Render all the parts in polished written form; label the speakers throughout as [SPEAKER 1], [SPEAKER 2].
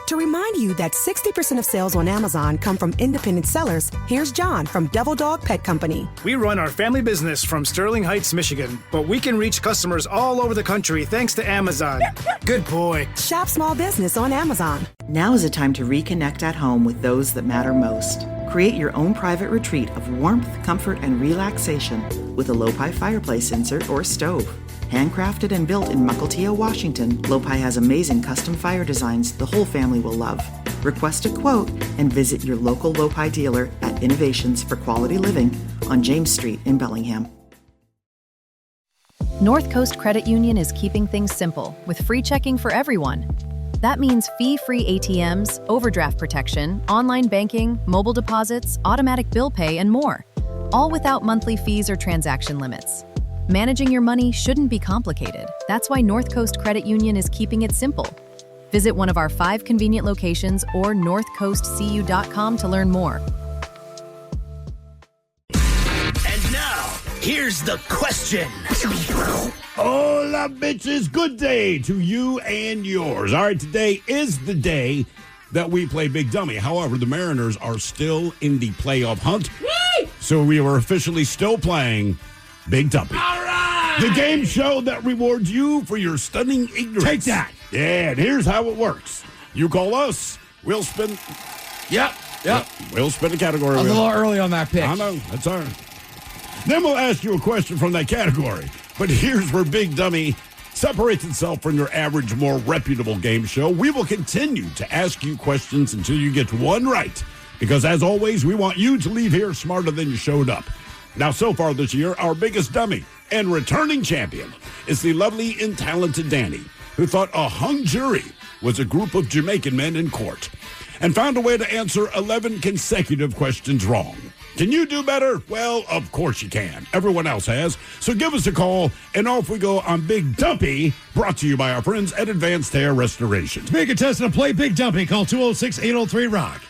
[SPEAKER 1] To remind you that 60% of sales on Amazon come from independent sellers, here's John from Devil Dog Pet Company.
[SPEAKER 2] We run our family business from Sterling Heights, Michigan, but we can reach customers all over the country thanks to Amazon. Good boy.
[SPEAKER 1] Shop small business on Amazon.
[SPEAKER 3] Now is a time to reconnect at home with those that matter most. Create your own private retreat of warmth, comfort, and relaxation with a Lopi fireplace insert or stove. Handcrafted and built in Mukilteo, Washington, Lopi has amazing custom fire designs the whole family will love. Request a quote and visit your local Lopi dealer at Innovations for Quality Living on James Street in Bellingham.
[SPEAKER 4] North Coast Credit Union is keeping things simple with free checking for everyone. That means fee-free ATMs, overdraft protection, online banking, mobile deposits, automatic bill pay, and more, all without monthly fees or transaction limits. Managing your money shouldn't be complicated. That's why North Coast Credit Union is keeping it simple. Visit one of our 5 convenient locations or northcoastcu.com to learn more.
[SPEAKER 5] And now, here's the question.
[SPEAKER 6] Hola, bitches. Good day to you and yours. All right, today is the day that we play Big Dummy. However, the Mariners are still in the playoff hunt. So we are officially still playing Big Dumpy.
[SPEAKER 7] All right!
[SPEAKER 6] The game show that rewards you for your stunning ignorance.
[SPEAKER 7] Take that.
[SPEAKER 6] Yeah, and here's how it works. You call us, we'll spin.
[SPEAKER 7] Yep.
[SPEAKER 6] We'll spin a category.
[SPEAKER 7] I was a little early on that pitch.
[SPEAKER 6] I know, that's all right. Then we'll ask you a question from that category. But here's where Big Dummy separates itself from your average, more reputable game show. We will continue to ask you questions until you get one right. Because as always, we want you to leave here smarter than you showed up. Now, so far this year, our biggest dummy and returning champion is the lovely and talented Danny, who thought a hung jury was a group of Jamaican men in court and found a way to answer 11 consecutive questions wrong. Can you do better? Well, of course you can. Everyone else has. So give us a call, and off we go on Big Dumpy, brought to you by our friends at Advanced Hair Restoration.
[SPEAKER 7] To make a test and play Big Dumpy, call 206-803-ROCK.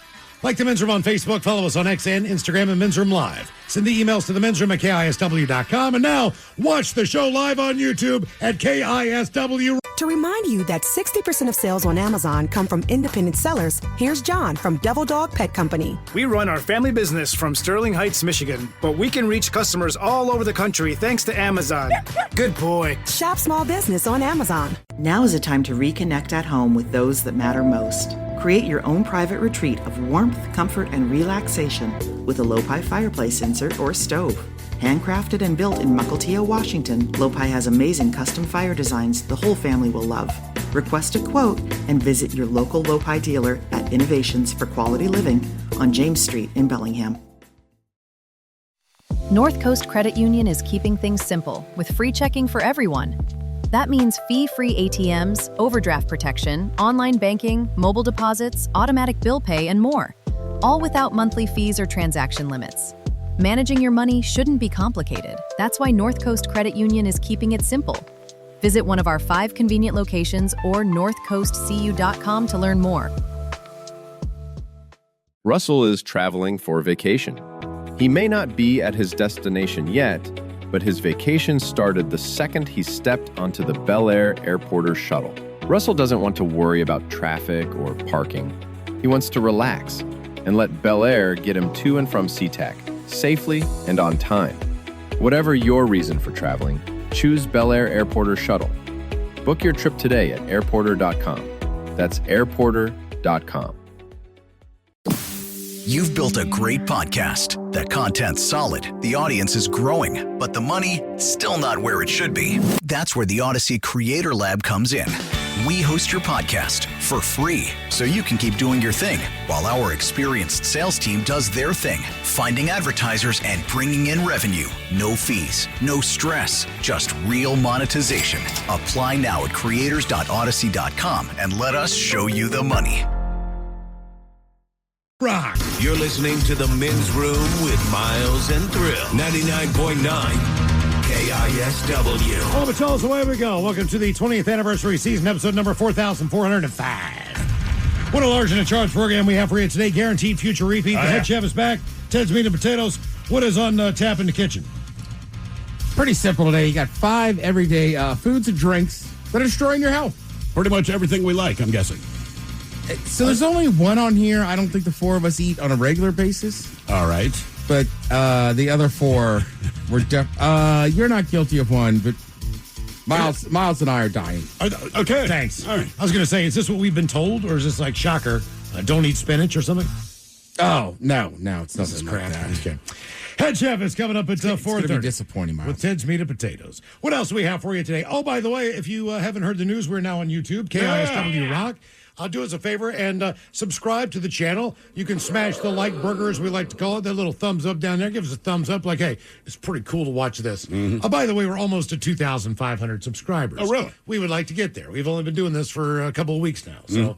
[SPEAKER 7] Like the Men's Room on Facebook, follow us on X and Instagram and Men's Room Live. Send the emails to the Men's Room at KISW.com. And now, watch the show live on YouTube at KISW.
[SPEAKER 1] To remind you that 60% of sales on Amazon come from independent sellers, here's John from Devil Dog Pet Company.
[SPEAKER 2] We run our family business from Sterling Heights, Michigan, but we can reach customers all over the country thanks to Amazon. Good boy.
[SPEAKER 1] Shop small business on Amazon.
[SPEAKER 3] Now is a time to reconnect at home with those that matter most. Create your own private retreat of warmth, comfort, and relaxation with a Lopi fireplace insert or stove. Handcrafted and built in Mukilteo, Washington, Lopi has amazing custom fire designs the whole family will love. Request a quote and visit your local Lopi dealer at Innovations for Quality Living on James Street in Bellingham.
[SPEAKER 4] North Coast Credit Union is keeping things simple with free checking for everyone. That means fee-free ATMs, overdraft protection, online banking, mobile deposits, automatic bill pay, and more, all without monthly fees or transaction limits. Managing your money shouldn't be complicated. That's why North Coast Credit Union is keeping it simple. Visit one of our 5 convenient locations or northcoastcu.com to learn more.
[SPEAKER 8] Russell is traveling for vacation. He may not be at his destination yet, but his vacation started the second he stepped onto the Bel Air Airporter shuttle. Russell doesn't want to worry about traffic or parking. He wants to relax and let Bel Air get him to and from SeaTac safely and on time. Whatever your reason for traveling, choose Bel Air Airporter shuttle. Book your trip today at airporter.com. That's airporter.com.
[SPEAKER 5] You've built a great podcast. That content's solid, the audience is growing, but the money, still not where it should be. That's where the Odyssey Creator Lab comes in. We host your podcast for free, so you can keep doing your thing, while our experienced sales team does their thing, finding advertisers and bringing in revenue. No fees, no stress, just real monetization. Apply now at creators.odyssey.com and let us show you the money.
[SPEAKER 7] Rock.
[SPEAKER 9] You're listening to The Men's Room with Miles and Thrill. 99.9 KISW.
[SPEAKER 7] Well, but tell us away we go. Welcome to the 20th anniversary season, episode number 4,405. What a large and in charge program we have for you today. Guaranteed future repeat. The head chef is back. Ted's Meat and Potatoes. What is on tap in the kitchen?
[SPEAKER 10] Pretty simple today. You got 5 everyday foods and drinks that are destroying your health.
[SPEAKER 6] Pretty much everything we like, I'm guessing.
[SPEAKER 10] So there's only one on here. I don't think the four of us eat on a regular basis.
[SPEAKER 6] All right.
[SPEAKER 10] But the other four were you're not guilty of one, but Miles and I are dying.
[SPEAKER 6] Okay.
[SPEAKER 7] Thanks.
[SPEAKER 6] All right.
[SPEAKER 7] I was going to say, is this what we've been told, or is this like shocker? Don't eat spinach or something?
[SPEAKER 10] Oh, no, it's
[SPEAKER 7] This is
[SPEAKER 10] nothing like
[SPEAKER 7] crap.
[SPEAKER 10] that.
[SPEAKER 7] Okay. Head Chef is coming up at 4:30.
[SPEAKER 10] It's going to be disappointing, Miles.
[SPEAKER 7] With Ted's Meat and Potatoes. What else do we have for you today? Oh, by the way, if you haven't heard the news, we're now on YouTube, KISW Rock. Do us a favor and subscribe to the channel. You can smash the like burger, as we like to call it, that little thumbs up down there. Give us a thumbs up like, hey, it's pretty cool to watch this. By the way, we're almost at 2,500 subscribers.
[SPEAKER 6] Oh, really?
[SPEAKER 7] We would like to get there. We've only been doing this for a couple of weeks now, so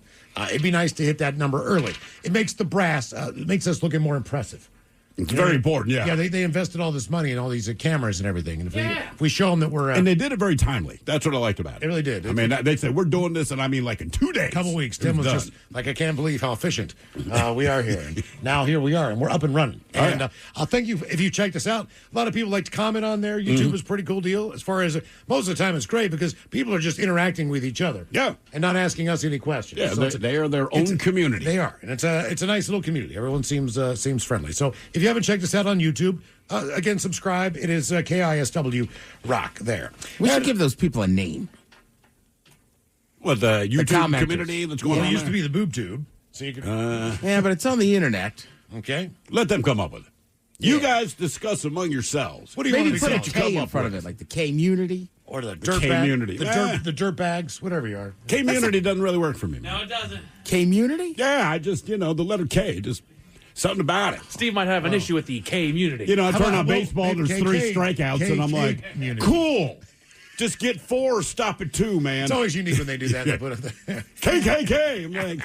[SPEAKER 7] it'd be nice to hit that number early. It makes the brass, it makes us looking more impressive.
[SPEAKER 6] It's very important, yeah.
[SPEAKER 7] Yeah, they invested all this money in all these cameras and everything. And if we show them that we're...
[SPEAKER 6] and they did it very timely. That's what I liked about it.
[SPEAKER 7] They really did.
[SPEAKER 6] I mean, they said, we're doing this, and I mean, like in 2 days.
[SPEAKER 7] A couple weeks. Tim was just like, I can't believe how efficient we are here. And now here we are, and we're up and running. And I'll thank you if you checked us out. A lot of people like to comment on there. YouTube is a pretty cool deal. As far as most of the time, it's great because people are just interacting with each other.
[SPEAKER 6] Yeah.
[SPEAKER 7] And not asking us any questions.
[SPEAKER 6] Yeah,
[SPEAKER 7] So
[SPEAKER 6] they are their own community.
[SPEAKER 7] They are. And it's a nice little community. Everyone seems friendly. So if you haven't checked us out on YouTube, again, subscribe. It is KISW Rock there.
[SPEAKER 10] We should give those people a name.
[SPEAKER 6] What, the YouTube
[SPEAKER 10] commenters.
[SPEAKER 6] community that's going
[SPEAKER 7] Well,
[SPEAKER 6] on
[SPEAKER 7] it used
[SPEAKER 6] there?
[SPEAKER 7] to be the boob tube. So you could,
[SPEAKER 10] Yeah, but it's on the internet.
[SPEAKER 7] okay.
[SPEAKER 6] Let them come up with it. You guys discuss among yourselves.
[SPEAKER 7] What do you
[SPEAKER 10] Maybe
[SPEAKER 7] want to
[SPEAKER 10] put
[SPEAKER 7] be
[SPEAKER 10] a
[SPEAKER 7] called?
[SPEAKER 10] K in front of it, like the K-munity.
[SPEAKER 7] Or the dirt
[SPEAKER 6] K-munity.
[SPEAKER 7] the dirt bags, whatever you are.
[SPEAKER 6] Community doesn't really work for me.
[SPEAKER 11] No, it doesn't.
[SPEAKER 10] K-munity?
[SPEAKER 6] Yeah, I just, the letter K, just something about it.
[SPEAKER 11] Steve might have an issue with the K immunity.
[SPEAKER 6] I
[SPEAKER 7] How
[SPEAKER 6] turn
[SPEAKER 7] about-
[SPEAKER 6] on baseball,
[SPEAKER 7] well,
[SPEAKER 6] there's
[SPEAKER 7] K-
[SPEAKER 6] 3
[SPEAKER 7] K-
[SPEAKER 6] strikeouts,
[SPEAKER 7] K-
[SPEAKER 6] and I'm like,
[SPEAKER 7] community.
[SPEAKER 6] cool. Just get 4, stop at 2, man.
[SPEAKER 7] It's always unique when they do that. They put it there.
[SPEAKER 6] KKK. I'm like,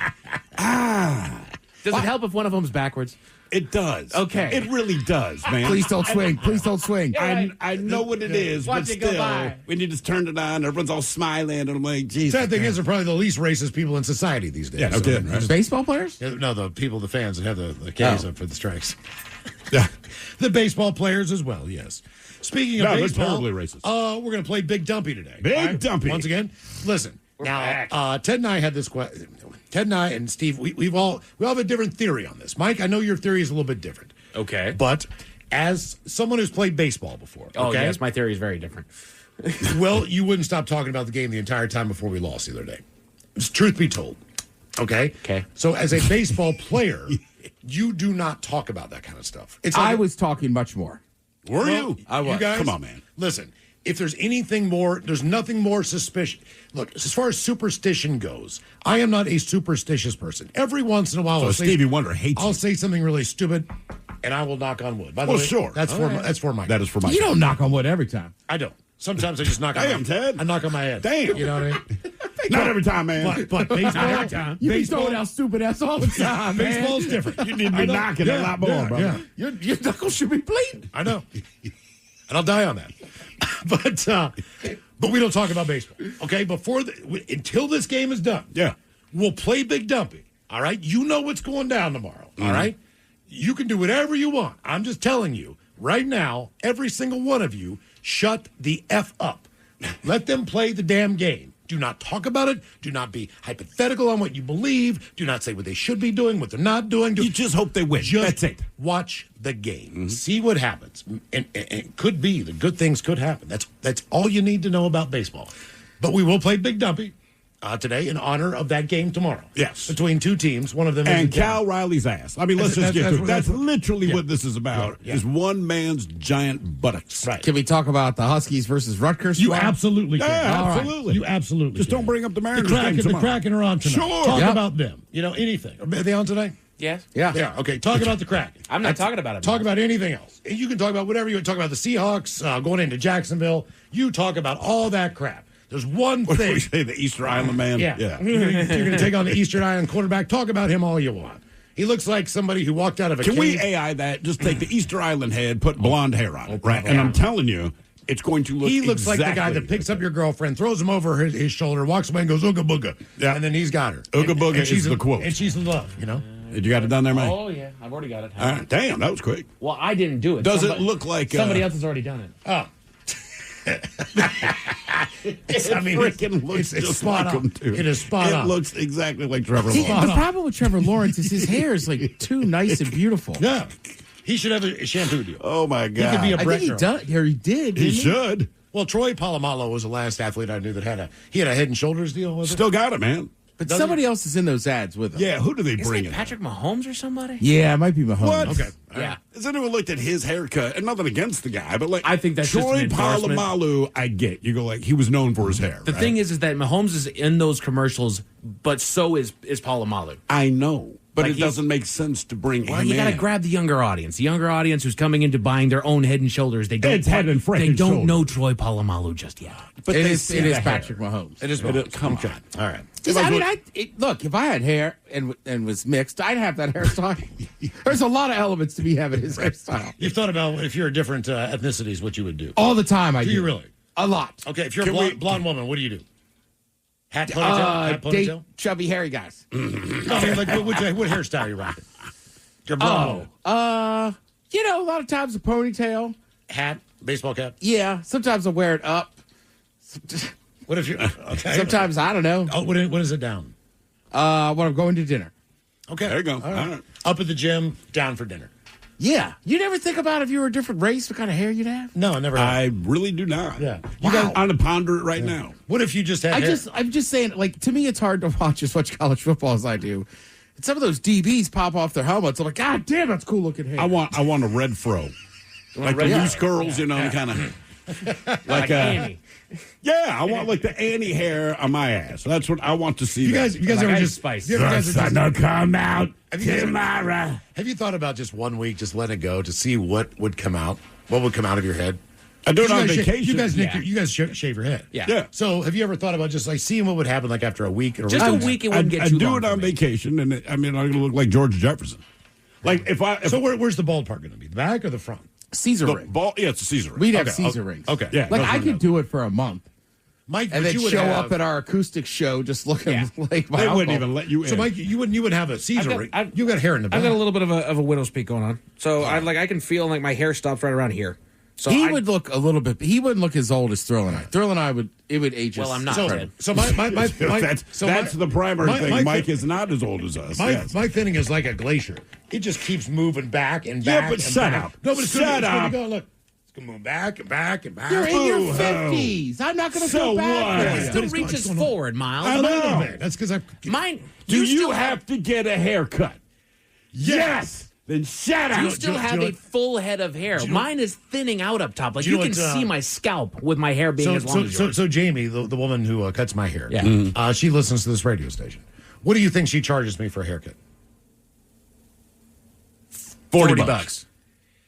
[SPEAKER 11] Does it help if one of them's backwards?
[SPEAKER 6] it does.
[SPEAKER 11] Okay.
[SPEAKER 6] It really does, man.
[SPEAKER 10] Please don't swing. Please don't swing.
[SPEAKER 6] I know what it is,
[SPEAKER 11] Watch
[SPEAKER 6] but
[SPEAKER 11] it go
[SPEAKER 6] still,
[SPEAKER 11] by.
[SPEAKER 6] when you just turn it on, everyone's all smiling, and I'm like, geez.
[SPEAKER 7] Sad thing is, they're probably the least racist people in society these days.
[SPEAKER 6] Yeah, no kidding, right?
[SPEAKER 10] Baseball players?
[SPEAKER 7] No, the people, the fans that have the K's up for the strikes.
[SPEAKER 6] Yeah.
[SPEAKER 7] The baseball players as well, yes. Speaking of
[SPEAKER 6] No, they're
[SPEAKER 7] baseball,
[SPEAKER 6] terribly racist.
[SPEAKER 7] We're going to play Big Dumpy today.
[SPEAKER 6] Big
[SPEAKER 7] all right?
[SPEAKER 6] Dumpy.
[SPEAKER 7] Once again, listen.
[SPEAKER 11] back.
[SPEAKER 7] Ted and I had this question. Ted and I and Steve, we all have a different theory on this. Mike, I know your theory is a little bit different.
[SPEAKER 11] Okay.
[SPEAKER 7] But as someone who's played baseball before,
[SPEAKER 11] Oh,
[SPEAKER 7] okay?
[SPEAKER 11] yes, my theory is very different.
[SPEAKER 7] Well, you wouldn't stop talking about the game the entire time before we lost the other day. Truth be told. Okay?
[SPEAKER 11] Okay.
[SPEAKER 7] So as a baseball player, you do not talk about that kind of stuff. It's like
[SPEAKER 10] I was talking much more.
[SPEAKER 6] Were you?
[SPEAKER 7] You guys,
[SPEAKER 6] Come on, man.
[SPEAKER 7] Listen, if there's anything more, there's nothing more suspicious. Look, as far as superstition goes, I am not a superstitious person. Every once in a while,
[SPEAKER 6] So Stevie Wonder hates
[SPEAKER 7] I'll
[SPEAKER 6] you.
[SPEAKER 7] say something really stupid, and I will knock on wood. By the
[SPEAKER 6] Well,
[SPEAKER 7] way,
[SPEAKER 6] sure.
[SPEAKER 7] That's for my.
[SPEAKER 6] That is for my.
[SPEAKER 10] You don't knock on wood every time.
[SPEAKER 7] I don't. Sometimes I just knock on
[SPEAKER 6] Damn,
[SPEAKER 7] my
[SPEAKER 6] Ted.
[SPEAKER 7] I knock on my head.
[SPEAKER 6] Damn.
[SPEAKER 7] You know what I mean?
[SPEAKER 6] Not every time, man.
[SPEAKER 7] But baseball,
[SPEAKER 10] You be throwing out stupid ass all the time, man.
[SPEAKER 7] baseball's different.
[SPEAKER 6] You need to be knocking a lot more, brother.
[SPEAKER 7] Yeah.
[SPEAKER 10] Your knuckles should be bleeding.
[SPEAKER 7] I know. And I'll die on that. But we don't talk about baseball. Okay? Until this game is done.
[SPEAKER 6] Yeah.
[SPEAKER 7] We'll play Big Dumpy. All right? You know what's going down tomorrow. All right? You can do whatever you want. I'm just telling you, right now, every single one of you, shut the F up. Let them play the damn game. Do not talk about it. Do not be hypothetical on what you believe. Do not say what they should be doing, what they're not doing.
[SPEAKER 6] You just hope they win.
[SPEAKER 7] Just
[SPEAKER 6] That's it.
[SPEAKER 7] watch the game. See what happens. And it could be the good things could happen. That's all you need to know about baseball. But we will play Big Dumpy today in honor of that game tomorrow.
[SPEAKER 6] Yes.
[SPEAKER 7] Between two teams. One of them
[SPEAKER 6] And
[SPEAKER 7] is in
[SPEAKER 6] Cal
[SPEAKER 7] town.
[SPEAKER 6] Riley's ass. I mean, let's just get to it. That's literally what this is about,
[SPEAKER 7] Yeah.
[SPEAKER 6] is one man's giant buttocks.
[SPEAKER 7] Right.
[SPEAKER 10] Can we talk about the Huskies versus Rutgers?
[SPEAKER 7] You
[SPEAKER 10] squad?
[SPEAKER 7] absolutely can.
[SPEAKER 6] Yeah,
[SPEAKER 7] All right.
[SPEAKER 6] absolutely.
[SPEAKER 7] You absolutely
[SPEAKER 6] Just
[SPEAKER 7] can.
[SPEAKER 6] don't bring up the Mariners
[SPEAKER 7] Kraken,
[SPEAKER 6] game
[SPEAKER 7] the
[SPEAKER 6] tomorrow.
[SPEAKER 7] Kraken are on tonight.
[SPEAKER 6] Sure.
[SPEAKER 7] Talk
[SPEAKER 10] Yep.
[SPEAKER 7] about them. Anything. Are they on tonight?
[SPEAKER 11] Yes.
[SPEAKER 10] Yeah.
[SPEAKER 7] They are. Okay, talk about the Kraken.
[SPEAKER 11] I'm not talking about it.
[SPEAKER 7] Talk about anything else. You can talk about whatever you want. Talk about the Seahawks going into Jacksonville. You talk about all that crap. There's one
[SPEAKER 6] What do
[SPEAKER 7] thing.
[SPEAKER 6] we say, the Easter Island man?
[SPEAKER 7] Yeah. You're going to take on the Eastern Island quarterback. Talk about him all you want. He looks like somebody who walked out of a
[SPEAKER 6] Can we
[SPEAKER 7] cave.
[SPEAKER 6] AI that? Just take the Easter Island head, put blonde hair on it, right?
[SPEAKER 7] yeah.
[SPEAKER 6] And I'm telling you, it's going to look
[SPEAKER 7] He looks like the guy
[SPEAKER 6] exactly
[SPEAKER 7] that picks up your girlfriend, throws him over his shoulder, walks away and goes, ooga booga.
[SPEAKER 6] Yeah.
[SPEAKER 7] And then he's got her.
[SPEAKER 6] Ooga
[SPEAKER 7] And-
[SPEAKER 6] booga
[SPEAKER 7] and
[SPEAKER 6] is
[SPEAKER 7] she's
[SPEAKER 6] the
[SPEAKER 7] in-
[SPEAKER 6] quote.
[SPEAKER 7] And she's in love, you know?
[SPEAKER 6] Did you got it done there, man?
[SPEAKER 11] Oh, yeah. I've already got it.
[SPEAKER 6] All right. Damn, that was quick.
[SPEAKER 11] Well, I didn't do it.
[SPEAKER 6] Does it look like
[SPEAKER 11] somebody else has already done it?
[SPEAKER 7] Oh.
[SPEAKER 6] freaking looks
[SPEAKER 7] it's
[SPEAKER 6] just
[SPEAKER 7] spot
[SPEAKER 6] like
[SPEAKER 7] on.
[SPEAKER 6] him, too.
[SPEAKER 7] It is spot on.
[SPEAKER 6] It looks exactly like Trevor
[SPEAKER 10] See,
[SPEAKER 6] Lawrence.
[SPEAKER 10] the problem with Trevor Lawrence is his hair is like too nice and beautiful.
[SPEAKER 7] Yeah. He should have a shampoo deal.
[SPEAKER 6] Oh, my God.
[SPEAKER 7] He could be a
[SPEAKER 10] I
[SPEAKER 7] Brett
[SPEAKER 10] think he
[SPEAKER 7] Girl.
[SPEAKER 10] does. Or he did.
[SPEAKER 6] He
[SPEAKER 10] didn't
[SPEAKER 6] should.
[SPEAKER 7] Well, Troy Polamalu was the last athlete I knew that had a Head and Shoulders deal with it.
[SPEAKER 6] Still got it, man.
[SPEAKER 10] But somebody else is in those ads with him.
[SPEAKER 6] Yeah, who do they
[SPEAKER 11] Isn't
[SPEAKER 6] bring
[SPEAKER 11] it
[SPEAKER 6] in?
[SPEAKER 11] Patrick Mahomes or somebody?
[SPEAKER 10] Yeah, it might be Mahomes.
[SPEAKER 6] What?
[SPEAKER 7] Okay.
[SPEAKER 11] Yeah.
[SPEAKER 6] Has anyone looked at his haircut? And nothing against the guy, but like
[SPEAKER 11] I think that's just
[SPEAKER 6] Troy
[SPEAKER 11] an endorsement.
[SPEAKER 6] Polamalu, I get. You go like he was known for his hair.
[SPEAKER 11] The
[SPEAKER 6] right?
[SPEAKER 11] thing is that Mahomes is in those commercials, but so is Polamalu.
[SPEAKER 6] I know, but
[SPEAKER 11] Like
[SPEAKER 6] it doesn't make sense to bring
[SPEAKER 11] Well,
[SPEAKER 6] him
[SPEAKER 11] you got to
[SPEAKER 6] in.
[SPEAKER 11] grab the younger audience who's coming into buying their own Head and Shoulders. They don't.
[SPEAKER 6] It's Head and
[SPEAKER 11] They
[SPEAKER 6] freaking
[SPEAKER 11] don't know
[SPEAKER 6] Shoulders.
[SPEAKER 11] Troy Polamalu just yet.
[SPEAKER 6] But
[SPEAKER 10] It
[SPEAKER 6] they
[SPEAKER 10] is
[SPEAKER 6] see
[SPEAKER 10] it is
[SPEAKER 6] the hair.
[SPEAKER 10] Patrick Mahomes.
[SPEAKER 7] It is
[SPEAKER 6] It
[SPEAKER 7] Mahomes.
[SPEAKER 6] is- come
[SPEAKER 7] Okay.
[SPEAKER 6] on.
[SPEAKER 7] All right.
[SPEAKER 10] I mean, look, if I had hair and was mixed, I'd have that hairstyle. There's a lot of elements to me having his hairstyle.
[SPEAKER 7] You've thought about if you're a different ethnicities, what you would do.
[SPEAKER 10] All the time I do.
[SPEAKER 7] Do you really?
[SPEAKER 10] A lot.
[SPEAKER 7] Okay, if you're a
[SPEAKER 6] Can we-
[SPEAKER 7] blonde woman, what do you do? Hat ponytail? Hat
[SPEAKER 10] Date
[SPEAKER 7] ponytail?
[SPEAKER 10] chubby, hairy guys.
[SPEAKER 7] No, I mean, like, what hairstyle are you rocking? You're blonde. woman.
[SPEAKER 10] A lot of times a ponytail.
[SPEAKER 7] Hat, baseball cap.
[SPEAKER 10] Yeah, sometimes I wear it up.
[SPEAKER 7] What if you? Okay.
[SPEAKER 10] Sometimes I don't know.
[SPEAKER 7] Oh, what is it down?
[SPEAKER 10] When I'm going to dinner.
[SPEAKER 7] Okay,
[SPEAKER 6] There you go.
[SPEAKER 7] All right.
[SPEAKER 6] All right.
[SPEAKER 7] Up at the gym, down for dinner.
[SPEAKER 10] Yeah, you never think about if you were a different race, what kind of hair you'd have.
[SPEAKER 7] No, I never.
[SPEAKER 6] I really do not.
[SPEAKER 7] Yeah.
[SPEAKER 6] You guys, I'm going to ponder it right now.
[SPEAKER 7] What if you just had?
[SPEAKER 10] I'm just saying, like, to me, it's hard to watch as much college football as I do. And some of those DBs pop off their helmets. I'm like, God damn, that's cool looking hair.
[SPEAKER 6] I want a red fro. Like the loose curls, kind of. Like
[SPEAKER 11] Annie.
[SPEAKER 6] Yeah, I want like the Annie hair on my ass. That's what I want to see.
[SPEAKER 7] You guys ever
[SPEAKER 11] Ice
[SPEAKER 7] just
[SPEAKER 11] Spice.
[SPEAKER 7] you ever just-
[SPEAKER 6] come out
[SPEAKER 7] Have you guys-
[SPEAKER 6] tomorrow.
[SPEAKER 7] Have you thought about just 1 week, just let it go to see what would come out? What would come out of your head?
[SPEAKER 6] I do it on
[SPEAKER 7] You guys
[SPEAKER 6] vacation.
[SPEAKER 7] You guys, Nick,
[SPEAKER 11] Yeah.
[SPEAKER 7] you guys shave your head.
[SPEAKER 6] Yeah.
[SPEAKER 7] So have you ever thought about just like seeing what would happen like after a week? Or
[SPEAKER 11] Just a week, it wouldn't get
[SPEAKER 6] I
[SPEAKER 11] too
[SPEAKER 6] do
[SPEAKER 11] long
[SPEAKER 6] it
[SPEAKER 11] for
[SPEAKER 6] on
[SPEAKER 11] me.
[SPEAKER 6] vacation, and I'm going to look like George Jefferson. Like if
[SPEAKER 7] So where's the bald part going to be? The back or the front?
[SPEAKER 10] Caesar
[SPEAKER 6] the
[SPEAKER 10] ring.
[SPEAKER 6] ball, yeah, it's a Caesar ring.
[SPEAKER 10] We'd have
[SPEAKER 7] Okay,
[SPEAKER 10] Caesar
[SPEAKER 7] okay,
[SPEAKER 10] rings.
[SPEAKER 7] okay.
[SPEAKER 6] Yeah.
[SPEAKER 10] Like,
[SPEAKER 6] those
[SPEAKER 10] I
[SPEAKER 6] are
[SPEAKER 10] could
[SPEAKER 6] good.
[SPEAKER 10] do it for a month.
[SPEAKER 7] Mike,
[SPEAKER 10] And
[SPEAKER 7] but
[SPEAKER 10] then
[SPEAKER 7] you would
[SPEAKER 10] show
[SPEAKER 7] have,
[SPEAKER 10] up at our acoustic show just looking
[SPEAKER 11] Yeah.
[SPEAKER 10] like my
[SPEAKER 6] They
[SPEAKER 10] uncle.
[SPEAKER 6] wouldn't even let you in.
[SPEAKER 7] So Mike, you wouldn't have a Caesar ring. You got hair in the back.
[SPEAKER 12] I've got a little bit of a widow's peak going on, so I can feel like my hair stops right around here. So
[SPEAKER 10] He would look a little bit. He wouldn't look as old as Thrill and I. Thrill and I would age us.
[SPEAKER 11] Well, I'm not.
[SPEAKER 10] incredible.
[SPEAKER 7] So my
[SPEAKER 6] that's the primary thing. Mike is not as old as us. Yes.
[SPEAKER 7] My thinning is like a glacier. It just keeps moving back and
[SPEAKER 6] Yeah,
[SPEAKER 7] back.
[SPEAKER 6] but
[SPEAKER 7] and
[SPEAKER 6] shut
[SPEAKER 7] back.
[SPEAKER 6] up.
[SPEAKER 7] No, but it's
[SPEAKER 6] Shut
[SPEAKER 7] gonna
[SPEAKER 6] up.
[SPEAKER 7] go. Look, it's gonna move back and back and back.
[SPEAKER 10] You're in your
[SPEAKER 6] Boo-hoo.
[SPEAKER 10] 50s. I'm not going to
[SPEAKER 6] So
[SPEAKER 10] go back.
[SPEAKER 6] what?
[SPEAKER 10] there.
[SPEAKER 11] It still
[SPEAKER 7] It's
[SPEAKER 11] reaches
[SPEAKER 7] going on.
[SPEAKER 11] forward, Miles.
[SPEAKER 6] I
[SPEAKER 7] A little
[SPEAKER 6] know.
[SPEAKER 7] bit. That's because I.
[SPEAKER 11] Mine.
[SPEAKER 6] Do you
[SPEAKER 11] still
[SPEAKER 6] have to get a haircut? Yes. Then shut up.
[SPEAKER 11] You still have a full head of hair. Mine is thinning out up top. Like
[SPEAKER 7] Do you
[SPEAKER 11] you
[SPEAKER 7] know
[SPEAKER 11] can
[SPEAKER 7] what,
[SPEAKER 11] see my scalp with my hair being as long as yours.
[SPEAKER 7] So Jamie, the woman who cuts my hair,
[SPEAKER 11] Yeah.
[SPEAKER 7] she listens to this radio station. What do you think she charges me for a haircut?
[SPEAKER 6] $40.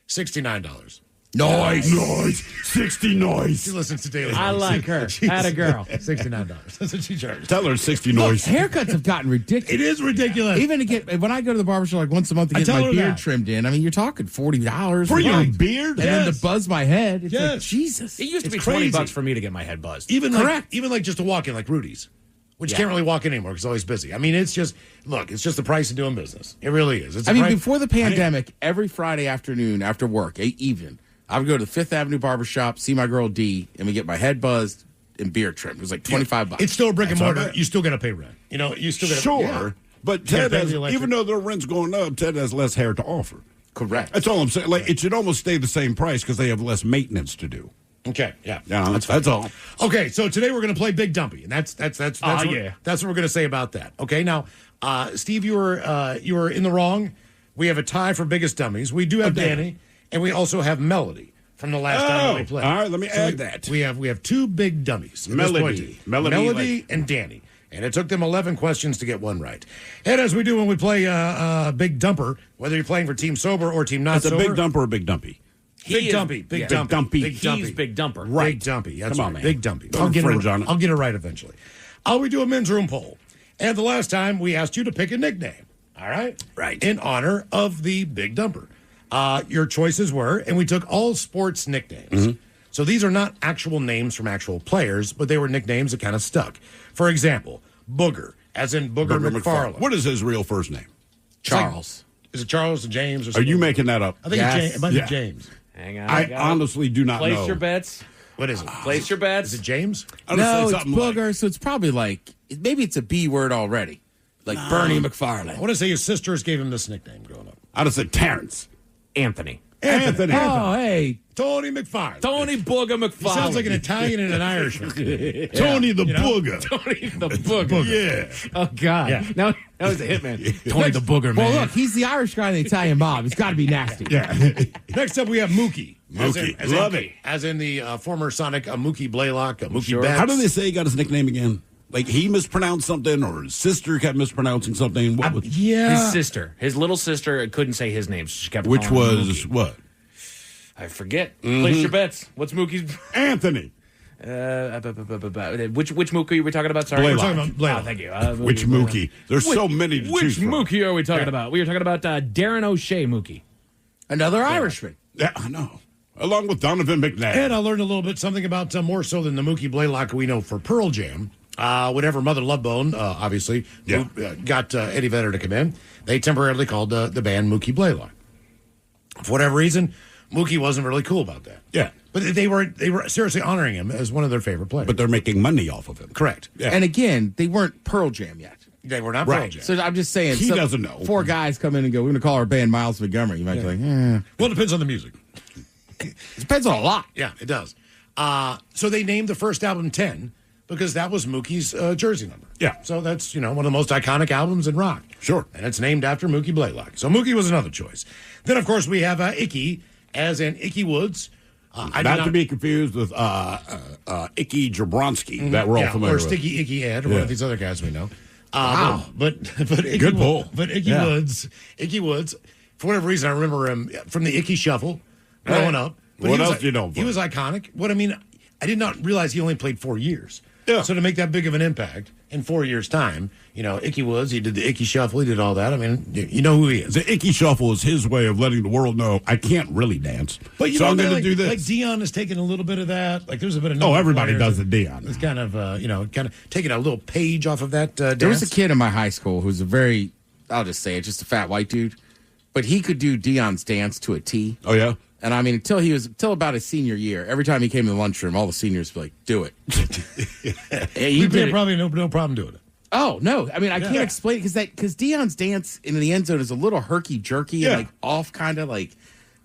[SPEAKER 7] $69.
[SPEAKER 6] Nice. 60 noise.
[SPEAKER 7] She listens to Daily.
[SPEAKER 11] I like her. Atta girl.
[SPEAKER 7] $69. That's what she charges.
[SPEAKER 6] Tell her 60
[SPEAKER 10] Look,
[SPEAKER 6] noise.
[SPEAKER 10] haircuts have gotten ridiculous.
[SPEAKER 7] It is ridiculous.
[SPEAKER 10] Even to get when I go to the barbershop like once a month to
[SPEAKER 7] I
[SPEAKER 10] get
[SPEAKER 7] tell
[SPEAKER 10] my
[SPEAKER 7] her
[SPEAKER 10] beard
[SPEAKER 7] that.
[SPEAKER 10] trimmed in. I mean, you're talking $40
[SPEAKER 6] For your
[SPEAKER 10] and
[SPEAKER 6] beard?
[SPEAKER 10] then to buzz my head. It's like
[SPEAKER 7] Yes.
[SPEAKER 10] Jesus.
[SPEAKER 11] It used to
[SPEAKER 7] It's
[SPEAKER 11] be
[SPEAKER 7] crazy.
[SPEAKER 11] $20 for me to get my head buzzed.
[SPEAKER 7] Even
[SPEAKER 10] Correct.
[SPEAKER 7] like just to walk in, like Rudy's, which
[SPEAKER 11] Yeah.
[SPEAKER 7] can't really walk in anymore because it's always busy. I mean, it's just the price of doing business. It really is. It's
[SPEAKER 10] I
[SPEAKER 7] a
[SPEAKER 10] mean,
[SPEAKER 7] price-
[SPEAKER 10] before the pandemic, every Friday afternoon after work, even, I would go to the Fifth Avenue barbershop, see my girl D, and we get my head buzzed and beard trimmed. It was like $25.
[SPEAKER 7] It's still a brick and
[SPEAKER 6] That's
[SPEAKER 7] mortar.
[SPEAKER 6] all right.
[SPEAKER 7] You still got to pay rent. You know, you still got to
[SPEAKER 6] Sure. But
[SPEAKER 7] Yeah,
[SPEAKER 6] Ted
[SPEAKER 7] pay
[SPEAKER 6] has,
[SPEAKER 7] the electric.
[SPEAKER 6] even though their rent's going up, Ted has less hair to offer.
[SPEAKER 10] Correct.
[SPEAKER 6] That's all I'm saying. Like, it should almost stay the same price because they have less maintenance to do.
[SPEAKER 7] Okay, yeah,
[SPEAKER 6] Yeah, that's all.
[SPEAKER 7] Okay, so today we're going to play Big Dumpy, and that's what, that's what we're going to say about that. Okay, now, Steve, you were in the wrong. We have a tie for biggest dummies. We do have Danny, and we also have Melody from the last time that we played.
[SPEAKER 6] all right, let me add that.
[SPEAKER 7] We have two big dummies. at this point.
[SPEAKER 6] Melody,
[SPEAKER 7] and Danny. And it took them 11 questions to get one right. And as we do when we play Big Dumper, whether you're playing for Team Sober or Team Not
[SPEAKER 6] It's a
[SPEAKER 7] Sober.
[SPEAKER 6] big dumper or a big dumpy?
[SPEAKER 7] Big Dumpy. Big Dumpy.
[SPEAKER 6] Dumpy.
[SPEAKER 7] Big Dumpy.
[SPEAKER 11] He's Big Dumper.
[SPEAKER 6] Right.
[SPEAKER 7] Big Dumpy. That's
[SPEAKER 6] Come on,
[SPEAKER 7] right.
[SPEAKER 6] man.
[SPEAKER 7] Big Dumpy.
[SPEAKER 6] Don't infringe on it.
[SPEAKER 7] I'll get it right eventually. We do a men's room poll. And the last time we asked you to pick a nickname. All right?
[SPEAKER 6] Right.
[SPEAKER 7] In honor of the Big Dumper. Your choices were, and we took all sports nicknames.
[SPEAKER 6] Mm-hmm.
[SPEAKER 7] So these are not actual names from actual players, but they were nicknames that kind of stuck. For example, Booger, as in Booger McFarland.
[SPEAKER 6] What is his real first name?
[SPEAKER 10] Charles.
[SPEAKER 7] Is it Charles or James? Or
[SPEAKER 6] Are
[SPEAKER 7] something?
[SPEAKER 6] you making that up?
[SPEAKER 7] I think
[SPEAKER 10] Yes.
[SPEAKER 7] it's James. It might be
[SPEAKER 6] Yeah.
[SPEAKER 7] James.
[SPEAKER 11] Hang on.
[SPEAKER 6] I
[SPEAKER 11] got it.
[SPEAKER 6] honestly do not
[SPEAKER 11] Place
[SPEAKER 6] know.
[SPEAKER 11] your bets.
[SPEAKER 7] What is it?
[SPEAKER 12] Place your bets.
[SPEAKER 7] Is it James?
[SPEAKER 10] No, it's Booger, so it's probably maybe it's a B word already. Like Bernie McFarland.
[SPEAKER 7] I want to say his sisters gave him this nickname growing up.
[SPEAKER 6] I'd have said Terrence.
[SPEAKER 12] Anthony.
[SPEAKER 10] Oh, hey.
[SPEAKER 7] Tony McFarland.
[SPEAKER 12] Tony Booger McFarland.
[SPEAKER 7] He sounds like an Italian and an Irishman.
[SPEAKER 6] Tony the Booger.
[SPEAKER 12] Tony the Booger.
[SPEAKER 6] Yeah.
[SPEAKER 12] Oh, God.
[SPEAKER 7] Yeah.
[SPEAKER 12] Now he's a hitman. Tony the Booger, man.
[SPEAKER 10] Well, look, he's the Irish guy in the Italian mob. It's got to be nasty.
[SPEAKER 6] Yeah.
[SPEAKER 7] Next up, we have Mookie.
[SPEAKER 6] Love it.
[SPEAKER 7] As in the former Sonic Mookie Blaylock, Mookie
[SPEAKER 12] Sure.
[SPEAKER 7] Betts.
[SPEAKER 6] How do they say he got his nickname again? Like he mispronounced something, or his sister kept mispronouncing something. What was,
[SPEAKER 12] His sister. His little sister couldn't say his name. So she kept
[SPEAKER 6] which
[SPEAKER 12] calling him
[SPEAKER 6] was
[SPEAKER 12] Mookie.
[SPEAKER 6] what?
[SPEAKER 12] I forget. Place your bets. What's Mookie's?
[SPEAKER 6] Anthony.
[SPEAKER 12] Which Mookie are we talking about? Sorry.
[SPEAKER 6] Blaylock.
[SPEAKER 7] We're talking about Blaylock.
[SPEAKER 12] Oh, thank you.
[SPEAKER 6] Which Mookie? There's so many to
[SPEAKER 12] Which
[SPEAKER 6] choose from.
[SPEAKER 12] Mookie are we talking about? We were talking about Darren O'Shea Mookie.
[SPEAKER 10] Another Irishman.
[SPEAKER 6] Yeah, I know. Along with Donovan McNabb.
[SPEAKER 7] And I learned a little bit something about more so than the Mookie Blaylock we know for Pearl Jam. Whenever Mother Love Bone, obviously, got Eddie Vedder to come in, they temporarily called the band Mookie Blaylock. For whatever reason, Mookie wasn't really cool about that.
[SPEAKER 6] Yeah.
[SPEAKER 7] But they were seriously honoring him as one of their favorite players.
[SPEAKER 6] But they're making money off of him.
[SPEAKER 7] Correct.
[SPEAKER 6] Yeah.
[SPEAKER 10] And again, they weren't Pearl Jam yet.
[SPEAKER 7] They were not Pearl
[SPEAKER 6] Right.
[SPEAKER 7] Jam.
[SPEAKER 10] So I'm just saying.
[SPEAKER 6] He doesn't know.
[SPEAKER 10] 4 guys come in and go, we're going to call our band Miles Montgomery. You might be like,
[SPEAKER 7] Well, it depends on the music.
[SPEAKER 10] It depends on a lot.
[SPEAKER 7] Yeah, it does. So they named the first album 10 because that was Mookie's jersey number.
[SPEAKER 6] Yeah.
[SPEAKER 7] So that's, one of the most iconic albums in rock.
[SPEAKER 6] Sure.
[SPEAKER 7] And it's named after Mookie Blaylock. So Mookie was another choice. Then, of course, we have Icky, as in Icky Woods.
[SPEAKER 6] Not to be confused with Icky Jablonski, that we're all familiar
[SPEAKER 7] or
[SPEAKER 6] with.
[SPEAKER 7] Sticky Icky Ed, or one of these other guys we know.
[SPEAKER 10] Wow.
[SPEAKER 7] But Icky,
[SPEAKER 6] Good pull.
[SPEAKER 7] But Icky Woods, for whatever reason, I remember him from the Icky Shuffle growing up. But
[SPEAKER 6] What else do you know him
[SPEAKER 7] He
[SPEAKER 6] for?
[SPEAKER 7] was iconic. I did not realize he only played 4 years.
[SPEAKER 6] Yeah.
[SPEAKER 7] So to make that big of an impact in 4 years' time, Icky Woods, he did the Icky Shuffle, he did all that. I mean, you know who he is.
[SPEAKER 6] The Icky Shuffle is his way of letting the world know I can't really dance.
[SPEAKER 7] But
[SPEAKER 6] so I'm going to do this.
[SPEAKER 7] Like Dion has taken a little bit of that. Like there's a bit of
[SPEAKER 6] everybody does the Dion.
[SPEAKER 7] It's kind of taking a little page off of that. Dance.
[SPEAKER 10] There was a kid in my high school who's I'll just say it, just a fat white dude, but he could do Dion's dance to a T.
[SPEAKER 6] Oh, yeah?
[SPEAKER 10] And I mean, until about his senior year, every time he came in the lunchroom, all the seniors would be like, do it.
[SPEAKER 7] He did probably no problem doing it.
[SPEAKER 10] Oh, no. I mean, I can't explain it because Dion's dance in the end zone is a little herky-jerky and like off kind of like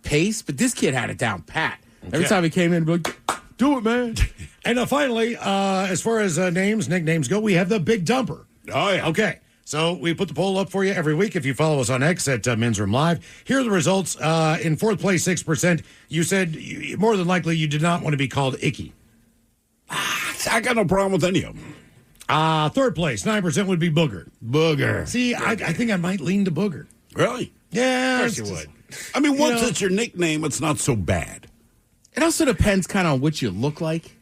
[SPEAKER 10] pace, but this kid had it down pat. Every time he came in, he'd be like, do it, man.
[SPEAKER 7] And finally, as far as nicknames go, we have the Big Dumper.
[SPEAKER 6] Oh, yeah.
[SPEAKER 7] Okay. So we put the poll up for you every week. If you follow us on X at Men's Room Live, here are the results. In fourth place, 6%. You said more than likely you did not want to be called Icky.
[SPEAKER 6] I got no problem with any of them.
[SPEAKER 7] Third place, 9% would be Booger.
[SPEAKER 6] Booger.
[SPEAKER 7] See, I think I might lean to Booger.
[SPEAKER 6] Really?
[SPEAKER 7] Yeah.
[SPEAKER 12] Of course you would.
[SPEAKER 6] I mean, once it's your nickname, it's not so bad.
[SPEAKER 10] It also depends kind of on what you look like.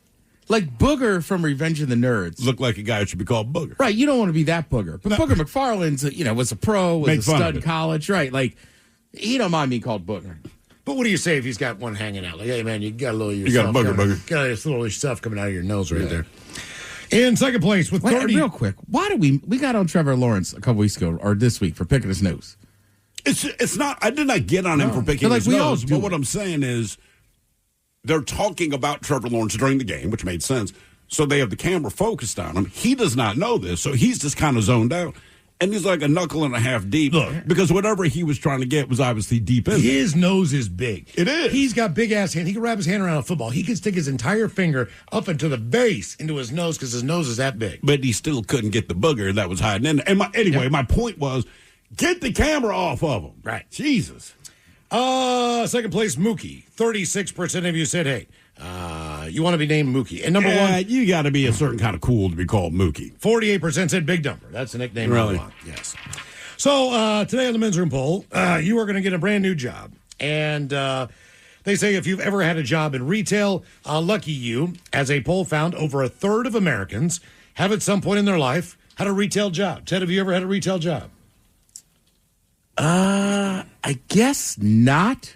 [SPEAKER 10] Like Booger from Revenge of the Nerds.
[SPEAKER 6] Look like a guy who should be called Booger.
[SPEAKER 10] Right, you don't want to be that Booger. But Booger McFarland's, was a pro, was
[SPEAKER 6] Make
[SPEAKER 10] a
[SPEAKER 6] fun
[SPEAKER 10] stud
[SPEAKER 6] of
[SPEAKER 10] in
[SPEAKER 6] it.
[SPEAKER 10] college. Right, like, he don't mind being called Booger.
[SPEAKER 7] But what do you say if he's got one hanging out? Like, hey, man, you got a little of
[SPEAKER 6] You
[SPEAKER 7] yourself.
[SPEAKER 6] got a booger.
[SPEAKER 7] Got this little stuff coming out of your nose right there. In second place with 30.
[SPEAKER 10] Real quick, why do we got on Trevor Lawrence a couple weeks ago, or this week, for picking his nose?
[SPEAKER 6] It's not. I did not get on him for picking his
[SPEAKER 10] we all
[SPEAKER 6] nose.
[SPEAKER 10] do
[SPEAKER 6] But what
[SPEAKER 10] it.
[SPEAKER 6] I'm saying is, they're talking about Trevor Lawrence during the game, which made sense. So they have the camera focused on him. He does not know this, so he's just kind of zoned out. And he's like a knuckle and a half deep.
[SPEAKER 7] Look.
[SPEAKER 6] Because whatever he was trying to get was obviously deep in.
[SPEAKER 7] His nose is big.
[SPEAKER 6] It is.
[SPEAKER 7] He's got big ass hand. He can wrap his hand around a football. He can stick his entire finger up into the base into his nose because his nose is that big.
[SPEAKER 6] But he still couldn't get the booger that was hiding in there. And my point was, get the camera off of him.
[SPEAKER 7] Right.
[SPEAKER 6] Jesus.
[SPEAKER 7] Second place, Mookie. 36% of you said, hey, you want to be named Mookie. And number one,
[SPEAKER 6] you got to be a certain kind of cool to be called Mookie.
[SPEAKER 7] 48% said Big Dumper. That's the nickname
[SPEAKER 6] Really?
[SPEAKER 7] I want. Yes. So today on the Men's Room poll, you are going to get a brand new job. And they say if you've ever had a job in retail, lucky you, as a poll found, over a third of Americans have at some point in their life had a retail job. Ted, have you ever had a retail job?
[SPEAKER 10] I guess not.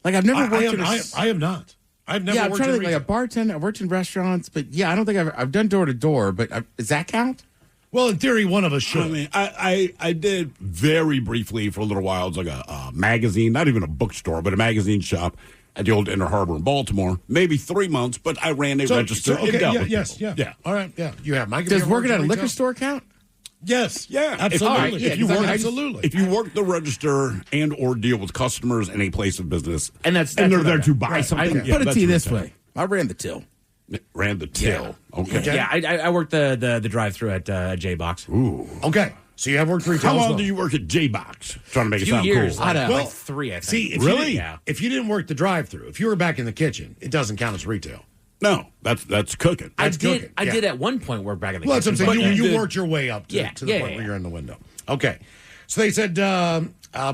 [SPEAKER 10] Like, I've never worked in
[SPEAKER 7] I have not. I've never
[SPEAKER 10] I'm
[SPEAKER 7] worked
[SPEAKER 10] trying to
[SPEAKER 7] in
[SPEAKER 10] think, like
[SPEAKER 7] retail.
[SPEAKER 10] a bartender. I worked in restaurants, but yeah, I don't think I've done door to door. But does that count?
[SPEAKER 7] Well, in theory, one of us should.
[SPEAKER 6] I mean, I did very briefly for a little while. It was like a magazine, not even a bookstore, but a magazine shop. at the old Inner Harbor in Baltimore. Maybe 3 months, but I ran a register.
[SPEAKER 7] Yeah. All right, yeah. You have. Mike,
[SPEAKER 10] Does working at a liquor store count?
[SPEAKER 7] Yes.
[SPEAKER 6] Yeah,
[SPEAKER 7] absolutely.
[SPEAKER 6] If you work the register and or deal with customers in a place of business,
[SPEAKER 12] and they're
[SPEAKER 6] there to buy something.
[SPEAKER 10] Put it to you this way: I ran the till.
[SPEAKER 6] Ran the till.
[SPEAKER 12] Yeah. Okay. Yeah, I worked the drive-through at J-Box.
[SPEAKER 6] Ooh.
[SPEAKER 7] Okay. So you have worked retail.
[SPEAKER 6] How long do you work at J-Box? Trying to make it sound
[SPEAKER 12] years,
[SPEAKER 6] cool.
[SPEAKER 12] Like 3, I think.
[SPEAKER 7] See, if you didn't work the drive-through, if you were back in the kitchen, it doesn't count as retail.
[SPEAKER 6] No, that's cooking.
[SPEAKER 12] I did at one point work back in the
[SPEAKER 7] kitchen.
[SPEAKER 12] That's
[SPEAKER 7] what I'm saying. You worked your way up to the point where you're in the window. Okay. So they said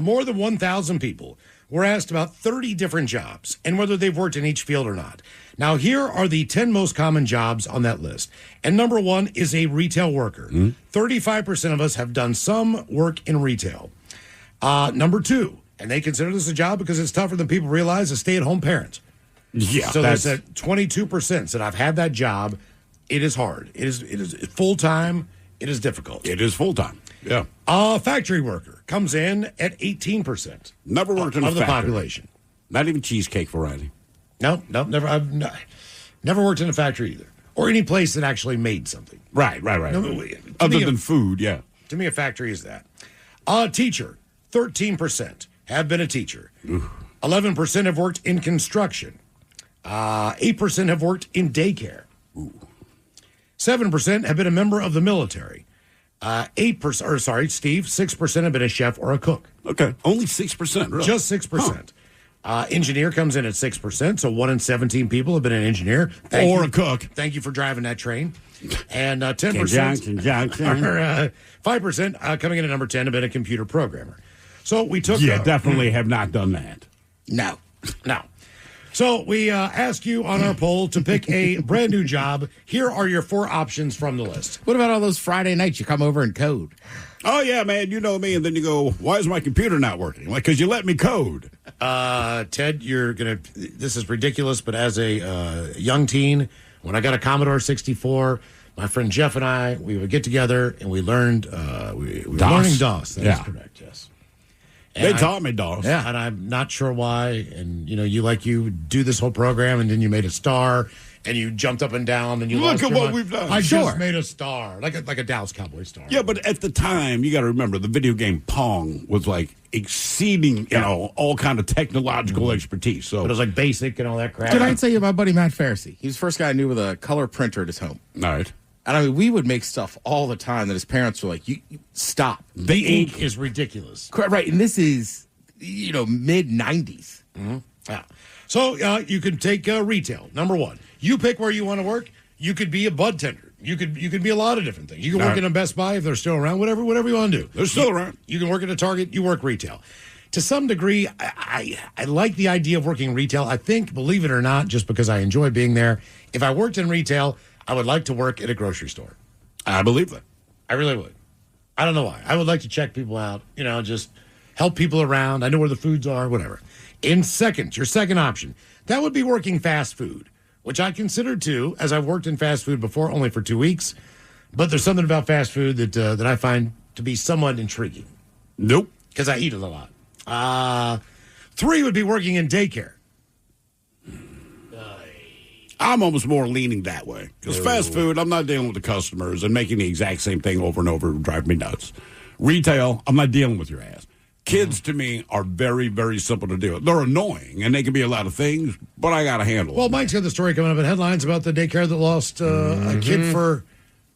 [SPEAKER 7] more than 1,000 people were asked about 30 different jobs and whether they've worked in each field or not. Now, here are the 10 most common jobs on that list. And number 1 is a retail worker. 35% of us have done some work in retail. Number 2, and they consider this a job because it's tougher than people realize, a stay-at-home parent.
[SPEAKER 6] Yeah.
[SPEAKER 7] So they said 22% said, I've had that job. It is hard. It is full-time. It is difficult.
[SPEAKER 6] It is full-time. Yeah.
[SPEAKER 7] Factory worker comes in at 18%.
[SPEAKER 6] Never worked in a
[SPEAKER 7] factory.
[SPEAKER 6] Of the
[SPEAKER 7] population.
[SPEAKER 6] Not even cheesecake variety.
[SPEAKER 7] No, never. I've never worked in a factory either, or any place that actually made something.
[SPEAKER 6] Right. No, other than food, yeah.
[SPEAKER 7] To me, a factory is that. Teacher, 13% have been a teacher. 11% have worked in construction. 8% have worked in daycare. 7% have been a member of the military. 6% have been a chef or a cook.
[SPEAKER 6] Okay, only 6%. Really?
[SPEAKER 7] Just 6%. Engineer comes in at 6%, so 1 in 17 people have been an engineer.
[SPEAKER 6] Or a cook.
[SPEAKER 7] Thank you for driving that train. And 10%,
[SPEAKER 6] Conjunction.
[SPEAKER 7] 5% coming in at number 10 have been a computer programmer. So we took...
[SPEAKER 6] definitely have not done that.
[SPEAKER 7] No. So we ask you on our poll to pick a brand new job. Here are your 4 options from the list.
[SPEAKER 10] What about all those Friday nights you come over and code?
[SPEAKER 6] Oh, yeah, man, you know me. And then you go, why is my computer not working? Like, because you let me code.
[SPEAKER 7] Ted, you're going to... This is ridiculous, but as a young teen, when I got a Commodore 64, my friend Jeff and I, we would get together and we learned... we were learning DOS. That is correct, yes.
[SPEAKER 6] And they taught me DOS.
[SPEAKER 7] Yeah, and I'm not sure why. And, you do this whole program, and then you made a star, and you jumped up and down, and you
[SPEAKER 6] look at what we've done.
[SPEAKER 7] I just made a star, like a Dallas Cowboy star.
[SPEAKER 6] Yeah, but at the time, you got to remember, the video game Pong was like exceeding, all kind of technological expertise. So
[SPEAKER 7] but it was like basic and all that crap.
[SPEAKER 10] Did I tell you about buddy Matt Farrisee? He was the first guy I knew with a color printer at his home.
[SPEAKER 6] All right.
[SPEAKER 10] And I mean, we would make stuff all the time that his parents were like, you stop.
[SPEAKER 7] The ink is ridiculous.
[SPEAKER 10] Right, and this is... mid-90s.
[SPEAKER 7] Mm-hmm. Yeah. So you could take retail. Number 1, you pick where you want to work. You could be a bud tender. You could be a lot of different things. You can work in a Best Buy if they're still around. Whatever you want to do.
[SPEAKER 6] They're still around.
[SPEAKER 7] You can work at a Target. You work retail. To some degree, I like the idea of working retail. I think, believe it or not, just because I enjoy being there, if I worked in retail, I would like to work at a grocery store.
[SPEAKER 6] I believe that.
[SPEAKER 7] I really would. I don't know why. I would like to check people out. Just help people around. I know where the foods are, whatever. Your second option, that would be working fast food, which I consider too, as I've worked in fast food before, only for 2 weeks. But there's something about fast food that I find to be somewhat intriguing.
[SPEAKER 6] Nope.
[SPEAKER 7] Because I eat it a lot. 3 would be working in daycare.
[SPEAKER 6] I'm almost more leaning that way. Because fast food, I'm not dealing with the customers and making the exact same thing over and over would drive me nuts. Retail, I'm not dealing with your ass. Kids, to me, are very, very simple to deal with. They're annoying, and they can be a lot of things, but I got to handle them.
[SPEAKER 7] Well, Mike's got the story coming up in headlines about the daycare that lost a kid for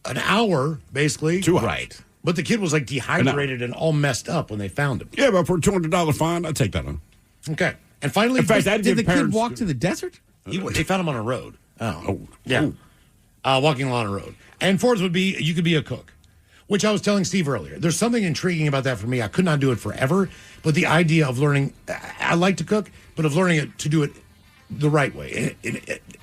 [SPEAKER 7] an hour, basically.
[SPEAKER 6] 2 hours.
[SPEAKER 7] Right. But the kid was, dehydrated and all messed up when they found him.
[SPEAKER 6] Yeah, but for a $200 fine, I'd take that on.
[SPEAKER 7] Okay. And finally...
[SPEAKER 6] In fact,
[SPEAKER 10] did the kid walk to the desert?
[SPEAKER 7] They found him on a road.
[SPEAKER 6] Oh.
[SPEAKER 7] Yeah. Walking along a road. And 4th would be, you could be a cook. Which I was telling Steve earlier. There's something intriguing about that for me. I could not do it forever, but the idea of learning, I like to cook, but of learning it to do it the right way.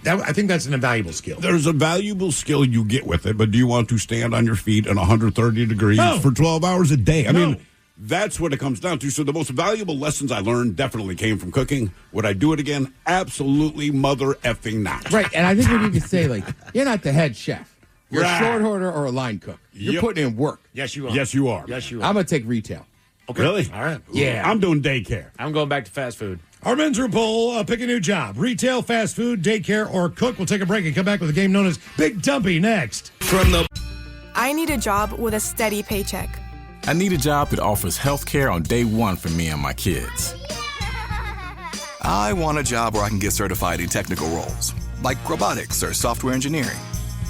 [SPEAKER 7] I think that's an invaluable skill.
[SPEAKER 6] There's a valuable skill you get with it, but do you want to stand on your feet in 130 degrees for 12 hours a day? I mean, that's what it comes down to. So the most valuable lessons I learned definitely came from cooking. Would I do it again? Absolutely mother effing not.
[SPEAKER 10] Right, and I think we need to say, you're not the head chef. You're a short order or a line cook. You're putting in work.
[SPEAKER 7] Yes, you are.
[SPEAKER 6] Yes, you are.
[SPEAKER 7] Yes, you are.
[SPEAKER 10] I'm going to take retail.
[SPEAKER 7] Okay.
[SPEAKER 6] Really?
[SPEAKER 7] All right.
[SPEAKER 10] Yeah.
[SPEAKER 6] I'm doing daycare.
[SPEAKER 12] I'm going back to fast food.
[SPEAKER 7] Our men's room poll, pick a new job. Retail, fast food, daycare, or cook. We'll take a break and come back with a game known as Big Dumpy next.
[SPEAKER 13] I need a job with a steady paycheck.
[SPEAKER 14] I need a job that offers health care on day one for me and my kids.
[SPEAKER 15] I want a job where I can get certified in technical roles, like robotics or software engineering.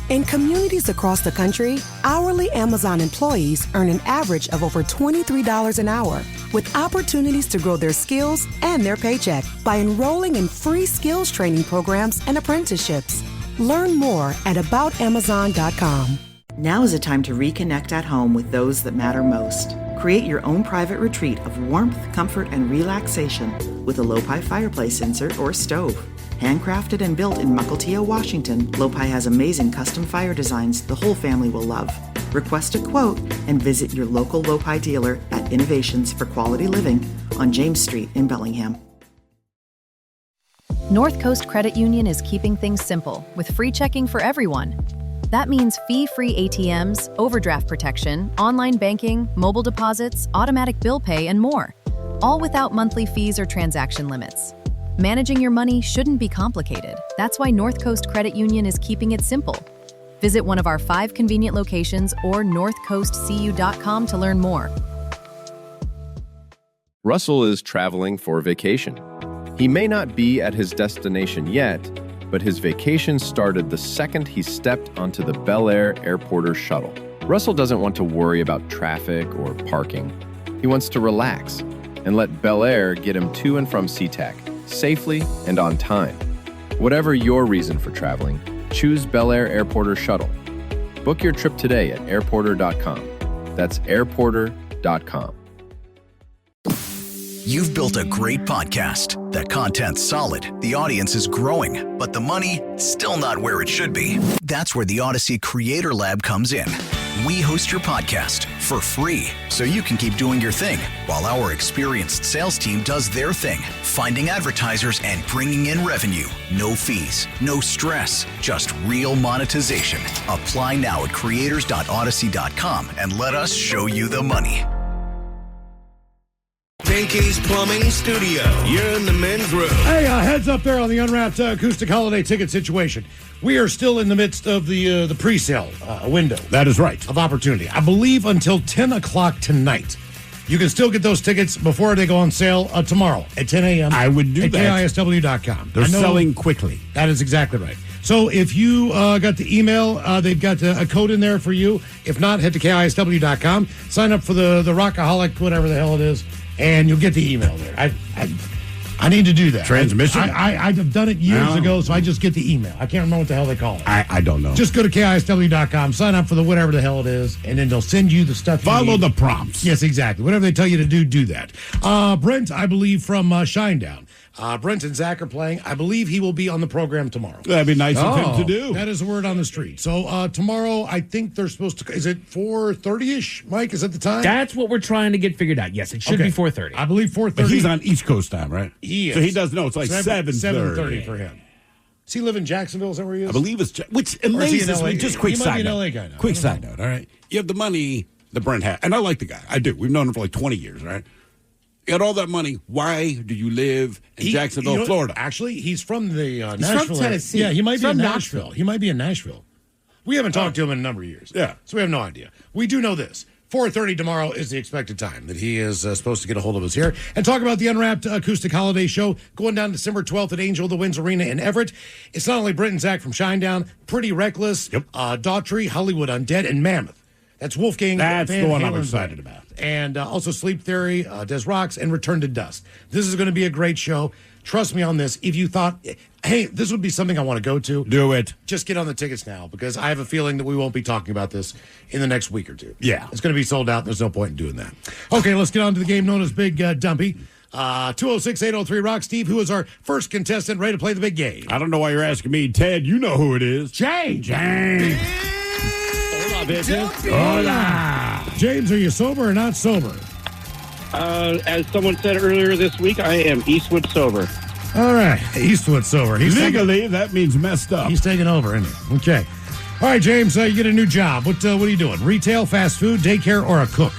[SPEAKER 1] In communities across the country, hourly Amazon employees earn an average of over $23 an hour, with opportunities to grow their skills and their paycheck by enrolling in free skills training programs and apprenticeships. Learn more at aboutamazon.com.
[SPEAKER 3] Now is a time to reconnect at home with those that matter most. Create your own private retreat of warmth, comfort, and relaxation with a low-pi fireplace insert or stove. Handcrafted and built in Mukilteo, Washington, Low-Pi has amazing custom fire designs the whole family will love. Request a quote and visit your local Low-Pi dealer at Innovations for Quality Living on James Street in Bellingham.
[SPEAKER 4] North Coast Credit Union is keeping things simple with free checking for everyone. That means fee-free ATMs, overdraft protection, online banking, mobile deposits, automatic bill pay, and more, all without monthly fees or transaction limits. Managing your money shouldn't be complicated. That's why North Coast Credit Union is keeping it simple. Visit one of our 5 convenient locations or northcoastcu.com to learn more.
[SPEAKER 8] Russell is traveling for vacation. He may not be at his destination yet, but his vacation started the second he stepped onto the Bel Air Airporter shuttle. Russell doesn't want to worry about traffic or parking. He wants to relax and let Bel Air get him to and from SeaTac safely and on time. Whatever your reason for traveling, choose Bel Air Airporter shuttle. Book your trip today at airporter.com. That's airporter.com.
[SPEAKER 5] You've built a great podcast. The content's solid, the audience is growing, but the money still not where it should be. That's where the Odyssey Creator Lab comes in. We host your podcast for free so you can keep doing your thing while our experienced sales team does their thing, finding advertisers and bringing in revenue. No fees, no stress, just real monetization. Apply now at creators.odyssey.com and let us show you the money.
[SPEAKER 9] Pinky's Plumbing Studio. You're in the men's room.
[SPEAKER 7] Hey, heads up there on the unwrapped acoustic holiday ticket situation. We are still in the midst of the pre-sale window.
[SPEAKER 6] That is right.
[SPEAKER 7] Of opportunity. I believe until 10 o'clock tonight. You can still get those tickets before they go on sale tomorrow at 10 a.m.
[SPEAKER 6] I would do
[SPEAKER 7] at
[SPEAKER 6] that.
[SPEAKER 7] KISW.com.
[SPEAKER 6] They're selling quickly.
[SPEAKER 7] That is exactly right. So if you got the email, they've got a code in there for you. If not, head to KISW.com. Sign up for the Rockaholic, whatever the hell it is, and you'll get the email there. I need to do that.
[SPEAKER 6] Transmission?
[SPEAKER 7] I've done it years ago, so I just get the email. I can't remember what the hell they call it.
[SPEAKER 6] I don't know.
[SPEAKER 7] Just go to KISW.com, sign up for the whatever the hell it is, and then they'll send you the stuff you
[SPEAKER 6] Follow
[SPEAKER 7] need.
[SPEAKER 6] the prompts.
[SPEAKER 7] Yes, exactly. Whatever they tell you to do that. Brent, I believe, from Shinedown. Brent and Zach are playing. I believe he will be on the program tomorrow.
[SPEAKER 6] That'd be nice of him to do.
[SPEAKER 7] That is the word on the street. So tomorrow, I think they're supposed to. Is it 4:30ish? Mike, is that the time?
[SPEAKER 12] That's what we're trying to get figured out. Yes, it should be 4:30.
[SPEAKER 7] I believe 4:30.
[SPEAKER 6] But he's on East Coast time, right?
[SPEAKER 7] He is.
[SPEAKER 6] So he does know it's like 7:30.
[SPEAKER 7] 7:30 for him. Does he live in Jacksonville? Is that where he is?
[SPEAKER 6] I believe it's which
[SPEAKER 7] Or is he in
[SPEAKER 6] amazes
[SPEAKER 7] LA?
[SPEAKER 6] me. Just quick
[SPEAKER 7] He might
[SPEAKER 6] side
[SPEAKER 7] be an
[SPEAKER 6] note.
[SPEAKER 7] LA guy now.
[SPEAKER 6] Quick side note. All right, you have the money that Brent has, and I like the guy. I do. We've known him for like 20 years, right? You got all that money. Why do you live in Jacksonville, Florida?
[SPEAKER 7] Actually, he's from the
[SPEAKER 10] He's
[SPEAKER 7] Nashville.
[SPEAKER 10] from Tennessee.
[SPEAKER 7] Yeah, he might
[SPEAKER 10] He's
[SPEAKER 7] be in
[SPEAKER 10] from
[SPEAKER 7] Nashville.
[SPEAKER 10] Knoxville.
[SPEAKER 7] He might be in Nashville. We haven't talked to him in a number of years.
[SPEAKER 6] Yeah.
[SPEAKER 7] So we have no idea. We do know this. 4:30 tomorrow is the expected time that he is supposed to get a hold of us here and talk about the Unwrapped Acoustic Holiday Show going down December 12th at Angel the Winds Arena in Everett. It's not only Brent and Zach from Shinedown, Pretty Reckless, Daughtry, Hollywood Undead, and Mammoth. That's Wolfgang.
[SPEAKER 6] That's
[SPEAKER 7] Van
[SPEAKER 6] the one I'm
[SPEAKER 7] Halen's
[SPEAKER 6] excited
[SPEAKER 7] band.
[SPEAKER 6] about.
[SPEAKER 7] And also Sleep Theory, Des Rocks, and Return to Dust. This is going to be a great show. Trust me on this. If you thought, hey, this would be something I want to go to,
[SPEAKER 6] do it.
[SPEAKER 7] Just get on the tickets now, because I have a feeling that we won't be talking about this in the next week or two.
[SPEAKER 6] Yeah.
[SPEAKER 7] It's going to be sold out. There's no point in doing that. Okay, let's get on to the game known as Big Dumpy. 206-803-ROCK. Steve, who is our first contestant ready to play the big game?
[SPEAKER 6] I don't know why you're asking me, Ted. You know who it is.
[SPEAKER 7] James.
[SPEAKER 6] Hola, bitches.
[SPEAKER 7] Hola. James, are you sober or not sober?
[SPEAKER 16] As someone said earlier this week, I am Eastwood sober.
[SPEAKER 7] All right, Eastwood sober.
[SPEAKER 6] Legally, that means messed up.
[SPEAKER 7] He's taking over, isn't he? Okay. All right, James, you get a new job. What are you doing? Retail, fast food, daycare, or a cook?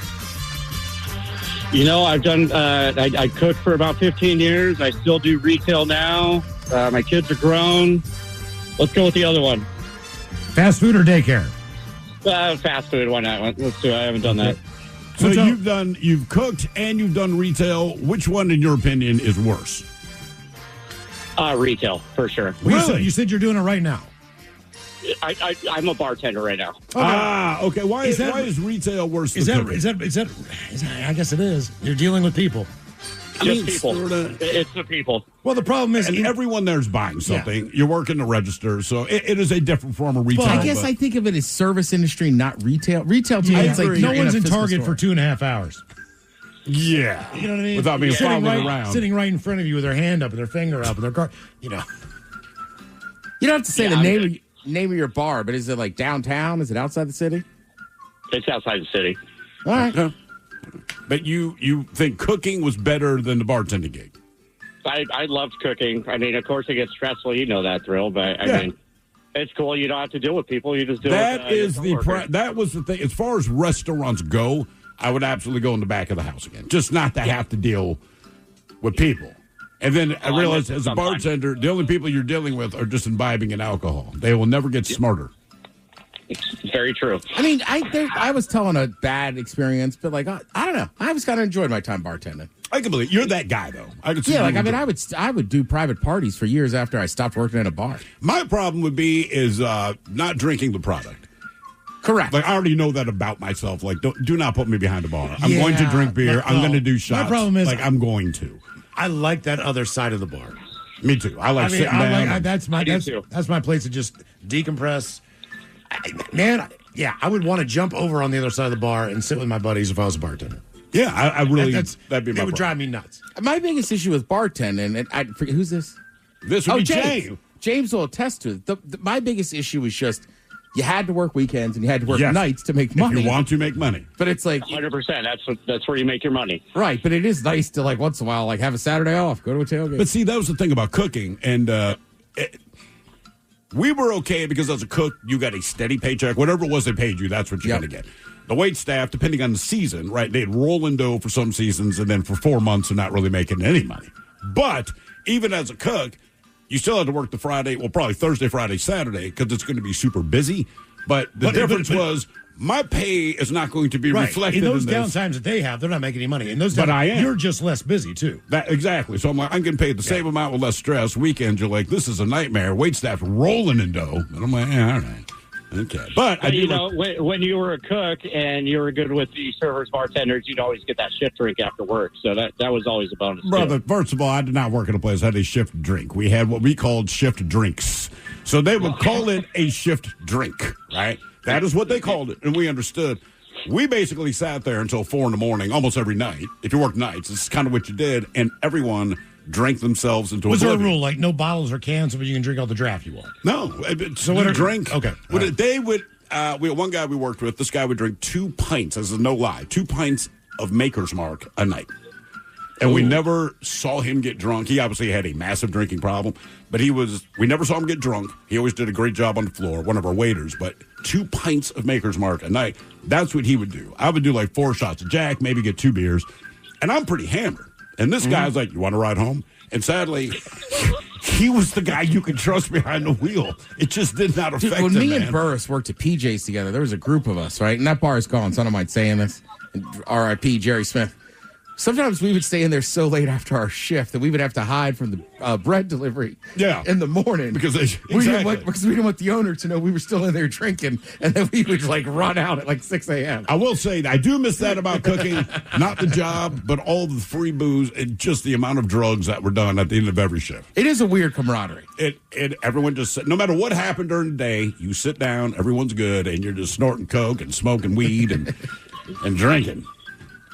[SPEAKER 16] I've done. I cooked for about 15 years. I still do retail now. My kids are grown. Let's go with the other one.
[SPEAKER 7] Fast food or daycare?
[SPEAKER 16] Fast food. Why not? Let's do it. I haven't done that.
[SPEAKER 6] So you've cooked and you've done retail. Which one, in your opinion, is worse?
[SPEAKER 16] Retail, for sure.
[SPEAKER 7] Really? You said you're doing it right now.
[SPEAKER 16] I'm a bartender right now.
[SPEAKER 6] Okay. Okay. Why is retail worse than cooking?
[SPEAKER 7] Is that? I guess it is. You're dealing with people.
[SPEAKER 16] People. It's the people.
[SPEAKER 7] Well, the problem is,
[SPEAKER 6] and everyone there's buying something. Yeah. You're working the register, so it is a different form of retail.
[SPEAKER 10] Well, I guess I think of it as service industry, not retail. Retail to me, it's like
[SPEAKER 7] no one's in Target for 2.5 hours.
[SPEAKER 6] Yeah,
[SPEAKER 7] you know what I mean.
[SPEAKER 6] Without being followed around,
[SPEAKER 7] sitting right in front of you with their hand up and their finger up and their car. You don't
[SPEAKER 10] have to say the name of your bar, but is it like downtown? Is it outside the city?
[SPEAKER 16] It's outside the city.
[SPEAKER 10] All right.
[SPEAKER 6] Yeah. But you think cooking was better than the bartending gig?
[SPEAKER 16] I loved cooking. I mean, of course, it gets stressful. You know that, Thrill. But I mean, it's cool. You don't have to deal with people. You just do
[SPEAKER 6] that. That was the thing. As far as restaurants go, I would absolutely go in the back of the house again, just not to have to deal with people. And then I realized, as a bartender, the only people you're dealing with are just imbibing in alcohol. They will never get smarter.
[SPEAKER 16] It's very true.
[SPEAKER 10] I mean, I was telling a bad experience, but like I don't know. I just kind of enjoyed my time bartending.
[SPEAKER 6] I can believe you're that guy, though. I
[SPEAKER 10] would do private parties for years after I stopped working at a bar.
[SPEAKER 6] My problem would be not drinking the product.
[SPEAKER 10] Correct.
[SPEAKER 6] Like I already know that about myself. Like do not put me behind a bar. I'm going to drink beer. I'm going to do shots.
[SPEAKER 7] My problem is
[SPEAKER 6] I'm going to.
[SPEAKER 7] I like that other side of the bar.
[SPEAKER 6] Me too. I like sitting down.
[SPEAKER 7] That's my place to just decompress. I would want to jump over on the other side of the bar and sit with my buddies if I was a bartender.
[SPEAKER 6] Yeah, I really. That'd be my.
[SPEAKER 7] It would drive me nuts.
[SPEAKER 10] My biggest issue with bartending, and I forget who's this.
[SPEAKER 6] This would be James.
[SPEAKER 10] James will attest to it. My biggest issue was just you had to work weekends and you had to work nights to make money.
[SPEAKER 6] If you want to make money,
[SPEAKER 10] but it's like
[SPEAKER 16] 100%. That's where you make your money,
[SPEAKER 10] right? But it is nice to like once in a while like have a Saturday off, go to a tailgate.
[SPEAKER 6] But see, that was the thing about cooking, and we were okay because as a cook, you got a steady paycheck. Whatever it was they paid you, that's what you're going to get. The wait staff, depending on the season, right, they'd roll in dough for some seasons, and then for 4 months, they're not really making any money. But even as a cook, you still had to work the Friday, well, probably Thursday, Friday, Saturday, because it's going to be super busy. But the difference was my pay is not going to be reflected
[SPEAKER 7] in those
[SPEAKER 6] this.
[SPEAKER 7] downtimes that they have. They're not making any money. In those
[SPEAKER 6] but I am.
[SPEAKER 7] You're just less busy, too.
[SPEAKER 6] Exactly. So I'm getting paid the same amount with less stress. Weekends, you're like, this is a nightmare. Wait staff rolling in dough. And I'm like, all right. Okay. But
[SPEAKER 16] when you were a cook and you were good with the servers, bartenders, you'd always get that shift drink after work. So that was always a bonus.
[SPEAKER 6] Brother, first of all, I did not work at a place that had a shift drink. We had what we called shift drinks. So they would call it a shift drink, right? That is what they called it, and we understood. We basically sat there until 4 a.m. almost every night. If you worked nights, this is kind of what you did, and everyone drank themselves into
[SPEAKER 7] Was
[SPEAKER 6] oblivion.
[SPEAKER 7] there a rule, like no bottles or cans, but you can drink all the draft you want?
[SPEAKER 6] No.
[SPEAKER 7] So what
[SPEAKER 6] drink?
[SPEAKER 7] Okay.
[SPEAKER 6] They would, we had one guy we worked with, this guy would drink 2 pints, this is no lie, 2 pints of Maker's Mark a night. And we never saw him get drunk. He obviously had a massive drinking problem, but we never saw him get drunk. He always did a great job on the floor, one of our waiters, but 2 pints of Maker's Mark a night, that's what he would do. I would do like 4 shots of Jack, maybe get 2 beers, and I'm pretty hammered. And this guy's like, you want to ride home? And sadly, he was the guy you could trust behind the wheel. It just did not affect him,
[SPEAKER 10] when me
[SPEAKER 6] man.
[SPEAKER 10] and Burris worked at PJ's together, there was a group of us, right? And that bar is gone, so I don't mind saying this. R.I.P. Jerry Smith. Sometimes we would stay in there so late after our shift that we would have to hide from the bread delivery in the morning.
[SPEAKER 6] Because
[SPEAKER 10] we didn't want the owner to know we were still in there drinking, and then we would like run out at like 6 a.m.
[SPEAKER 6] I will say, I do miss that about cooking. Not the job, but all the free booze and just the amount of drugs that were done at the end of every shift.
[SPEAKER 10] It is a weird camaraderie.
[SPEAKER 6] Everyone just, no matter what happened during the day, you sit down, everyone's good, and you're just snorting coke and smoking weed and drinking.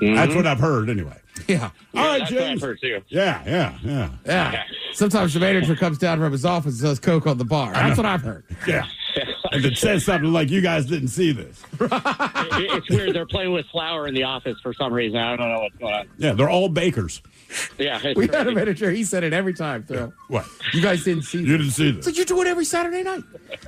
[SPEAKER 6] Mm-hmm. That's what I've heard, anyway.
[SPEAKER 10] Yeah.
[SPEAKER 6] All right,
[SPEAKER 16] that's
[SPEAKER 6] James.
[SPEAKER 16] what I've heard, too.
[SPEAKER 6] Yeah.
[SPEAKER 10] Sometimes the manager comes down from his office and says coke on the bar. That's what I've heard.
[SPEAKER 6] Yeah. And it says something like, you guys didn't see this.
[SPEAKER 16] It's weird. They're playing with flour in the office for some reason. I don't know what's going on.
[SPEAKER 6] Yeah, they're all bakers.
[SPEAKER 16] Yeah.
[SPEAKER 10] We had a manager. He said it every time, Phil.
[SPEAKER 6] What?
[SPEAKER 10] You guys didn't see this.
[SPEAKER 6] You didn't see this.
[SPEAKER 10] So you do it every Saturday night.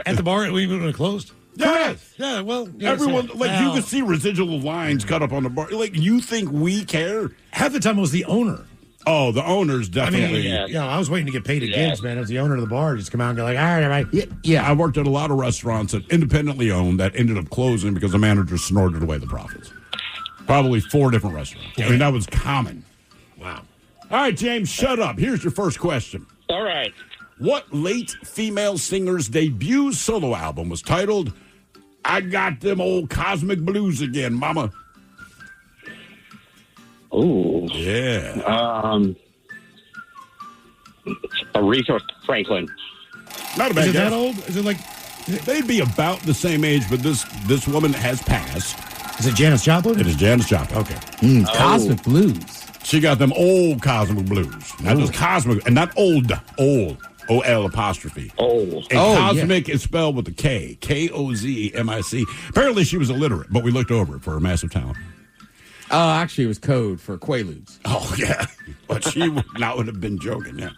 [SPEAKER 7] At the bar, we when it closed?
[SPEAKER 6] Yes.
[SPEAKER 7] Yeah, well,
[SPEAKER 6] Everyone,
[SPEAKER 7] yes,
[SPEAKER 6] like, you can see residual lines cut up on the bar. Like, you think we care?
[SPEAKER 7] Half the time it was the owner.
[SPEAKER 6] Oh, the owner's definitely.
[SPEAKER 7] I was waiting to get paid at gigs, man. It was the owner of the bar just come out and go like, all right.
[SPEAKER 6] Yeah, I worked at a lot of restaurants that independently owned that ended up closing because the manager snorted away the profits. Probably 4 different restaurants. I mean, that was common.
[SPEAKER 7] Wow.
[SPEAKER 6] All right, James, shut up. Here's your first question.
[SPEAKER 16] All right.
[SPEAKER 6] What late female singer's debut solo album was titled I Got Them Old Cosmic Blues Again, Mama?
[SPEAKER 16] Oh.
[SPEAKER 6] Yeah.
[SPEAKER 16] Aretha Franklin.
[SPEAKER 6] Not a bad
[SPEAKER 7] Is it
[SPEAKER 6] guess.
[SPEAKER 7] that old? Is it like...
[SPEAKER 6] They'd be about the same age, but this woman has passed.
[SPEAKER 7] Is it Janis Joplin?
[SPEAKER 6] It is Janis Joplin.
[SPEAKER 7] Okay.
[SPEAKER 10] Cosmic Blues.
[SPEAKER 6] She got them old cosmic blues. Not just cosmic, and not old. O-L apostrophe.
[SPEAKER 16] Old.
[SPEAKER 6] And cosmic is spelled with a K. K-O-Z-M-I-C. Apparently she was illiterate, but we looked over it for her massive talent.
[SPEAKER 10] Oh, actually, it was code for Quaaludes.
[SPEAKER 6] Oh, yeah. But she would not have been joking, yeah.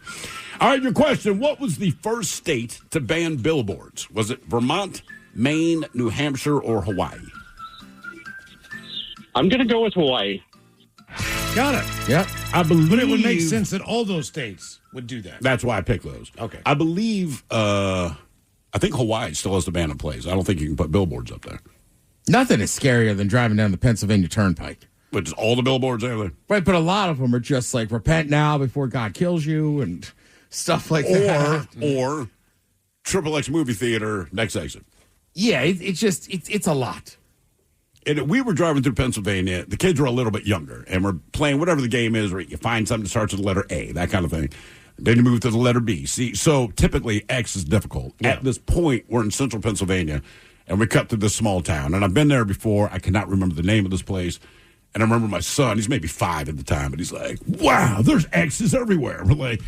[SPEAKER 6] All right, your question. What was the first state to ban billboards? Was it Vermont, Maine, New Hampshire, or Hawaii?
[SPEAKER 16] I'm going to go with Hawaii.
[SPEAKER 7] Got it.
[SPEAKER 10] Yep.
[SPEAKER 6] I believe.
[SPEAKER 7] But it would make sense that all those states would do that.
[SPEAKER 6] That's why I picked those.
[SPEAKER 7] Okay.
[SPEAKER 6] I believe, I think Hawaii still has the ban in place. I don't think you can put billboards up there.
[SPEAKER 10] Nothing is scarier than driving down the Pennsylvania Turnpike.
[SPEAKER 6] But all the billboards there.
[SPEAKER 10] Right, but a lot of them are just like, repent now before God kills you and stuff like that.
[SPEAKER 6] Or Triple X movie theater, next exit.
[SPEAKER 10] Yeah, it's a lot.
[SPEAKER 6] And we were driving through Pennsylvania. The kids were a little bit younger, and we're playing whatever the game is where you find something that starts with the letter A, that kind of thing. Then you move to the letter B. See, so typically X is difficult. Yeah. At this point, we're in central Pennsylvania, and we cut through this small town. And I've been there before. I cannot remember the name of this place. And I remember my son, he's maybe 5 at the time, but he's like, wow, there's X's everywhere. We're like,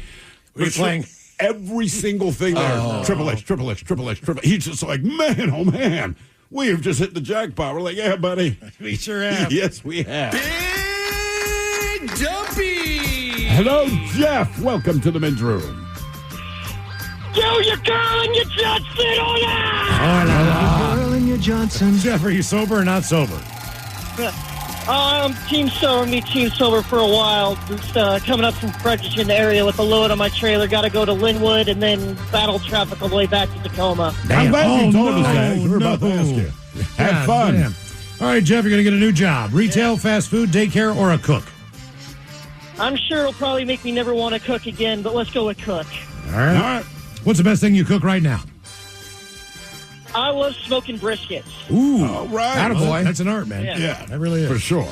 [SPEAKER 7] we're playing
[SPEAKER 6] every single thing there. Triple X, triple X, triple X, triple X. He's just like, man, oh, man. We have just hit the jackpot. We're like, yeah, buddy.
[SPEAKER 7] We sure have.
[SPEAKER 6] Yes, we have.
[SPEAKER 9] Big Dumpy.
[SPEAKER 6] Hello, Jeff. Welcome to the men's room.
[SPEAKER 17] Yo, your girl and your Johnson.
[SPEAKER 7] Hola.
[SPEAKER 17] Girl and your Johnson.
[SPEAKER 7] Jeff, are you sober or not sober?
[SPEAKER 17] I'm team sober. Me team sober for a while. Just coming up from Fredericton area with a load on my trailer. Got to go to Linwood and then battle traffic all the way back to Tacoma.
[SPEAKER 6] I'm glad you told us that. We're about to ask you. Have fun.
[SPEAKER 7] Damn. All right, Jeff, you're going to get a new job. Retail, fast food, daycare, or a cook?
[SPEAKER 17] I'm sure it'll probably make me never want to cook again, but let's go with cook.
[SPEAKER 7] All right. What's the best thing you cook right now?
[SPEAKER 17] I was smoking briskets.
[SPEAKER 7] Ooh.
[SPEAKER 6] All right.
[SPEAKER 7] Attaboy. That's an art, man.
[SPEAKER 17] Yeah.
[SPEAKER 7] That really is.
[SPEAKER 6] For sure.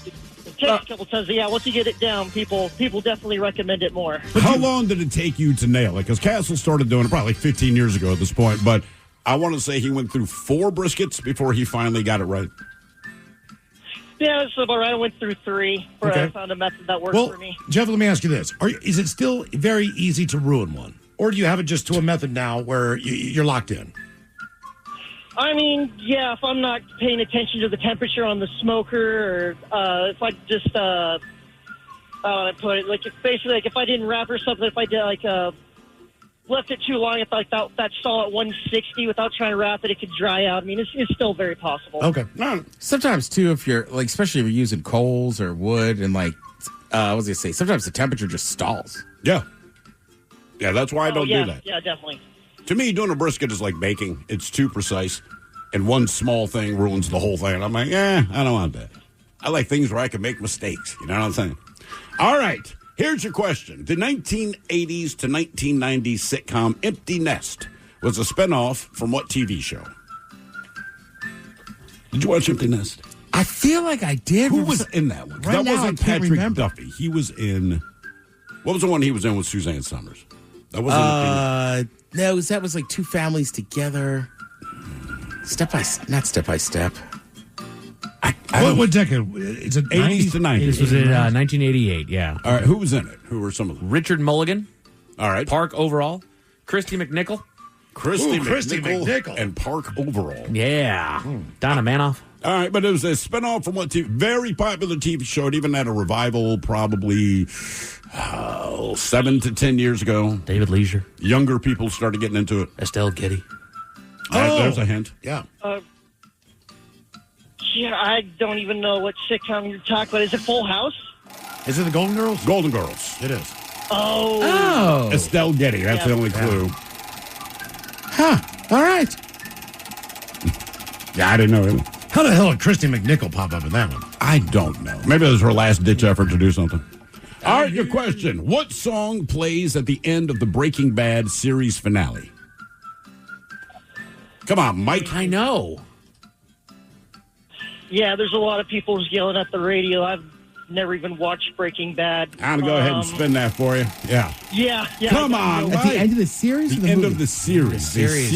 [SPEAKER 17] It takes a couple times. Yeah, once you get it down, people definitely recommend it more.
[SPEAKER 6] How long did it take you to nail it? Because Castle started doing it probably like 15 years ago at this point, but I want to say he went through 4 briskets before he finally got it right.
[SPEAKER 17] Yeah, it's about right. I went through 3 before I found a method that worked for me.
[SPEAKER 7] Jeff, let me ask you this. Is it still very easy to ruin one? Or do you have it just to a method now where you're locked in?
[SPEAKER 17] I mean, yeah, if I'm not paying attention to the temperature on the smoker, or if I just, how do I put it? Like, basically, like if I didn't wrap or something, if I did, like, left it too long, if like that stall at 160 without trying to wrap it, it could dry out. I mean, it's still very possible.
[SPEAKER 7] Okay.
[SPEAKER 10] Sometimes, too, if you're, like, especially if you're using coals or wood and, like, what was I going to say? Sometimes the temperature just stalls.
[SPEAKER 6] Yeah. Yeah, that's why I don't do that.
[SPEAKER 17] Yeah, definitely.
[SPEAKER 6] To me, doing a brisket is like baking. It's too precise. And one small thing ruins the whole thing. I'm like, I don't want that. I like things where I can make mistakes. You know what I'm saying? All right. Here's your question. The 1980s to 1990s sitcom Empty Nest was a spinoff from what TV show? Did you watch Empty Nest?
[SPEAKER 10] I feel like I did.
[SPEAKER 6] Who was in that one?
[SPEAKER 10] Right
[SPEAKER 6] that
[SPEAKER 10] now,
[SPEAKER 6] wasn't
[SPEAKER 10] I can't
[SPEAKER 6] Patrick
[SPEAKER 10] remember.
[SPEAKER 6] Duffy. He was in... What was the one he was in with Suzanne Summers? That wasn't...
[SPEAKER 10] No, that was like 2 families together. Not step by step.
[SPEAKER 7] What decade? Is it
[SPEAKER 6] 80s to 90s?
[SPEAKER 12] This was in 1988, yeah.
[SPEAKER 6] All right, who was in it? Who were some of them?
[SPEAKER 12] Richard Mulligan.
[SPEAKER 6] All right.
[SPEAKER 12] Park Overall. Christy McNichol.
[SPEAKER 6] Christy McNichol and Park Overall.
[SPEAKER 12] Yeah. Donna Manoff.
[SPEAKER 6] All right, but it was a spinoff from what very popular TV show. It even had a revival probably 7 to 10 years ago.
[SPEAKER 12] David Leisure.
[SPEAKER 6] Younger people started getting into it.
[SPEAKER 12] Estelle Getty.
[SPEAKER 6] There's a hint.
[SPEAKER 7] Yeah.
[SPEAKER 17] Yeah, I don't even know what sitcom you're talking about. Is it Full House?
[SPEAKER 7] Is it the Golden Girls?
[SPEAKER 6] Golden Girls.
[SPEAKER 7] It is.
[SPEAKER 17] Oh.
[SPEAKER 6] Estelle Getty. That's the only clue.
[SPEAKER 10] Huh. All right.
[SPEAKER 6] Yeah, I didn't know him.
[SPEAKER 7] How the hell did Christy McNichol pop up in that one?
[SPEAKER 6] I don't know. Maybe it was her last-ditch effort to do something. All right, your question. What song plays at the end of the Breaking Bad series finale? Come on, Mike.
[SPEAKER 11] I know.
[SPEAKER 17] Yeah, there's a lot of people yelling at the radio. I've never even watched Breaking Bad.
[SPEAKER 6] I'm going to go ahead and spin that for you. Yeah.
[SPEAKER 17] Yeah.
[SPEAKER 6] Come on,
[SPEAKER 10] At the end of the series?
[SPEAKER 6] The end of the series. The series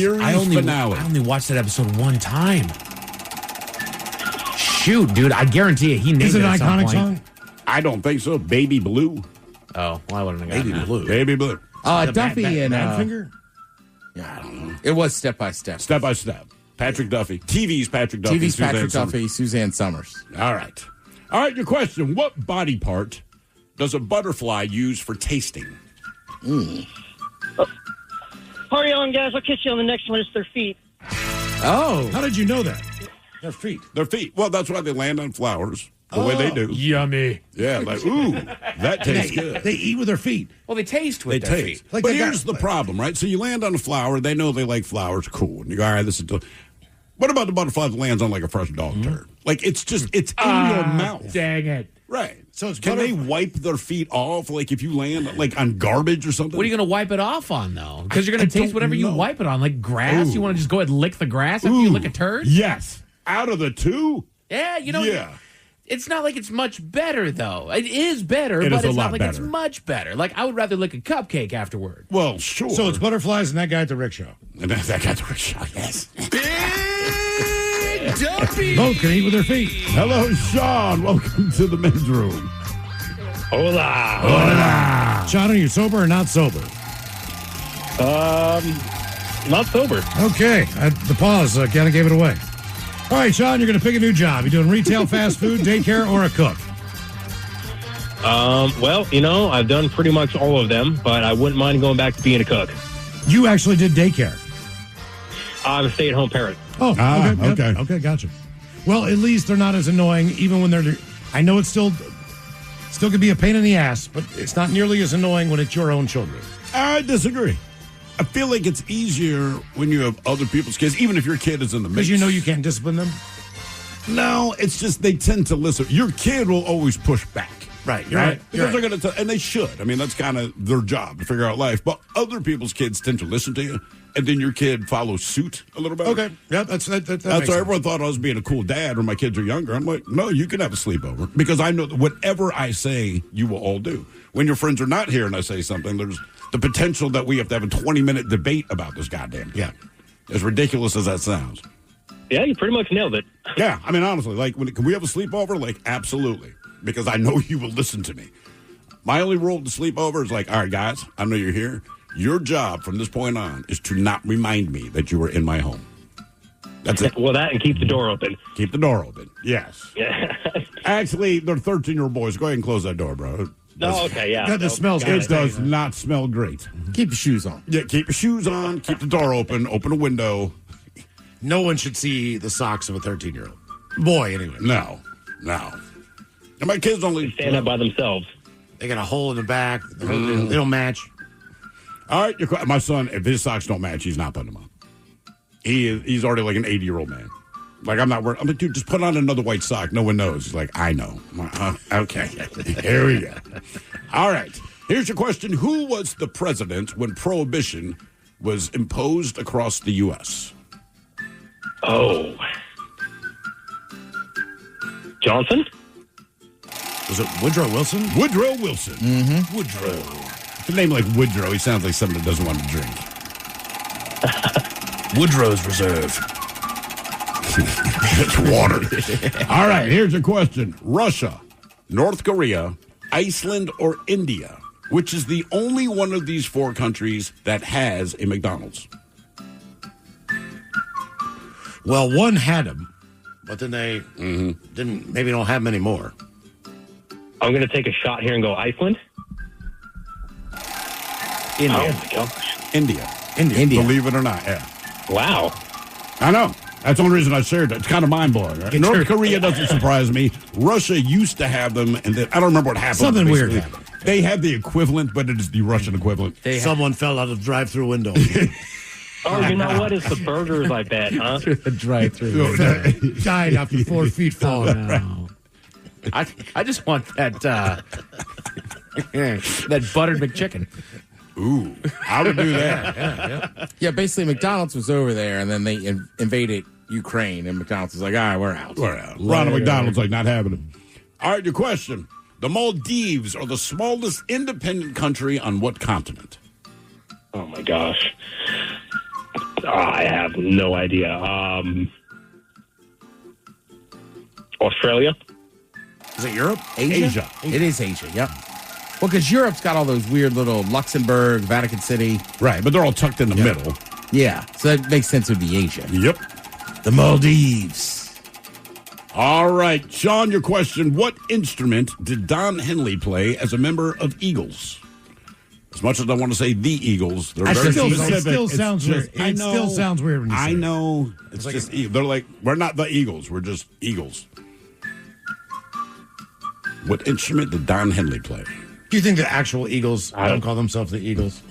[SPEAKER 6] finale.
[SPEAKER 11] I only watched that episode one time. Shoot, dude, I guarantee you he named
[SPEAKER 7] Is it
[SPEAKER 11] it
[SPEAKER 7] an
[SPEAKER 11] at some
[SPEAKER 7] iconic
[SPEAKER 11] point.
[SPEAKER 7] song?
[SPEAKER 6] I don't think so. Baby Blue.
[SPEAKER 11] Oh, well, I wouldn't have gotten that.
[SPEAKER 7] Blue.
[SPEAKER 6] Baby Blue.
[SPEAKER 10] Duffy and
[SPEAKER 7] Badfinger?
[SPEAKER 6] Yeah, I don't know.
[SPEAKER 10] it was Step by Step.
[SPEAKER 6] Step by Step. Patrick Duffy. TV's Patrick Duffy.
[SPEAKER 10] TV's
[SPEAKER 6] Suzanne
[SPEAKER 10] Patrick
[SPEAKER 6] Summers.
[SPEAKER 10] Duffy, Suzanne Summers.
[SPEAKER 6] All right. All right, your question. What body part does a butterfly use for tasting?
[SPEAKER 17] Party on, guys. I'll catch you on the next one. It's their feet.
[SPEAKER 10] Oh.
[SPEAKER 7] How did you know that? Their feet.
[SPEAKER 6] Their feet. Well, that's why they land on flowers the way they do.
[SPEAKER 11] Yummy.
[SPEAKER 6] Yeah, like, ooh, that tastes good.
[SPEAKER 7] They eat with their feet.
[SPEAKER 11] Well, they taste with
[SPEAKER 6] They
[SPEAKER 11] their
[SPEAKER 6] taste.
[SPEAKER 11] feet.
[SPEAKER 7] Like
[SPEAKER 6] but
[SPEAKER 7] they got-
[SPEAKER 6] here's the problem, right? So you land on a flower. They know they like flowers. Cool. And you go, all right, this is... What about the butterfly that lands on like a fresh dog turd? Like, it's just, it's in your mouth.
[SPEAKER 11] Dang it.
[SPEAKER 6] Right.
[SPEAKER 7] So it's
[SPEAKER 6] Can they wipe their feet off, like if you land like on garbage or something?
[SPEAKER 11] What are you going to wipe it off on, though? Because you're going to taste
[SPEAKER 6] don't
[SPEAKER 11] whatever you
[SPEAKER 6] know.
[SPEAKER 11] wipe it on. Like grass?
[SPEAKER 6] Ooh.
[SPEAKER 11] You want to just go ahead and lick the grass after you lick a turd?
[SPEAKER 6] Yes. Out of the two?
[SPEAKER 11] Yeah, you know.
[SPEAKER 6] Yeah.
[SPEAKER 11] It's not like it's much better, though. It is better,
[SPEAKER 6] It
[SPEAKER 11] but
[SPEAKER 6] is a
[SPEAKER 11] it's
[SPEAKER 6] lot
[SPEAKER 11] not like it's
[SPEAKER 6] better.
[SPEAKER 11] much better. Like, I would rather lick a cupcake afterward.
[SPEAKER 6] Well, sure.
[SPEAKER 7] So it's butterflies and that guy at the rickshaw.
[SPEAKER 6] And that got the rickshaw, yes.
[SPEAKER 9] Dumpy.
[SPEAKER 7] Both can eat with their feet.
[SPEAKER 6] Hello, Sean. Welcome to the men's room.
[SPEAKER 16] Hola.
[SPEAKER 6] Hola.
[SPEAKER 7] Sean, are you sober or not sober?
[SPEAKER 16] Not sober.
[SPEAKER 7] Okay. The pause kind of gave it away. All right, Sean, you're going to pick a new job. You doing retail, fast food, daycare, or a cook?
[SPEAKER 16] Well, you know, I've done pretty much all of them, but I wouldn't mind going back to being a cook.
[SPEAKER 7] You actually did daycare.
[SPEAKER 16] I'm a stay-at-home parent.
[SPEAKER 7] Oh, okay.
[SPEAKER 6] okay.
[SPEAKER 7] Okay, gotcha. Well, at least they're not as annoying, even when they're... I know it's still could be a pain in the ass, but it's not nearly as annoying when it's your own children.
[SPEAKER 6] I disagree. I feel like it's easier when you have other people's kids, even if your kid is in the mix.
[SPEAKER 7] Because you know you can't discipline them?
[SPEAKER 6] No, it's just they tend to listen. Your kid will always push back.
[SPEAKER 7] Right, you're right.
[SPEAKER 6] Because they're going to, and they should. I mean, that's kind of their job to figure out life. But other people's kids tend to listen to you, and then your kid follows suit a little bit.
[SPEAKER 7] Okay, yeah, that's
[SPEAKER 6] why everyone thought I was being a cool dad when my kids are younger. I'm like, no, you can have a sleepover because I know that whatever I say, you will all do. When your friends are not here and I say something, there's the potential that we have to have a 20-minute debate about this goddamn thing.
[SPEAKER 7] Yeah.
[SPEAKER 6] As ridiculous as that sounds.
[SPEAKER 16] Yeah, you pretty much nailed it.
[SPEAKER 6] Yeah, I mean, honestly, like, can we have a sleepover? Like, absolutely. Because I know you will listen to me. My only rule to sleepover is like, all right, guys, I know you're here. Your job from this point on is to not remind me that you were in my home. That's it.
[SPEAKER 16] Well, that and keep the door open.
[SPEAKER 6] Keep the door open. Yes.
[SPEAKER 16] Yeah.
[SPEAKER 6] Actually, they're 13-year-old boys. Go ahead and close that door, bro.
[SPEAKER 16] No, okay, yeah.
[SPEAKER 7] God, this smells
[SPEAKER 6] It
[SPEAKER 7] good.
[SPEAKER 6] does not smell great.
[SPEAKER 10] Keep your shoes on.
[SPEAKER 6] Yeah, keep your shoes on. Keep the door open. Open a window.
[SPEAKER 7] No one should see the socks of a 13-year-old. Boy, anyway.
[SPEAKER 6] No. And my kids only
[SPEAKER 16] stand up by themselves.
[SPEAKER 7] They got a hole in the back. They don't match.
[SPEAKER 6] All right, my son, if his socks don't match, he's not putting them on. He's already like an 80-year-old man. Like, I'm not worried. I'm like, dude, just put on another white sock. No one knows. He's like, I know. I'm like, okay. Here we go. All right. Here's your question. Who was the president when Prohibition was imposed across the U.S.?
[SPEAKER 16] Oh. Johnson?
[SPEAKER 7] Was it Woodrow Wilson?
[SPEAKER 6] Woodrow Wilson.
[SPEAKER 10] Mm-hmm.
[SPEAKER 6] Woodrow. A name like Woodrow, he sounds like someone that doesn't want to drink.
[SPEAKER 11] Woodrow's Reserve.
[SPEAKER 6] It's water. All right, here's your question. Russia, North Korea, Iceland, or India? Which is the only one of these four countries that has a McDonald's?
[SPEAKER 7] Well, one had them, but then they maybe don't have many more.
[SPEAKER 16] I'm going to take a shot here and go Iceland.
[SPEAKER 6] India.
[SPEAKER 16] Oh, my gosh.
[SPEAKER 6] India.
[SPEAKER 10] India.
[SPEAKER 6] Believe it or not, yeah.
[SPEAKER 16] Wow.
[SPEAKER 6] I know. That's the only reason I shared it. It's kind of mind-blowing. Right? North Korea doesn't surprise me. Russia used to have them, and then, I don't remember what happened.
[SPEAKER 7] Something weird happened.
[SPEAKER 6] They have the equivalent, but it is the Russian equivalent.
[SPEAKER 7] Someone fell out of the drive-through window.
[SPEAKER 16] Oh, you know what? It's the burgers, I bet, huh?
[SPEAKER 11] The drive-through.
[SPEAKER 7] Died after 4 feet fall.
[SPEAKER 11] No. I just want that that buttered McChicken.
[SPEAKER 6] Ooh, I would do that.
[SPEAKER 10] Yeah, basically McDonald's was over there, and then they invaded Ukraine, and McDonald's was like, all right, we're out.
[SPEAKER 6] We're out. Ronald McDonald's like, not having it. All right, your question. The Maldives are the smallest independent country on what continent?
[SPEAKER 16] Oh, my gosh. I have no idea. Australia?
[SPEAKER 7] Is it Europe?
[SPEAKER 10] Asia. It is Asia, yep. Well, because Europe's got all those weird little Luxembourg, Vatican City.
[SPEAKER 6] Right, but they're all tucked in the middle.
[SPEAKER 10] Yeah, so that makes sense it would be Asia.
[SPEAKER 6] Yep.
[SPEAKER 7] The Maldives.
[SPEAKER 6] All right, Sean, your question. What instrument did Don Henley play as a member of Eagles? As much as I want to say the Eagles, they're very specific.
[SPEAKER 7] It still sounds weird.
[SPEAKER 6] I know,
[SPEAKER 7] still sounds weird when you say
[SPEAKER 6] I know. It's like just they're like, we're not the Eagles. We're just Eagles. What instrument did Don Henley play?
[SPEAKER 7] Do you think the actual Eagles don't call themselves the Eagles?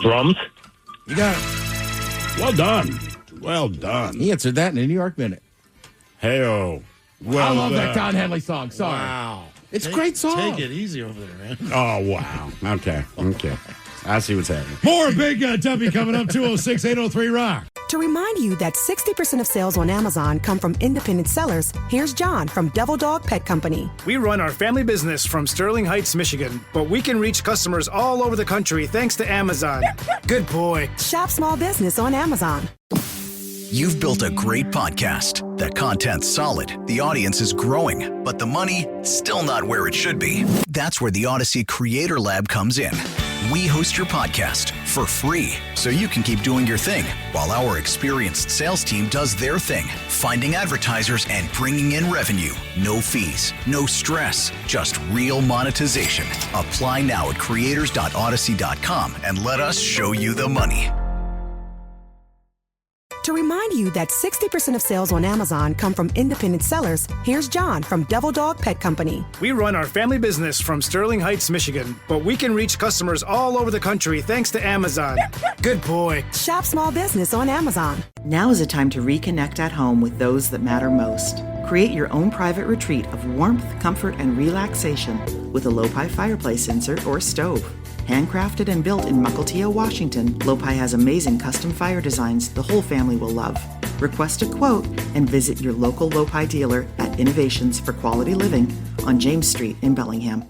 [SPEAKER 16] Drums?
[SPEAKER 7] You got it.
[SPEAKER 6] Well done. Well done.
[SPEAKER 10] He answered that in a New York Minute.
[SPEAKER 6] Hey-oh. Well
[SPEAKER 10] I love that Don Henley song. Sorry.
[SPEAKER 7] Wow.
[SPEAKER 10] It's a great song.
[SPEAKER 7] Take it easy over there, man.
[SPEAKER 6] Oh, wow. Okay. I see what's happening.
[SPEAKER 7] More Big Dumpy coming up, 206-803-ROCK.
[SPEAKER 1] To remind you that 60% of sales on Amazon come from independent sellers, here's John from Devil Dog Pet Company.
[SPEAKER 2] We run our family business from Sterling Heights, Michigan, but we can reach customers all over the country thanks to Amazon. Good boy.
[SPEAKER 1] Shop small business on Amazon.
[SPEAKER 5] You've built a great podcast. The content's solid, the audience is growing, but the money still not where it should be. That's where the Odyssey Creator Lab comes in. We host your podcast for free so you can keep doing your thing while our experienced sales team does their thing, finding advertisers and bringing in revenue. No fees, no stress, just real monetization. Apply now at creators.odyssey.com and let us show you the money.
[SPEAKER 1] To remind you that 60% of sales on Amazon come from independent sellers, here's John from Devil Dog Pet Company.
[SPEAKER 2] We run our family business from Sterling Heights, Michigan, but we can reach customers all over the country thanks to Amazon. Good boy.
[SPEAKER 1] Shop small business on Amazon.
[SPEAKER 3] Now is a time to reconnect at home with those that matter most. Create your own private retreat of warmth, comfort, and relaxation with a Lopi fireplace insert or stove. Handcrafted and built in Mukilteo, Washington, Lopi has amazing custom fire designs the whole family will love. Request a quote and visit your local Lopi dealer at Innovations for Quality Living on James Street in Bellingham.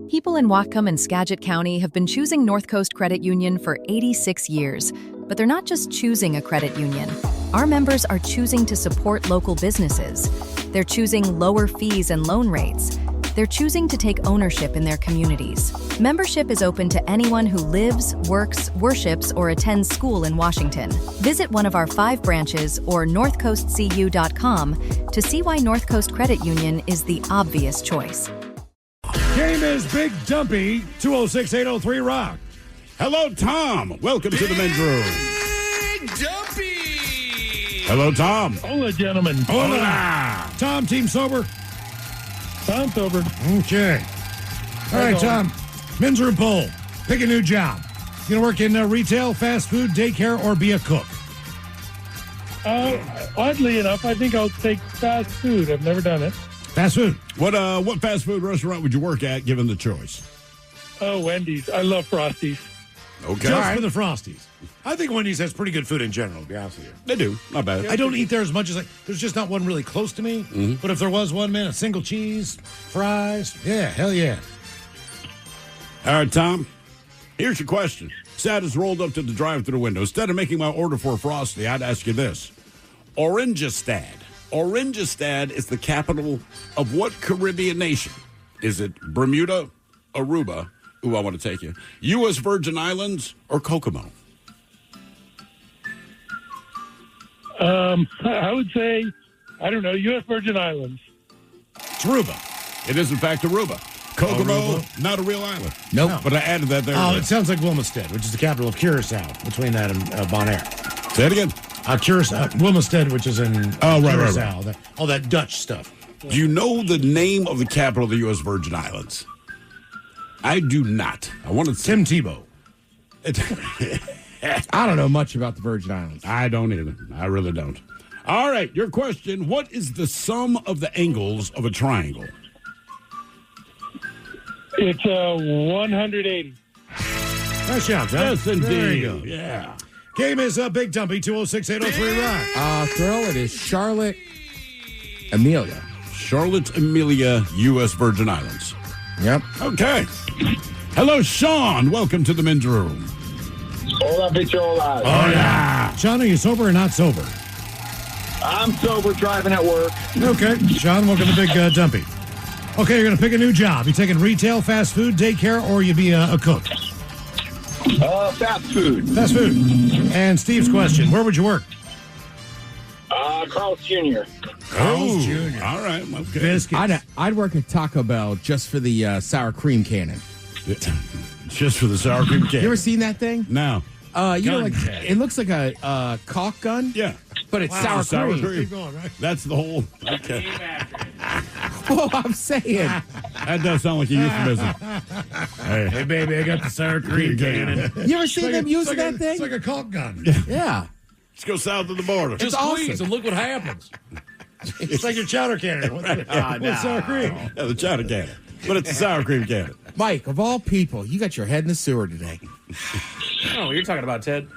[SPEAKER 4] People in Whatcom and Skagit County have been choosing North Coast Credit Union for 86 years. But they're not just choosing a credit union. Our members are choosing to support local businesses. They're choosing lower fees and loan rates. They're choosing to take ownership in their communities. Membership is open to anyone who lives, works, worships, or attends school in Washington. Visit one of our 5 branches or northcoastcu.com to see why North Coast Credit Union is the obvious choice.
[SPEAKER 7] Game is Big Dumpy, 206-803-ROCK.
[SPEAKER 6] Hello, Tom. Welcome to the men's room.
[SPEAKER 9] Big Dumpy.
[SPEAKER 6] Hello, Tom.
[SPEAKER 16] Hola, gentlemen.
[SPEAKER 7] Hola. Tom, team sober?
[SPEAKER 16] I'm sober.
[SPEAKER 7] Okay. All right, Tom. Men's room poll. Pick a new job. You gonna work in retail, fast food, daycare, or be a cook?
[SPEAKER 16] Oddly enough, I think I'll take fast food. I've never done it.
[SPEAKER 7] Fast food.
[SPEAKER 6] What fast food restaurant would you work at given the choice?
[SPEAKER 16] Oh, Wendy's. I love Frosties.
[SPEAKER 6] Okay.
[SPEAKER 7] Just for the Frosties. I think Wendy's has pretty good food in general, to be honest with you.
[SPEAKER 6] They do. Not bad.
[SPEAKER 7] I don't eat there as much as there's just not one really close to me.
[SPEAKER 6] Mm-hmm.
[SPEAKER 7] But if there was one, man, a single cheese, fries, yeah, hell yeah.
[SPEAKER 6] All right, Tom. Here's your question. Sad is rolled up to the drive-thru window. Instead of making my order for a Frosty, I'd ask you this. Orangestad. Orangestad is the capital of what Caribbean nation? Is it Bermuda, Aruba? Ooh, I want to take you. U.S. Virgin Islands or Kokomo?
[SPEAKER 16] I would say, I don't know, U.S. Virgin Islands.
[SPEAKER 6] It's Aruba. It is, in fact, Aruba. Kokomo, not a real island.
[SPEAKER 10] Nope.
[SPEAKER 6] But I added that there.
[SPEAKER 7] Oh, it sounds like Wilmington, which is the capital of Curacao, between that and Bonaire.
[SPEAKER 6] Say it again.
[SPEAKER 7] Curacao, Willemstad, which is in Curacao.
[SPEAKER 6] Right.
[SPEAKER 7] All that Dutch stuff.
[SPEAKER 6] Do you know the name of the capital of the U.S. Virgin Islands? I do not. I want to
[SPEAKER 7] Tim Tebow.
[SPEAKER 10] I don't know much about the Virgin Islands.
[SPEAKER 6] I don't either. I really don't. All right, your question. What is the sum of the angles of a triangle?
[SPEAKER 16] It's 180.
[SPEAKER 7] Nice job, John.
[SPEAKER 6] Yes, indeed.
[SPEAKER 7] There you go.
[SPEAKER 6] Yeah.
[SPEAKER 7] Game is Big Dumpy, 206-803-ROCK.
[SPEAKER 10] Thrill, it is Charlotte Amelia.
[SPEAKER 6] Charlotte Amelia, U.S. Virgin Islands.
[SPEAKER 10] Yep.
[SPEAKER 6] Okay. Hello, Sean. Welcome to the men's room.
[SPEAKER 18] Hola, bichola.
[SPEAKER 7] Oh, yeah. Sean, are you sober or not sober?
[SPEAKER 18] I'm sober, driving at work.
[SPEAKER 7] Okay. Sean, welcome to Big Dumpy. Okay, you're going to pick a new job. You taking retail, fast food, daycare, or you be a cook?
[SPEAKER 18] Fast food.
[SPEAKER 7] Fast food. And Steve's question, where would you work?
[SPEAKER 18] Carl's Jr.
[SPEAKER 7] Carl's Jr.
[SPEAKER 6] All right. Okay.
[SPEAKER 7] Biscuits.
[SPEAKER 10] I'd work at Taco Bell just for the sour cream cannon.
[SPEAKER 6] Just for the sour cream cannon.
[SPEAKER 10] You ever seen that thing?
[SPEAKER 6] No.
[SPEAKER 10] You know, like it looks like a caulk gun.
[SPEAKER 6] Yeah.
[SPEAKER 10] But it's sour cream.
[SPEAKER 7] Keep going, right?
[SPEAKER 6] That's the whole. Okay.
[SPEAKER 10] Oh, I'm saying.
[SPEAKER 6] That does sound like a euphemism.
[SPEAKER 7] Hey, baby, I got the sour cream cannon.
[SPEAKER 10] You ever seen them using that thing?
[SPEAKER 7] It's like a caulk gun.
[SPEAKER 10] Yeah.
[SPEAKER 6] Let's go south of the border.
[SPEAKER 11] Just squeeze and look what happens.
[SPEAKER 7] It's like your chowder cannon. With sour cream.
[SPEAKER 6] Yeah, the chowder cannon. But it's a sour cream cannon.
[SPEAKER 10] Mike, of all people, you got your head in the sewer today.
[SPEAKER 11] Oh, you're talking about Ted.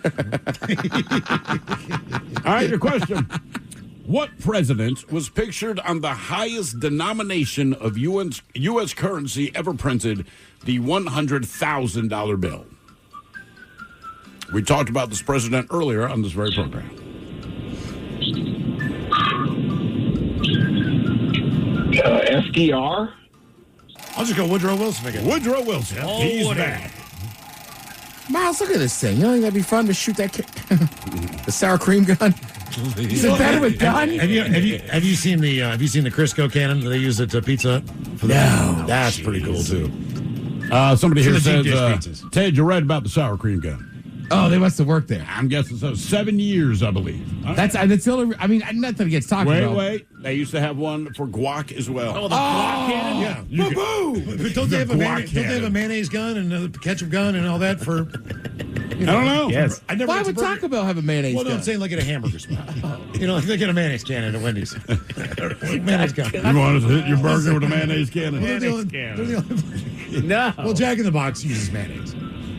[SPEAKER 6] All right, your question. What president was pictured on the highest denomination of U.S. currency ever printed, the $100,000 bill? We talked about this president earlier on this very program.
[SPEAKER 18] FDR?
[SPEAKER 7] I'll just go Woodrow Wilson again.
[SPEAKER 6] Woodrow Wilson.
[SPEAKER 7] Oh,
[SPEAKER 6] He's
[SPEAKER 7] Woody.
[SPEAKER 6] back.
[SPEAKER 10] Miles, look at this thing. You don't think that'd be fun to shoot that the sour cream gun? Is it better with gun?
[SPEAKER 7] Have you seen the Crisco cannon that they use at Pizza Hut?
[SPEAKER 10] No.
[SPEAKER 7] That's pretty cool too.
[SPEAKER 6] Somebody here
[SPEAKER 7] For the deep
[SPEAKER 6] says,
[SPEAKER 7] dish pizzas.
[SPEAKER 6] Ted, you're right about the sour cream gun.
[SPEAKER 10] Oh, they must have worked there.
[SPEAKER 6] I'm guessing so. 7 years, I believe.
[SPEAKER 10] That's the only. I mean, nothing against Taco Bell.
[SPEAKER 6] Wait. They used to have one for guac as well.
[SPEAKER 11] Oh, the guac cannon?
[SPEAKER 7] Yeah.
[SPEAKER 6] Boo-boo!
[SPEAKER 7] But don't they have a
[SPEAKER 6] guac
[SPEAKER 7] mayonnaise gun and a ketchup gun and all that for?
[SPEAKER 6] I don't know.
[SPEAKER 7] Yes.
[SPEAKER 10] Why would Taco Bell have a mayonnaise
[SPEAKER 7] Well, no,
[SPEAKER 10] gun?
[SPEAKER 7] I'm saying like at a hamburger spot. You know, like they get a mayonnaise cannon at Wendy's. Mayonnaise gun.
[SPEAKER 6] You want to hit your burger with a mayonnaise cannon?
[SPEAKER 7] They're the only-
[SPEAKER 11] No.
[SPEAKER 7] Well, Jack in the Box uses mayonnaise.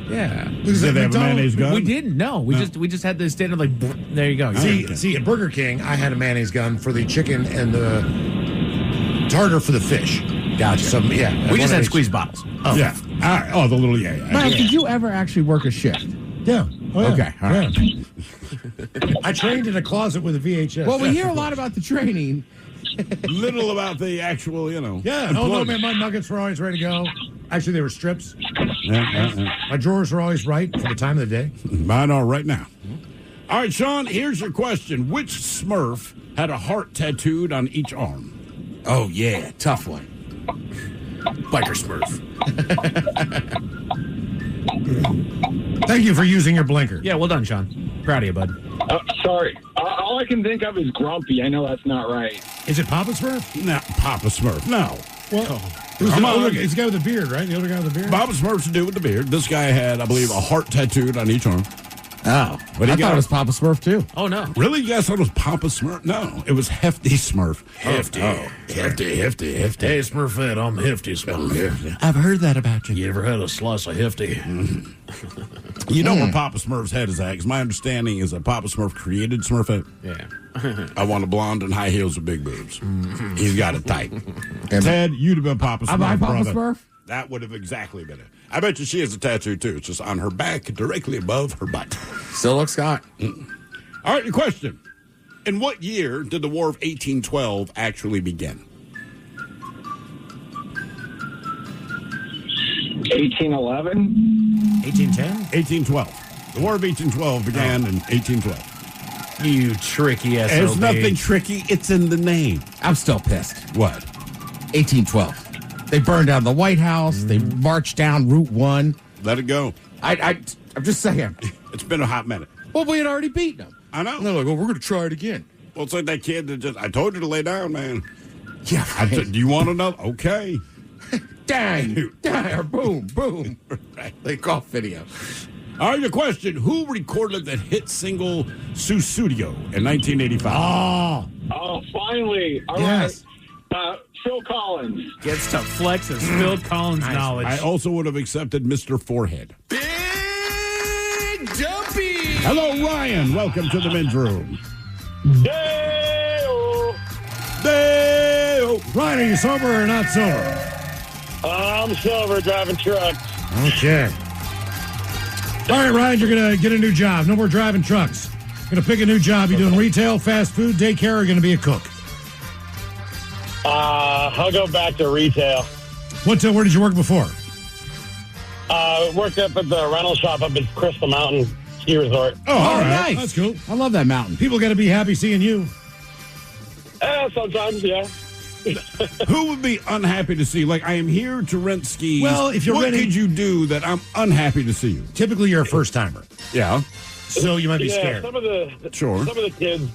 [SPEAKER 11] Yeah.
[SPEAKER 6] Did they have a mayonnaise gun?
[SPEAKER 11] We didn't. No. We just had the standard like. There you go.
[SPEAKER 7] See, at Burger King, I had a mayonnaise gun for the chicken and the tartar for the fish.
[SPEAKER 10] Gotcha.
[SPEAKER 11] We just had squeeze bottles.
[SPEAKER 7] Oh.
[SPEAKER 6] Yeah. All right. Oh, the little
[SPEAKER 10] Miles, did you ever actually work a shift?
[SPEAKER 7] Yeah. Oh, yeah.
[SPEAKER 10] Okay. All right.
[SPEAKER 7] Yeah. I trained in a closet with a VHS.
[SPEAKER 10] Well, we hear a lot about the training.
[SPEAKER 6] Little about the actual,
[SPEAKER 7] Yeah.
[SPEAKER 6] employment.
[SPEAKER 7] Oh, no, man, my nuggets were always ready to go. Actually, they were strips.
[SPEAKER 6] Yeah.
[SPEAKER 7] My drawers were always right for the time of the day.
[SPEAKER 6] Mine are right now. All right, Sean, here's your question. Which Smurf had a heart tattooed on each arm?
[SPEAKER 10] Oh, yeah. Tough one.
[SPEAKER 11] Biker Smurf.
[SPEAKER 7] Thank you for using your blinker.
[SPEAKER 11] Yeah, well done, Sean. Proud of you, bud.
[SPEAKER 18] Sorry. All I can think of is Grumpy. I know that's not right.
[SPEAKER 7] Is it Papa Smurf?
[SPEAKER 6] No, Papa Smurf. No.
[SPEAKER 7] Well, it's the guy with the beard, right? The other guy with the beard?
[SPEAKER 6] Papa Smurf's to do with the beard. This guy had, I believe, a heart tattooed on each arm.
[SPEAKER 10] Oh.
[SPEAKER 6] But
[SPEAKER 10] I thought it was Papa Smurf, too.
[SPEAKER 11] Oh, no.
[SPEAKER 6] Really? You guys thought it was Papa Smurf? No, it was Hefty Smurf.
[SPEAKER 7] Hefty.
[SPEAKER 6] Hefty.
[SPEAKER 7] Hey, Smurfette, I'm Hefty Smurf.
[SPEAKER 10] I've heard that about you.
[SPEAKER 7] You ever had a slice of Hefty?
[SPEAKER 6] You know where Papa Smurf's head is at, because my understanding is that Papa Smurf created Smurfette.
[SPEAKER 11] Yeah.
[SPEAKER 6] I want a blonde and high heels with big boobs. He's got it tight. Ted, you'd have been Papa Smurf.
[SPEAKER 10] Am I Papa
[SPEAKER 6] brother.
[SPEAKER 10] Smurf?
[SPEAKER 6] That would have exactly been it. I bet you she has a tattoo, too. It's just on her back, directly above her butt.
[SPEAKER 10] Still looks hot.
[SPEAKER 6] All right, your question. In what year did the War of 1812 actually begin?
[SPEAKER 18] 1811?
[SPEAKER 7] 1810?
[SPEAKER 6] 1812. The War of 1812 began in 1812.
[SPEAKER 11] You tricky SOB.
[SPEAKER 6] There's nothing tricky. It's in the name.
[SPEAKER 10] I'm still pissed.
[SPEAKER 6] What?
[SPEAKER 10] 1812. They burned down the White House. They marched down Route 1.
[SPEAKER 6] Let it go.
[SPEAKER 10] I'm just saying.
[SPEAKER 6] It's been a hot minute.
[SPEAKER 10] Well, we had already beaten them.
[SPEAKER 6] I know.
[SPEAKER 10] And they're like, "Oh, we're going to try it again."
[SPEAKER 6] Well, it's like that kid that just, I told you to lay down, man.
[SPEAKER 10] Yeah,
[SPEAKER 6] I said, do you want another? Okay.
[SPEAKER 10] Dang, or boom, boom. Right. Like golf video.
[SPEAKER 6] All right, your question. Who recorded that hit single Susudio in 1985?
[SPEAKER 18] Oh, finally. All
[SPEAKER 7] Yes.
[SPEAKER 18] right. Phil Collins.
[SPEAKER 11] Gets to flex his Phil Collins knowledge.
[SPEAKER 6] I also would have accepted Mr. Forehead.
[SPEAKER 9] Big Dumpy.
[SPEAKER 6] Hello, Ryan. Welcome to the men's room.
[SPEAKER 18] Dale.
[SPEAKER 6] Dale.
[SPEAKER 7] Ryan, are you sober or not sober?
[SPEAKER 18] I'm sober, driving trucks.
[SPEAKER 7] Okay. All right, Ryan, you're going to get a new job. No more driving trucks. Going to pick a new job. You doing retail, fast food, daycare, or going to be a cook?
[SPEAKER 18] I'll go back to retail.
[SPEAKER 7] Where did you work before?
[SPEAKER 18] Worked up at the rental shop up at Crystal Mountain Ski Resort.
[SPEAKER 7] Oh, all right.
[SPEAKER 10] Nice.
[SPEAKER 7] That's cool.
[SPEAKER 10] I love that mountain.
[SPEAKER 7] People got to be happy seeing you.
[SPEAKER 18] Sometimes, yeah.
[SPEAKER 6] Who would be unhappy to see? Like, I am here to rent skis.
[SPEAKER 7] Well, if you're
[SPEAKER 6] what
[SPEAKER 7] renting-
[SPEAKER 6] could you do that I'm unhappy to see you?
[SPEAKER 7] Typically, you're a first-timer,
[SPEAKER 6] Yeah.
[SPEAKER 7] so you might be
[SPEAKER 18] Yeah,
[SPEAKER 7] scared.
[SPEAKER 18] some of the kids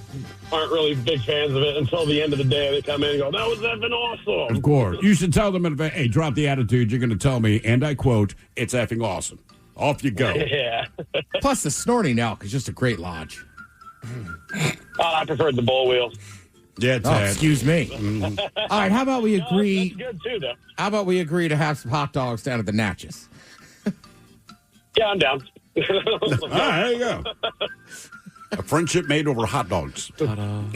[SPEAKER 18] aren't really big fans of it until the end of the day. They come in and go, "That was effing awesome."
[SPEAKER 6] Of course. You should tell them, in advance, hey, drop the attitude. You're going to tell me, and I quote, it's effing awesome. Off you go.
[SPEAKER 18] Yeah.
[SPEAKER 10] Plus, the Snorting Elk is just a great lodge.
[SPEAKER 18] I preferred the bull wheel.
[SPEAKER 6] Yeah,
[SPEAKER 10] Oh, excuse me. All right, how about we agree?
[SPEAKER 18] That's good too, though.
[SPEAKER 10] How about we agree to have some hot dogs down at the Natchez?
[SPEAKER 18] Yeah, I'm down.
[SPEAKER 6] All right, there you go. A friendship made over hot dogs.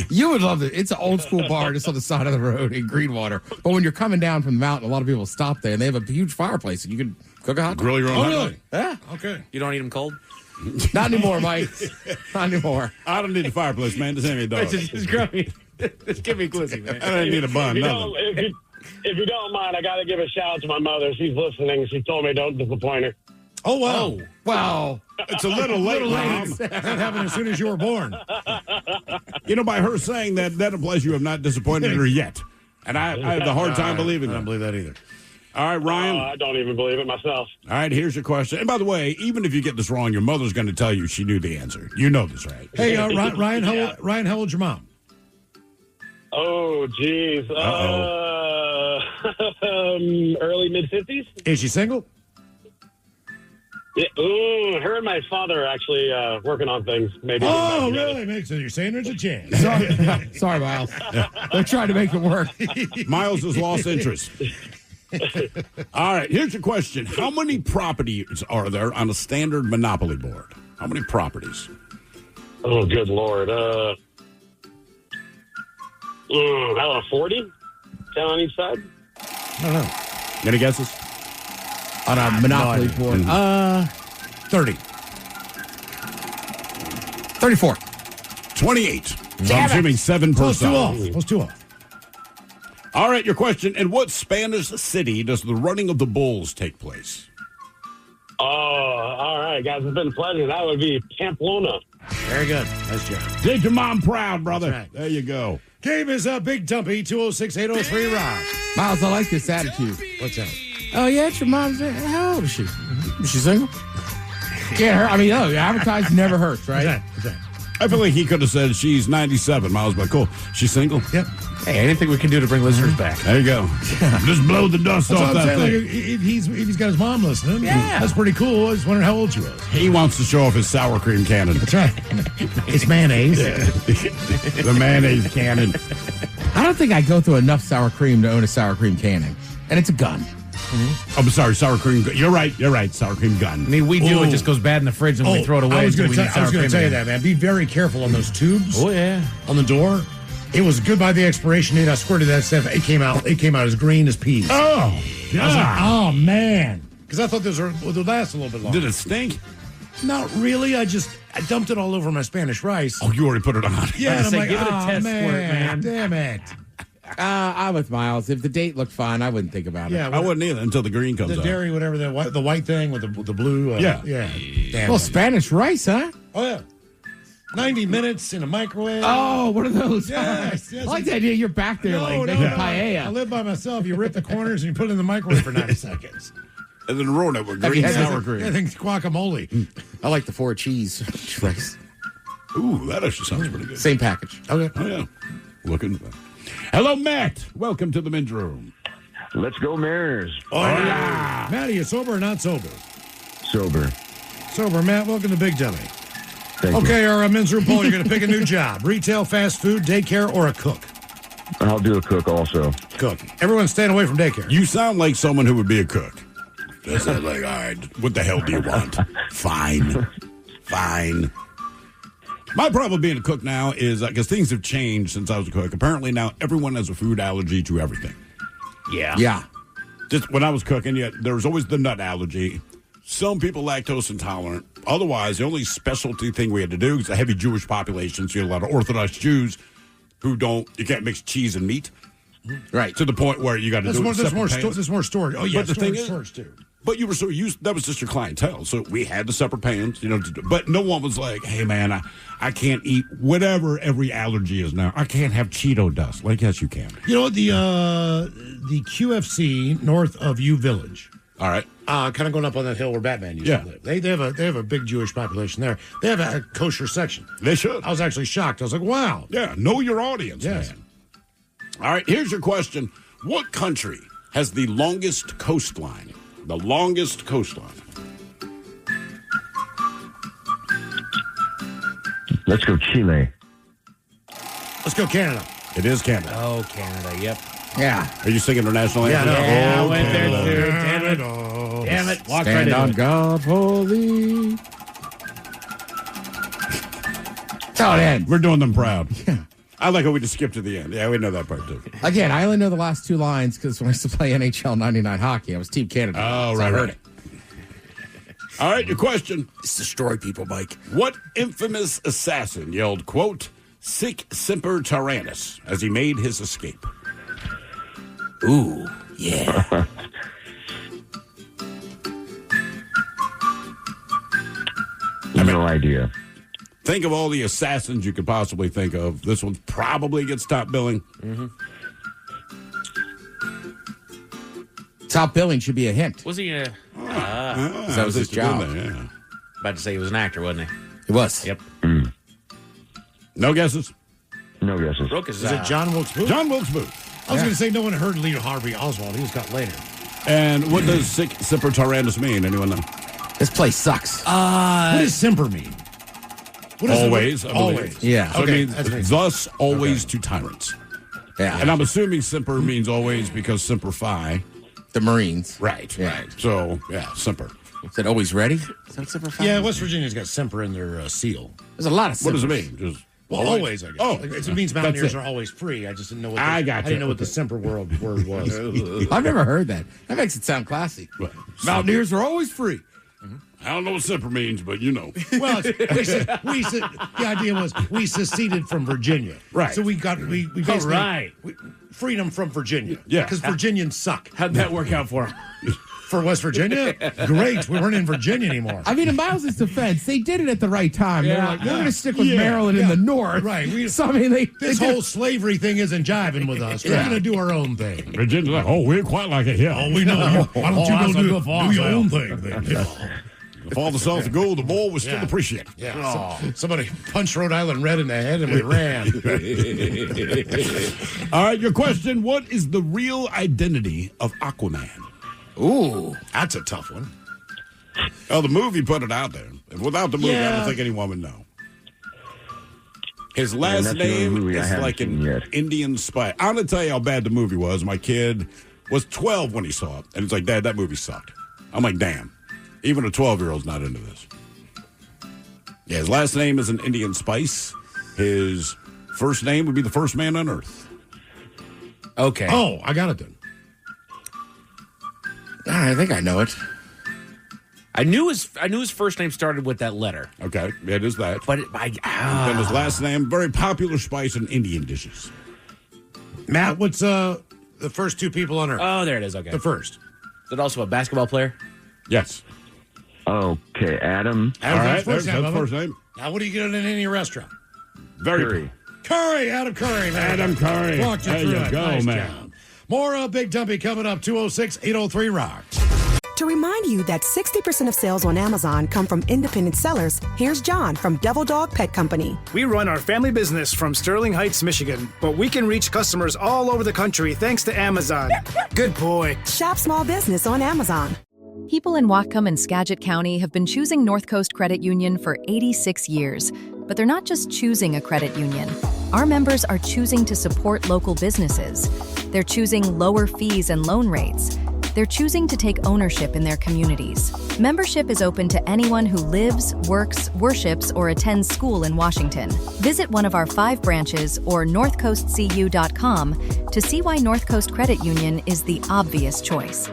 [SPEAKER 10] You would love it. It's an old school bar just on the side of the road in Greenwater. But when you're coming down from the mountain, a lot of people stop there, and they have a huge fireplace, and you can cook a hot dog.
[SPEAKER 6] Grill your own hot dog.
[SPEAKER 10] Yeah.
[SPEAKER 7] Okay.
[SPEAKER 11] You don't eat them cold?
[SPEAKER 10] Not anymore, Mike. Not anymore.
[SPEAKER 6] I don't need a fireplace, man. Just hand me a dog.
[SPEAKER 11] Just grab me. Just give me glizzy, man.
[SPEAKER 6] I don't need a bun, nothing.
[SPEAKER 18] If you don't mind, I got to give a shout out to my mother. She's listening. She told me don't disappoint her.
[SPEAKER 7] Oh, wow.
[SPEAKER 10] Wow.
[SPEAKER 6] It's a little late, Mom.
[SPEAKER 7] That happened as soon as you were born.
[SPEAKER 6] You know, by her saying that, that implies you have not disappointed her yet. And I have the hard time believing
[SPEAKER 7] I
[SPEAKER 6] that.
[SPEAKER 7] don't believe that either.
[SPEAKER 6] All right, Ryan.
[SPEAKER 18] I don't even believe it myself.
[SPEAKER 6] All right, here's your question. And by the way, even if you get this wrong, your mother's going to tell you she knew the answer. You know this, right?
[SPEAKER 7] Hey, Ryan, how old's your mom?
[SPEAKER 18] Oh, geez. Early mid-50s?
[SPEAKER 7] Is she single?
[SPEAKER 18] Yeah, her and my father are actually working on things. Maybe.
[SPEAKER 7] Oh, really? Makes sense. You're saying there's a chance.
[SPEAKER 10] Sorry, Miles. They're trying to make it work.
[SPEAKER 6] Miles has lost interest. All right, here's your question. How many properties are there on a standard Monopoly board? How many properties?
[SPEAKER 18] Oh, good Lord. I don't know, 40? 10 on each side?
[SPEAKER 7] I don't know.
[SPEAKER 6] Any guesses?
[SPEAKER 10] On a Monopoly board.
[SPEAKER 7] 30.
[SPEAKER 10] 34.
[SPEAKER 6] 28. So I'm assuming 7 per
[SPEAKER 7] Close two
[SPEAKER 6] side.
[SPEAKER 7] off. Close two off.
[SPEAKER 6] All right, your question. In what Spanish city does the running of the bulls take place?
[SPEAKER 18] Oh, all right, guys. It's been a pleasure. That would be Pamplona.
[SPEAKER 7] Very good. Nice job.
[SPEAKER 6] Did your mom proud, brother.
[SPEAKER 7] That's right.
[SPEAKER 6] There you go.
[SPEAKER 7] Game is Big Dumpy, 206-803-ROCK.
[SPEAKER 10] Miles, I like this attitude.
[SPEAKER 7] What's that?
[SPEAKER 10] Oh, yeah, it's your mom's. How old is she? Is she single? Yeah, her. I mean, advertising never hurts, right?
[SPEAKER 7] What's that?
[SPEAKER 6] I feel like he could have said she's 97 miles, but cool. She's single?
[SPEAKER 7] Yep.
[SPEAKER 11] Hey, anything we can do to bring listeners back.
[SPEAKER 6] There you go. Just blow the dust
[SPEAKER 7] That's
[SPEAKER 6] off
[SPEAKER 7] what I'm
[SPEAKER 6] that
[SPEAKER 7] saying.
[SPEAKER 6] thing.
[SPEAKER 7] Like, if he's got his mom listening,
[SPEAKER 10] Yeah.
[SPEAKER 7] that's pretty cool. I was wondering how old she was.
[SPEAKER 6] He wants to show off his sour cream cannon.
[SPEAKER 7] That's right. It's mayonnaise.
[SPEAKER 6] The mayonnaise cannon.
[SPEAKER 10] I don't think I go through enough sour cream to own a sour cream cannon. And it's a gun.
[SPEAKER 6] I'm sorry, sour cream. You're right. Sour cream gun.
[SPEAKER 11] I mean, we do. It just goes bad in the fridge and we throw it away.
[SPEAKER 7] I was going
[SPEAKER 11] until
[SPEAKER 7] to
[SPEAKER 11] we need sour cream
[SPEAKER 7] tell you
[SPEAKER 11] again.
[SPEAKER 7] that, man. Be very careful on those tubes.
[SPEAKER 11] Oh, yeah.
[SPEAKER 7] On the door. It was good by the expiration date. I squirted that stuff. It came out as green as peas.
[SPEAKER 6] Oh,
[SPEAKER 7] I was like,
[SPEAKER 6] God.
[SPEAKER 7] oh man. Because I thought those would last a little bit longer.
[SPEAKER 6] Did it stink?
[SPEAKER 7] Not really. I dumped it all over my Spanish rice.
[SPEAKER 6] Oh, you already put it on.
[SPEAKER 7] Yeah, and I'm
[SPEAKER 11] say,
[SPEAKER 7] like,
[SPEAKER 11] give it a
[SPEAKER 7] oh,
[SPEAKER 11] test squirt, man.
[SPEAKER 7] Damn it.
[SPEAKER 10] I'm with Miles. If the date looked fine, I wouldn't think about it.
[SPEAKER 7] Yeah,
[SPEAKER 6] I wouldn't either until the green comes
[SPEAKER 7] the
[SPEAKER 6] out.
[SPEAKER 7] dairy, whatever, the white thing with the blue.
[SPEAKER 6] Yeah.
[SPEAKER 7] Damn
[SPEAKER 10] Well,
[SPEAKER 7] it.
[SPEAKER 10] Spanish rice, huh?
[SPEAKER 7] Oh, yeah. 90 minutes in a microwave.
[SPEAKER 10] Oh, what are those?
[SPEAKER 7] Yes, yes.
[SPEAKER 10] I like the idea. You're back there like
[SPEAKER 7] no.
[SPEAKER 10] making
[SPEAKER 7] I
[SPEAKER 10] paella.
[SPEAKER 7] live by myself. You rip the corners and you put it in the microwave for 90 seconds.
[SPEAKER 6] And then roll it with
[SPEAKER 10] Have
[SPEAKER 6] green
[SPEAKER 10] you had
[SPEAKER 6] sour cream.
[SPEAKER 7] I think it's guacamole.
[SPEAKER 10] I like the 4 cheese rice.
[SPEAKER 6] Ooh, that actually sounds pretty good.
[SPEAKER 10] Same package.
[SPEAKER 6] Okay. Oh, yeah. Looking. Hello, Matt. Welcome to the men's room.
[SPEAKER 19] Let's go Mariners.
[SPEAKER 7] Oh, yeah. Matt, are you sober or not sober?
[SPEAKER 19] Sober.
[SPEAKER 7] Sober, Matt. Welcome to Big Dummy.
[SPEAKER 19] Thank
[SPEAKER 7] okay,
[SPEAKER 19] you.
[SPEAKER 7] our men's room poll. You're going to pick a new job. Retail, fast food, daycare, or a cook?
[SPEAKER 19] I'll do a cook also.
[SPEAKER 7] Cook. Everyone's staying away from daycare.
[SPEAKER 6] You sound like someone who would be a cook. Just like, all right, what the hell do you want? Fine. My problem being a cook now is because things have changed since I was a cook. Apparently now everyone has a food allergy to everything.
[SPEAKER 10] Yeah.
[SPEAKER 6] Just when I was cooking, there was always the nut allergy. Some people lactose intolerant. Otherwise, the only specialty thing we had to do is a heavy Jewish population. So you had a lot of Orthodox Jews who you can't mix cheese and meat.
[SPEAKER 10] Right.
[SPEAKER 6] To the point where you got to do it
[SPEAKER 7] There's more storage. Oh, yeah,
[SPEAKER 6] but the thing is,
[SPEAKER 7] storage too.
[SPEAKER 6] But you were so used, that was just your clientele. So we had the separate pans, but no one was like, hey, man, I can't eat whatever every allergy is now. I can't have Cheeto dust. Like, yes, you can.
[SPEAKER 7] You know, the QFC north of U Village.
[SPEAKER 6] All right.
[SPEAKER 7] Kind of going up on that hill where Batman used to live. They have a big Jewish population there. They have a kosher section.
[SPEAKER 6] They should.
[SPEAKER 7] I was actually shocked. I was like, wow.
[SPEAKER 6] Yeah, know your audience, man. All right, here's your question. What country has the longest coastline? The longest coastline.
[SPEAKER 19] Let's go Chile.
[SPEAKER 7] Let's go Canada.
[SPEAKER 6] It is Canada.
[SPEAKER 12] Oh, Canada, yep.
[SPEAKER 10] Yeah.
[SPEAKER 6] Are you singing their national anthem?
[SPEAKER 12] Yeah, I went there
[SPEAKER 6] Canada.
[SPEAKER 12] too. Damn it. Walk
[SPEAKER 10] Stand
[SPEAKER 12] right
[SPEAKER 10] on
[SPEAKER 12] into it.
[SPEAKER 10] God for thee. Tell it in.
[SPEAKER 6] We're doing them proud. Yeah. I like how we just skipped to the end. Yeah, we know that part too.
[SPEAKER 10] Again, I only know the last two lines because when I used to play NHL 99 hockey, I was Team Canada.
[SPEAKER 6] Oh,
[SPEAKER 10] so
[SPEAKER 6] right.
[SPEAKER 10] I heard it.
[SPEAKER 6] All right, your question.
[SPEAKER 10] It's destroy people, Mike.
[SPEAKER 6] What infamous assassin yelled, quote, "Sic semper tyrannis," as he made his escape?
[SPEAKER 10] Ooh, yeah.
[SPEAKER 19] No idea.
[SPEAKER 6] Think of all the assassins you could possibly think of. This one probably gets top billing.
[SPEAKER 12] Mm-hmm.
[SPEAKER 10] Top billing should be a hint.
[SPEAKER 12] Was he a...
[SPEAKER 10] that was his job.
[SPEAKER 6] Yeah.
[SPEAKER 12] About to say he was an actor, wasn't he?
[SPEAKER 10] It was.
[SPEAKER 12] Yep.
[SPEAKER 6] No guesses?
[SPEAKER 19] No guesses.
[SPEAKER 12] Brooke is
[SPEAKER 7] it John Wilkes Booth?
[SPEAKER 6] John Wilkes Booth.
[SPEAKER 7] I was going to say no one heard Lee Harvey Oswald. He was got later.
[SPEAKER 6] And what does sic semper tyrannis mean? Anyone know?
[SPEAKER 10] This place sucks.
[SPEAKER 7] What does semper mean? What is
[SPEAKER 6] Always.
[SPEAKER 7] it? Always.
[SPEAKER 10] Yeah.
[SPEAKER 6] So
[SPEAKER 7] Okay,
[SPEAKER 6] it
[SPEAKER 7] that's
[SPEAKER 6] means
[SPEAKER 7] me.
[SPEAKER 6] thus always to tyrants.
[SPEAKER 10] Yeah.
[SPEAKER 6] And I'm assuming semper means always because semper fi.
[SPEAKER 10] The Marines.
[SPEAKER 6] Right.
[SPEAKER 10] Yeah.
[SPEAKER 6] Right. So, yeah, semper.
[SPEAKER 10] Is it always ready? Is that Semper Fi?
[SPEAKER 7] Yeah, West Virginia's got semper in their seal.
[SPEAKER 10] There's a lot of
[SPEAKER 6] What
[SPEAKER 10] Sempers.
[SPEAKER 6] does it mean? Just
[SPEAKER 7] Always, I guess.
[SPEAKER 6] Oh,
[SPEAKER 7] it means
[SPEAKER 6] that's
[SPEAKER 7] mountaineers
[SPEAKER 6] it.
[SPEAKER 7] are always free. I just didn't know what
[SPEAKER 6] I
[SPEAKER 7] I
[SPEAKER 6] gotcha.
[SPEAKER 7] didn't know what the semper word was.
[SPEAKER 10] I've never heard that. That makes it sound classy. Mountaineers are always free.
[SPEAKER 6] I don't know what semper means, but you know.
[SPEAKER 7] Well, the idea was we seceded from Virginia,
[SPEAKER 6] Right.
[SPEAKER 7] So we basically
[SPEAKER 12] right.
[SPEAKER 7] freedom from Virginia,
[SPEAKER 6] Yeah.
[SPEAKER 7] because Virginians suck.
[SPEAKER 12] How'd that work out for him?
[SPEAKER 7] For West Virginia, great. We weren't in Virginia anymore.
[SPEAKER 10] I mean, in Miles' defense, they did it at the right time. They're
[SPEAKER 12] Yeah.
[SPEAKER 10] like, we're going to stick with
[SPEAKER 7] Yeah.
[SPEAKER 10] Maryland in the north.
[SPEAKER 7] Right.
[SPEAKER 10] So, I mean,
[SPEAKER 7] This
[SPEAKER 10] they
[SPEAKER 7] whole slavery thing isn't jiving with us. We're
[SPEAKER 10] Yeah.
[SPEAKER 7] going to do our own thing.
[SPEAKER 6] Virginia's like, oh, we quite like it here.
[SPEAKER 7] Oh, we know. Why don't
[SPEAKER 12] that's a
[SPEAKER 7] you
[SPEAKER 12] good
[SPEAKER 7] go do your
[SPEAKER 12] fall.
[SPEAKER 7] own thing then? Yeah.
[SPEAKER 6] The father south of gold, the ball was still
[SPEAKER 7] Yeah.
[SPEAKER 6] appreciated.
[SPEAKER 7] Yeah. Somebody punched Rhode Island red in the head and we ran.
[SPEAKER 6] All right, your question. What is the real identity of Aquaman?
[SPEAKER 10] Ooh.
[SPEAKER 7] That's a tough one.
[SPEAKER 6] Oh, the movie put it out there. Without the movie, I
[SPEAKER 7] Yeah.
[SPEAKER 6] don't think anyone would know. His
[SPEAKER 19] Man,
[SPEAKER 6] last
[SPEAKER 19] that's the only
[SPEAKER 6] name
[SPEAKER 19] movie I
[SPEAKER 6] is
[SPEAKER 19] haven't
[SPEAKER 6] like
[SPEAKER 19] seen
[SPEAKER 6] an
[SPEAKER 19] yet.
[SPEAKER 6] Indian spy. I'm going to tell you how bad the movie was. My kid was 12 when he saw it. And it's like, Dad, that movie sucked. I'm like, damn. Even a 12-year-old's not into this. Yeah, his last name is an Indian spice. His first name would be the first man on Earth.
[SPEAKER 12] Okay.
[SPEAKER 7] Oh, I got it then.
[SPEAKER 10] I think I know it.
[SPEAKER 12] I knew his first name started with that letter.
[SPEAKER 6] Okay, it is that.
[SPEAKER 12] But
[SPEAKER 6] Then his last name, very popular spice in Indian dishes.
[SPEAKER 7] Matt, what's the first two people on Earth?
[SPEAKER 12] Oh, there it is. Okay.
[SPEAKER 7] The first.
[SPEAKER 12] Is it also a basketball player?
[SPEAKER 6] Yes.
[SPEAKER 19] Okay, Adam.
[SPEAKER 6] All right,
[SPEAKER 7] First
[SPEAKER 6] there's
[SPEAKER 7] name,
[SPEAKER 6] his
[SPEAKER 7] Bubba.
[SPEAKER 6] first name.
[SPEAKER 7] Now, what do you get in any restaurant?
[SPEAKER 6] Very
[SPEAKER 19] Curry.
[SPEAKER 7] Curry, Adam Curry. Man.
[SPEAKER 6] Adam Curry.
[SPEAKER 7] Walked you
[SPEAKER 6] There
[SPEAKER 7] through
[SPEAKER 6] you
[SPEAKER 7] it.
[SPEAKER 6] go,
[SPEAKER 7] Nice
[SPEAKER 6] man.
[SPEAKER 7] job. More Big Dumpy coming up, 206-803-ROCK.
[SPEAKER 1] To remind you that 60% of sales on Amazon come from independent sellers, here's John from Devil Dog Pet Company.
[SPEAKER 2] We run our family business from Sterling Heights, Michigan, but we can reach customers all over the country thanks to Amazon. Good boy.
[SPEAKER 1] Shop small business on Amazon.
[SPEAKER 4] People in Whatcom and Skagit County have been choosing North Coast Credit Union for 86 years. But they're not just choosing a credit union. Our members are choosing to support local businesses. They're choosing lower fees and loan rates. They're choosing to take ownership in their communities. Membership is open to anyone who lives, works, worships, or attends school in Washington. Visit one of our 5 branches or northcoastcu.com to see why North Coast Credit Union is the obvious choice.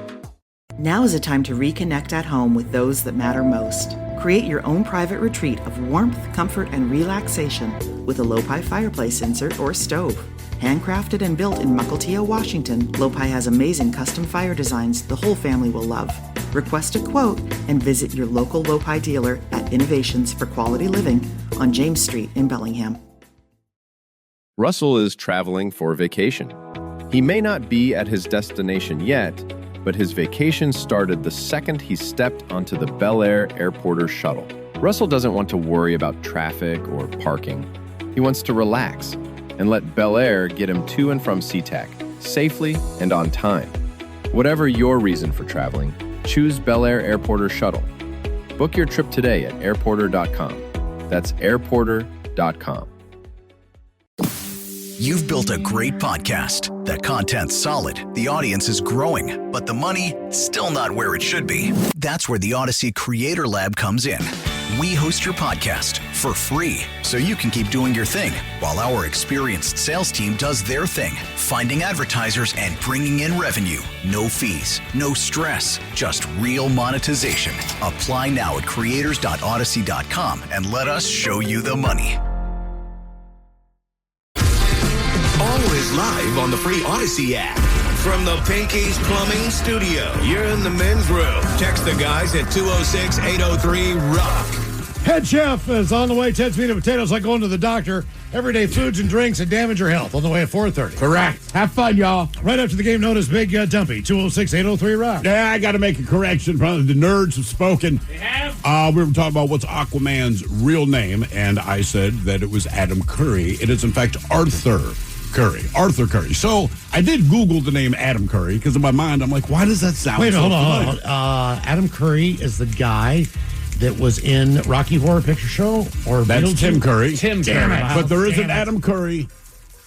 [SPEAKER 3] Now is a time to reconnect at home with those that matter most. Create your own private retreat of warmth, comfort, and relaxation with a Lopi fireplace insert or stove. Handcrafted and built in Mukilteo, Washington, Lopi has amazing custom fire designs the whole family will love. Request a quote and visit your local Lopi dealer at Innovations for Quality Living on James Street in Bellingham.
[SPEAKER 8] Russell is traveling for vacation. He may not be at his destination yet, but his vacation started the second he stepped onto the Bel Air Airporter shuttle. Russell doesn't want to worry about traffic or parking. He wants to relax and let Bel Air get him to and from SeaTac safely and on time. Whatever your reason for traveling, choose Bel Air Airporter shuttle. Book your trip today at airporter.com. That's airporter.com.
[SPEAKER 5] You've built a great podcast. That content's solid, the audience is growing, but the money, still not where it should be. That's where the Odyssey Creator Lab comes in. We host your podcast for free, so you can keep doing your thing, while our experienced sales team does their thing, finding advertisers and bringing in revenue. No fees, no stress, just real monetization. Apply now at creators.odyssey.com and let us show you the money.
[SPEAKER 9] Always live on the free Odyssey app. From the Pinky's Plumbing Studio, you're in the men's room. Text the guys at 206-803-ROCK.
[SPEAKER 7] Head chef is on the way. 10 meat and potatoes like going to the doctor. Everyday foods and drinks that damage your health on the way at 4:30.
[SPEAKER 10] Correct. Have fun, y'all.
[SPEAKER 7] Right after the game, known as Big Dumpy. 206-803-ROCK.
[SPEAKER 6] Yeah, I got to make a correction. Probably the nerds have spoken.
[SPEAKER 7] They have?
[SPEAKER 6] We were talking about what's Aquaman's real name, and I said that it was Adam Curry. It is, in fact, Arthur Curry. So I did Google the name Adam Curry because in my mind, I'm like, why does that sound
[SPEAKER 7] Wait,
[SPEAKER 6] so
[SPEAKER 7] hold
[SPEAKER 6] familiar?
[SPEAKER 7] on. Adam Curry is the guy that was in Rocky Horror Picture Show? Or
[SPEAKER 6] That's Tim Curry.
[SPEAKER 7] Tim Curry.
[SPEAKER 6] But there is an Adam Curry.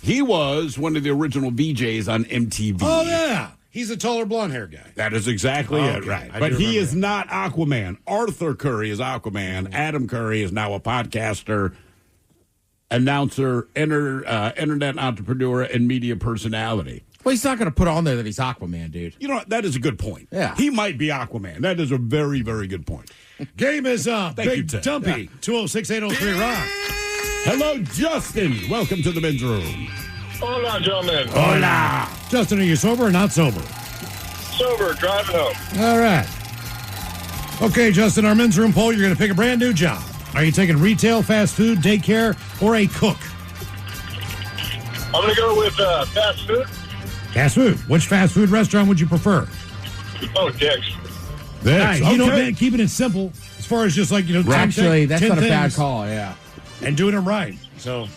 [SPEAKER 6] He was one of the original VJs on MTV.
[SPEAKER 7] Oh, yeah. He's a taller blonde-haired guy.
[SPEAKER 6] That is exactly it, right. But he is not Aquaman. Arthur Curry is Aquaman. Adam Curry is now a podcaster, announcer, internet entrepreneur, and media personality.
[SPEAKER 10] Well, he's not going to put on there that he's Aquaman, dude.
[SPEAKER 6] You know what? That is a good point.
[SPEAKER 10] Yeah.
[SPEAKER 6] He might be Aquaman. That is a very, very good point.
[SPEAKER 7] Game is up.
[SPEAKER 6] Thank you,
[SPEAKER 7] Big
[SPEAKER 6] Tim.
[SPEAKER 7] Dumpy.
[SPEAKER 6] Yeah.
[SPEAKER 7] 206-803-ROCK.
[SPEAKER 6] Hello, Justin. Welcome to the men's room.
[SPEAKER 18] Hola, gentlemen.
[SPEAKER 7] Hola. Justin, are you sober or not sober?
[SPEAKER 18] Sober, driving home.
[SPEAKER 7] All right. Okay, Justin, our men's room poll, you're going to pick a brand new job. Are you taking retail, fast food, daycare, or a cook?
[SPEAKER 18] I'm going to go with fast food.
[SPEAKER 7] Fast food. Which fast food restaurant would you prefer?
[SPEAKER 18] Oh, Dick's.
[SPEAKER 7] Nice.
[SPEAKER 6] Okay.
[SPEAKER 7] You know, man, keeping it simple as far as just like, you know,
[SPEAKER 10] Actually, that's
[SPEAKER 7] 10
[SPEAKER 10] not a bad
[SPEAKER 7] things
[SPEAKER 10] call, yeah.
[SPEAKER 7] and doing them right. So,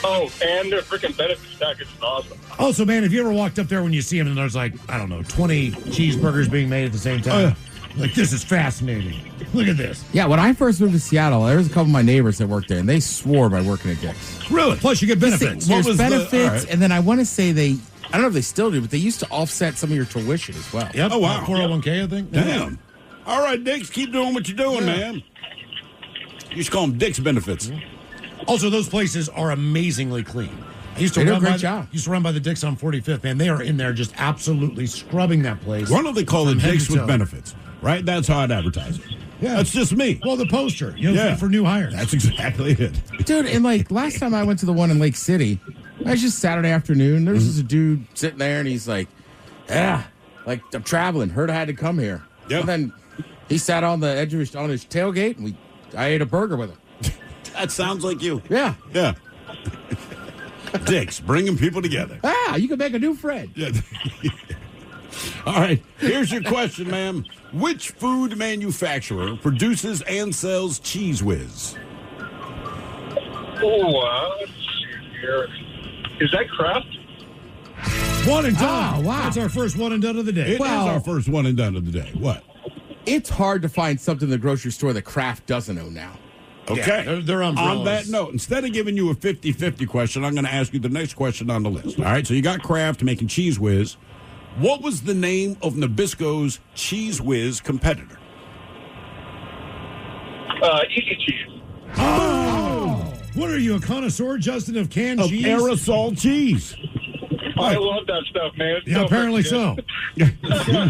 [SPEAKER 18] Oh, and their freaking benefits package is awesome.
[SPEAKER 7] also, man, if you ever walked up there when you see them and there's like, I don't know, 20 cheeseburgers being made at the same time, like, this is fascinating. Look at this.
[SPEAKER 10] Yeah, when I first moved to Seattle, there was a couple of my neighbors that worked there, and they swore by working at Dick's.
[SPEAKER 7] Really? Plus, you get benefits.
[SPEAKER 10] There's benefits,
[SPEAKER 6] all right.
[SPEAKER 10] and then I want to say I don't know if they still do, but they used to offset some of your tuition as well.
[SPEAKER 7] Yep.
[SPEAKER 6] Oh, wow.
[SPEAKER 7] 401k, I think.
[SPEAKER 6] Damn. All right, Dix, keep doing what you're doing, man. You should call them Dick's benefits.
[SPEAKER 7] Also, those places are amazingly clean. I used to
[SPEAKER 10] They do a
[SPEAKER 7] run
[SPEAKER 10] great
[SPEAKER 7] by
[SPEAKER 10] job.
[SPEAKER 7] Used to run by the Dick's on 45th. Man, they are in there just absolutely scrubbing that place.
[SPEAKER 6] Why don't they call it
[SPEAKER 7] from head
[SPEAKER 6] Dick's
[SPEAKER 7] to
[SPEAKER 6] with
[SPEAKER 7] toe.
[SPEAKER 6] benefits? Right? That's how I'd advertise it.
[SPEAKER 7] Yeah.
[SPEAKER 6] That's just me.
[SPEAKER 7] Well, the poster, for new hires.
[SPEAKER 6] That's exactly it.
[SPEAKER 10] Dude, and like last time I went to the one in Lake City, it was just Saturday afternoon. There was just a dude sitting there, and he's like, "Yeah, like I'm traveling. Heard I had to come here."
[SPEAKER 6] Yeah.
[SPEAKER 10] And then he sat on the edge of his tailgate, and I ate a burger with him.
[SPEAKER 6] That sounds like you.
[SPEAKER 10] Yeah.
[SPEAKER 6] Yeah. Dick's, bringing people together.
[SPEAKER 10] Ah, you can make a new friend.
[SPEAKER 6] Yeah. All right, here's your question, ma'am. Which food manufacturer produces and sells Cheese Whiz?
[SPEAKER 18] Oh, let's see here. Is that Kraft?
[SPEAKER 7] One and done.
[SPEAKER 10] Oh, wow.
[SPEAKER 7] That's our first one and done of the day.
[SPEAKER 6] It is our first one and done of the day. What?
[SPEAKER 10] It's hard to find something in the grocery store that Kraft doesn't own now.
[SPEAKER 6] Okay.
[SPEAKER 7] Yeah, they're umbrellas.
[SPEAKER 6] On that note, instead of giving you a 50-50 question, I'm going to ask you the next question on the list. All right, so you got Kraft making Cheese Whiz. What was the name of Nabisco's Cheese Whiz competitor?
[SPEAKER 18] Easy Cheese.
[SPEAKER 7] Oh! What are you, a connoisseur, Justin, of canned
[SPEAKER 6] Of
[SPEAKER 7] cheese?
[SPEAKER 6] aerosol cheese.
[SPEAKER 18] I love that stuff, man. It's
[SPEAKER 7] Yeah,
[SPEAKER 18] so
[SPEAKER 7] apparently
[SPEAKER 18] freaking
[SPEAKER 7] so.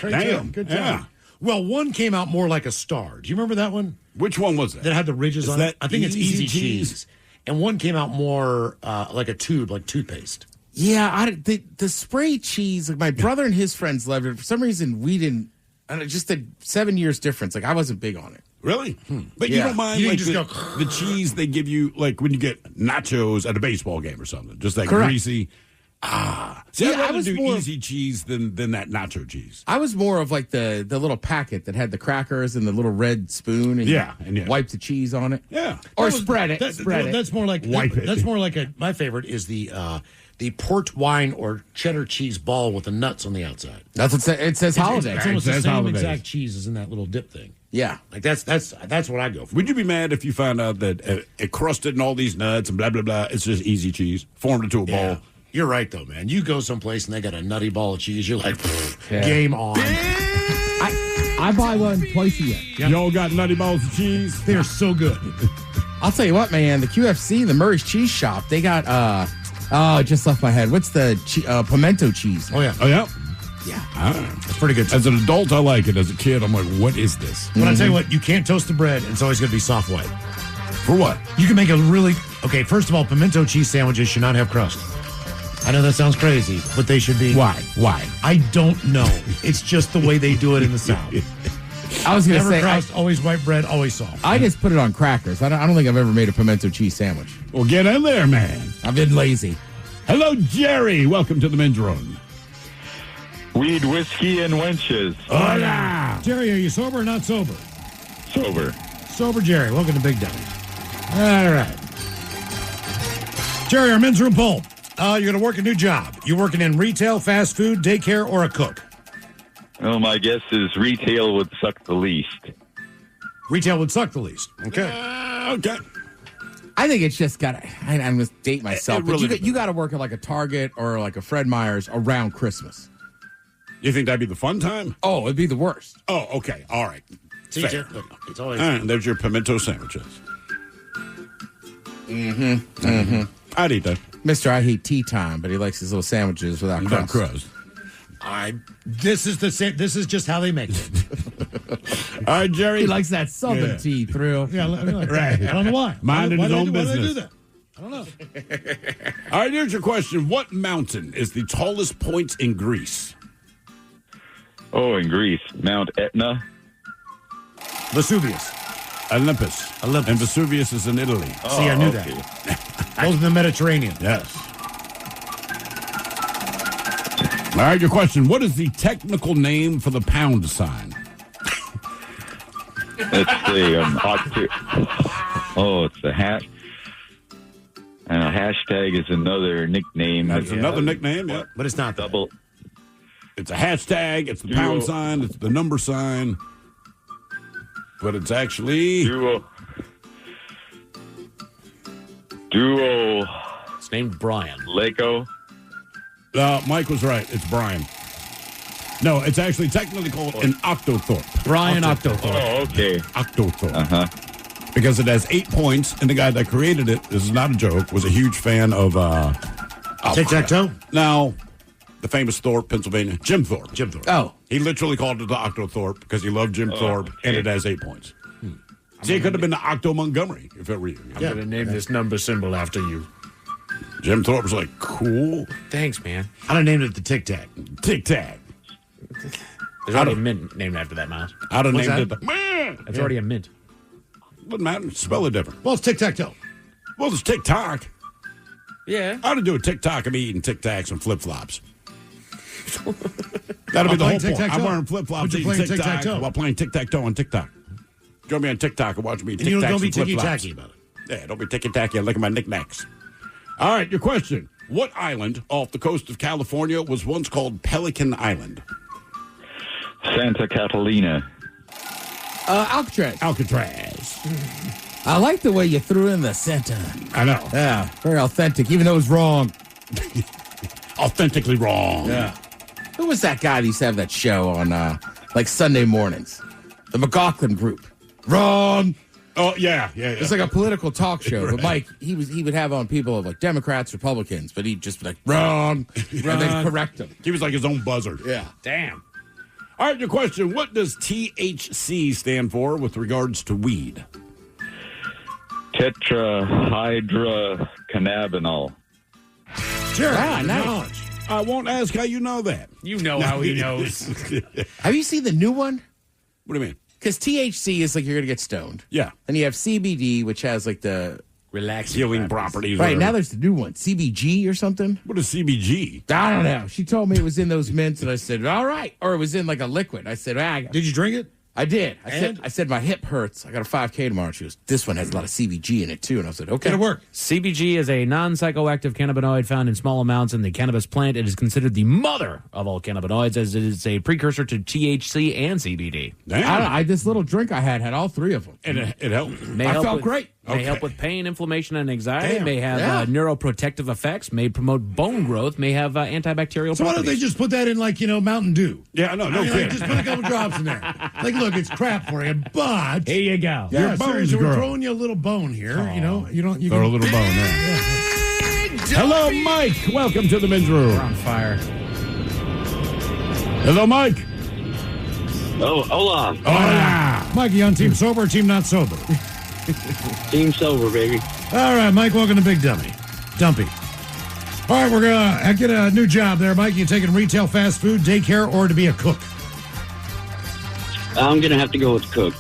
[SPEAKER 6] Damn.
[SPEAKER 7] Damn. Good job.
[SPEAKER 6] Yeah.
[SPEAKER 7] Well, one came out more like a star. Do you remember that one?
[SPEAKER 6] Which one was it?
[SPEAKER 7] That had the ridges
[SPEAKER 6] Is
[SPEAKER 7] on
[SPEAKER 6] that
[SPEAKER 7] it? I think it's
[SPEAKER 6] Easy
[SPEAKER 7] Easy cheese. And one came out more like a tube, like toothpaste.
[SPEAKER 10] Yeah, the spray cheese, like my brother and his friends loved it. For some reason, we didn't. And it just the 7 years difference. Like, I wasn't big on it.
[SPEAKER 6] Really? But you
[SPEAKER 10] Yeah.
[SPEAKER 6] don't mind
[SPEAKER 7] You
[SPEAKER 6] like
[SPEAKER 7] didn't just
[SPEAKER 6] the cheese they give you, like when you get nachos at a baseball game or something, just that
[SPEAKER 10] Correct.
[SPEAKER 6] greasy. See,
[SPEAKER 10] Yeah,
[SPEAKER 6] I'd
[SPEAKER 10] I
[SPEAKER 6] rather
[SPEAKER 10] was
[SPEAKER 6] do
[SPEAKER 10] more-
[SPEAKER 6] easy cheese than that nacho cheese.
[SPEAKER 10] I was more of like the little packet that had the crackers and the little red spoon, and
[SPEAKER 6] Yeah,
[SPEAKER 10] you
[SPEAKER 6] and yeah.
[SPEAKER 10] wipe the cheese on it.
[SPEAKER 6] Yeah.
[SPEAKER 10] Or
[SPEAKER 7] That was-
[SPEAKER 10] spread it. Spread it.
[SPEAKER 7] That's more like
[SPEAKER 6] Wipe it.
[SPEAKER 7] That's more like my favorite is the port wine or cheddar cheese ball with the nuts on the outside.
[SPEAKER 10] That's what it says. Holiday.
[SPEAKER 7] It's almost
[SPEAKER 6] It
[SPEAKER 7] the
[SPEAKER 6] says
[SPEAKER 7] same
[SPEAKER 6] holidays.
[SPEAKER 7] exact cheese as in that little dip thing.
[SPEAKER 10] Yeah.
[SPEAKER 7] Like that's what I go for.
[SPEAKER 6] Would you be mad if you found out that it crusted in all these nuts and blah, blah, blah? It's just easy cheese, formed into a ball.
[SPEAKER 7] You're right though, man. You go someplace and they got a nutty ball of cheese. You're like, game on.
[SPEAKER 10] I buy one twice a year.
[SPEAKER 6] Y'all got nutty balls of cheese?
[SPEAKER 7] They're so good.
[SPEAKER 10] I'll tell you what, man. The QFC, the Murray's Cheese Shop, they got it just left my head. What's the pimento cheese?
[SPEAKER 7] Oh yeah.
[SPEAKER 6] Oh, yeah?
[SPEAKER 10] Yeah.
[SPEAKER 7] It's pretty good.
[SPEAKER 6] As an adult, I like it. As a kid, I'm like, what is this?
[SPEAKER 7] But I tell you what, you can't toast the bread, and it's always going to be soft white.
[SPEAKER 6] For what?
[SPEAKER 7] You can make a really first of all, pimento cheese sandwiches should not have crust. I know that sounds crazy, but they should be.
[SPEAKER 6] Why?
[SPEAKER 7] I don't know. It's just the way they do it in the South.
[SPEAKER 10] I was going to
[SPEAKER 7] Never
[SPEAKER 10] say,
[SPEAKER 7] crust, always white bread, always soft.
[SPEAKER 10] I just put it on crackers. I don't think I've ever made a pimento cheese sandwich.
[SPEAKER 6] Well, get in there, man.
[SPEAKER 10] I've been lazy.
[SPEAKER 6] Hello, Jerry. Welcome to the men's room.
[SPEAKER 20] Weed, whiskey, and wenches.
[SPEAKER 6] Hola.
[SPEAKER 7] Jerry, are you sober or not sober?
[SPEAKER 20] Sober.
[SPEAKER 7] Sober Jerry. Welcome to Big Dummy. All right. Jerry, our men's room poll. You're going to work a new job. You working in retail, fast food, daycare, or a cook?
[SPEAKER 20] Oh, my guess is retail would suck the least.
[SPEAKER 7] Retail would suck the least. Okay.
[SPEAKER 6] Okay.
[SPEAKER 10] I think it's just got to, I'm going to date myself,
[SPEAKER 6] It
[SPEAKER 10] but
[SPEAKER 6] really
[SPEAKER 10] you got to work at like a Target or like a Fred Meyer's around Christmas.
[SPEAKER 6] You think that'd be the fun time?
[SPEAKER 10] Oh, it'd be the worst.
[SPEAKER 6] Oh, okay. All right.
[SPEAKER 7] See,
[SPEAKER 6] Fair.
[SPEAKER 7] look, it's always.
[SPEAKER 6] All right, there's your pimento sandwiches. I'd eat that.
[SPEAKER 10] Mister, I hate tea time, but he likes his little sandwiches without
[SPEAKER 6] Without
[SPEAKER 10] crust.
[SPEAKER 7] This is just how they make it.
[SPEAKER 6] All right, Jerry.
[SPEAKER 10] He likes that southern
[SPEAKER 6] Yeah.
[SPEAKER 10] tea through.
[SPEAKER 7] Yeah,
[SPEAKER 6] Right.
[SPEAKER 7] I don't know why.
[SPEAKER 6] Minding
[SPEAKER 7] Why
[SPEAKER 6] his
[SPEAKER 7] did I
[SPEAKER 6] own
[SPEAKER 7] do- why did I
[SPEAKER 6] business.
[SPEAKER 7] do that? I don't know.
[SPEAKER 6] All right, here's your question. What mountain is the tallest point in Greece?
[SPEAKER 20] Oh, in Greece, Mount Etna.
[SPEAKER 7] Vesuvius.
[SPEAKER 6] Olympus. And Vesuvius is in Italy.
[SPEAKER 7] See, I knew that. Those in the Mediterranean.
[SPEAKER 6] Yes. All right, your question. What is the technical name for the pound sign?
[SPEAKER 20] It's the it's the hash. Hashtag is another nickname.
[SPEAKER 6] That's another nickname, yeah.
[SPEAKER 7] But it's not
[SPEAKER 20] double.
[SPEAKER 6] It's a hashtag, it's the pound sign, it's the number sign. But it's actually...
[SPEAKER 20] Duo.
[SPEAKER 11] It's named Brian.
[SPEAKER 20] Lego.
[SPEAKER 6] Mike was right. It's Brian. No, it's actually technically called an octothorpe.
[SPEAKER 7] Brian Octothorpe.
[SPEAKER 20] Oh, okay.
[SPEAKER 6] Octothorpe.
[SPEAKER 20] Uh-huh.
[SPEAKER 6] Because it has 8 points, and the guy that created it, this is not a joke, was a huge fan of...
[SPEAKER 7] Tic-tac-toe?
[SPEAKER 6] Now, the famous Thorpe, Pennsylvania. Jim Thorpe.
[SPEAKER 7] Jim Thorpe.
[SPEAKER 10] Oh.
[SPEAKER 6] He literally called it the Octothorpe because he loved Jim Thorpe, and it has 8 points. See, it could have been the Octo Montgomery if it were you.
[SPEAKER 11] I'm going to name this number symbol after you.
[SPEAKER 6] Jim Thorpe was like, cool.
[SPEAKER 11] Thanks, man.
[SPEAKER 7] I'd have named it the Tic-Tac.
[SPEAKER 6] Tic-Tac.
[SPEAKER 11] There's already a mint named after that, Miles.
[SPEAKER 6] I'd have
[SPEAKER 7] What's
[SPEAKER 6] named
[SPEAKER 7] that?
[SPEAKER 6] it the... Man!
[SPEAKER 11] That's already a mint.
[SPEAKER 6] Wouldn't matter. Spell it different.
[SPEAKER 7] Well, it's tic-tac-toe.
[SPEAKER 6] Well, it's TikTok.
[SPEAKER 11] Yeah.
[SPEAKER 6] I ought to do a TikTok of me eating Tic Tacs and flip-flops. That'll be the whole point.
[SPEAKER 7] Tic-tac-toe.
[SPEAKER 6] I'm wearing flip-flops
[SPEAKER 7] But you're
[SPEAKER 6] eating
[SPEAKER 7] playing
[SPEAKER 6] tic-tac
[SPEAKER 7] tic-tac-toe.
[SPEAKER 6] while playing tic-tac-toe on TikTok. Join me on TikTok and watch me
[SPEAKER 7] And
[SPEAKER 6] tic-tac
[SPEAKER 7] don't be
[SPEAKER 6] some flip-flops.
[SPEAKER 7] ticky-tacky about it.
[SPEAKER 6] Yeah, don't be ticky-tacky and look at my knickknacks. All right, your question. What island off the coast of California was once called Pelican Island?
[SPEAKER 20] Santa Catalina.
[SPEAKER 10] Alcatraz.
[SPEAKER 6] Alcatraz.
[SPEAKER 10] I like the way you threw in the Santa.
[SPEAKER 6] I know.
[SPEAKER 10] Yeah, very authentic, even though it was wrong.
[SPEAKER 6] Authentically wrong.
[SPEAKER 10] Yeah. Who was that guy that used to have that show on, like, Sunday mornings? The McLaughlin Group. Wrong.
[SPEAKER 6] Oh, yeah.
[SPEAKER 10] It's like a political talk show. But Mike, he would have on people of like Democrats, Republicans, but he'd just be like, wrong. And then correct them.
[SPEAKER 6] He was like his own buzzer.
[SPEAKER 10] Yeah.
[SPEAKER 12] Damn.
[SPEAKER 6] All right, your question. What does THC stand for with regards to weed?
[SPEAKER 20] Tetrahydrocannabinol.
[SPEAKER 7] Sure.
[SPEAKER 10] Knowledge.
[SPEAKER 6] I won't ask how you know that.
[SPEAKER 12] You know how he knows.
[SPEAKER 10] Have you seen the new one?
[SPEAKER 6] What do you mean?
[SPEAKER 10] Because THC is like you're going to get stoned.
[SPEAKER 6] Yeah.
[SPEAKER 10] Then you have CBD, which has like the
[SPEAKER 12] relaxing
[SPEAKER 6] healing properties.
[SPEAKER 10] Right, now there's the new one, CBG or something.
[SPEAKER 6] What is CBG?
[SPEAKER 10] I don't know. She told me it was in those mints, and I said, all right. Or it was in like a liquid. I said,
[SPEAKER 7] Did you drink it?
[SPEAKER 10] I did. I said my hip hurts. I got a 5K tomorrow. She goes, this one has a lot of CBG in it too. And I said, okay.
[SPEAKER 7] Did it work?
[SPEAKER 12] CBG is a non-psychoactive cannabinoid found in small amounts in the cannabis plant. It is considered the mother of all cannabinoids, as it is a precursor to THC and CBD.
[SPEAKER 10] This little drink I had all three of them.
[SPEAKER 6] And it helped.
[SPEAKER 10] I felt great.
[SPEAKER 12] May help with pain, inflammation, and anxiety.
[SPEAKER 6] Damn.
[SPEAKER 12] May have neuroprotective effects. May promote bone growth. May have antibacterial
[SPEAKER 7] So why don't
[SPEAKER 12] properties.
[SPEAKER 7] they just put that in like, Mountain Dew?
[SPEAKER 6] Yeah, no
[SPEAKER 7] Like,
[SPEAKER 6] kidding.
[SPEAKER 7] just put a couple drops in there. Like, look, it's crap for you, but
[SPEAKER 12] Here you go.
[SPEAKER 7] yeah,
[SPEAKER 6] Your bones
[SPEAKER 7] seriously, we're
[SPEAKER 6] grow.
[SPEAKER 7] throwing you a little bone here. You
[SPEAKER 6] Throw a
[SPEAKER 7] can,
[SPEAKER 6] little bone there. Hello, Mike. Welcome to the men's room.
[SPEAKER 12] We're on fire.
[SPEAKER 6] Hello, Mike.
[SPEAKER 16] Oh, hola.
[SPEAKER 6] Hola.
[SPEAKER 7] Mike, you on team sober or team not sober?
[SPEAKER 16] Team sober, baby.
[SPEAKER 7] All right, Mike, welcome to Big Dumpy. All right, we're going to get a new job there, Mike. You taking retail, fast food, daycare, or to be a cook?
[SPEAKER 16] I'm going to have to go with cook.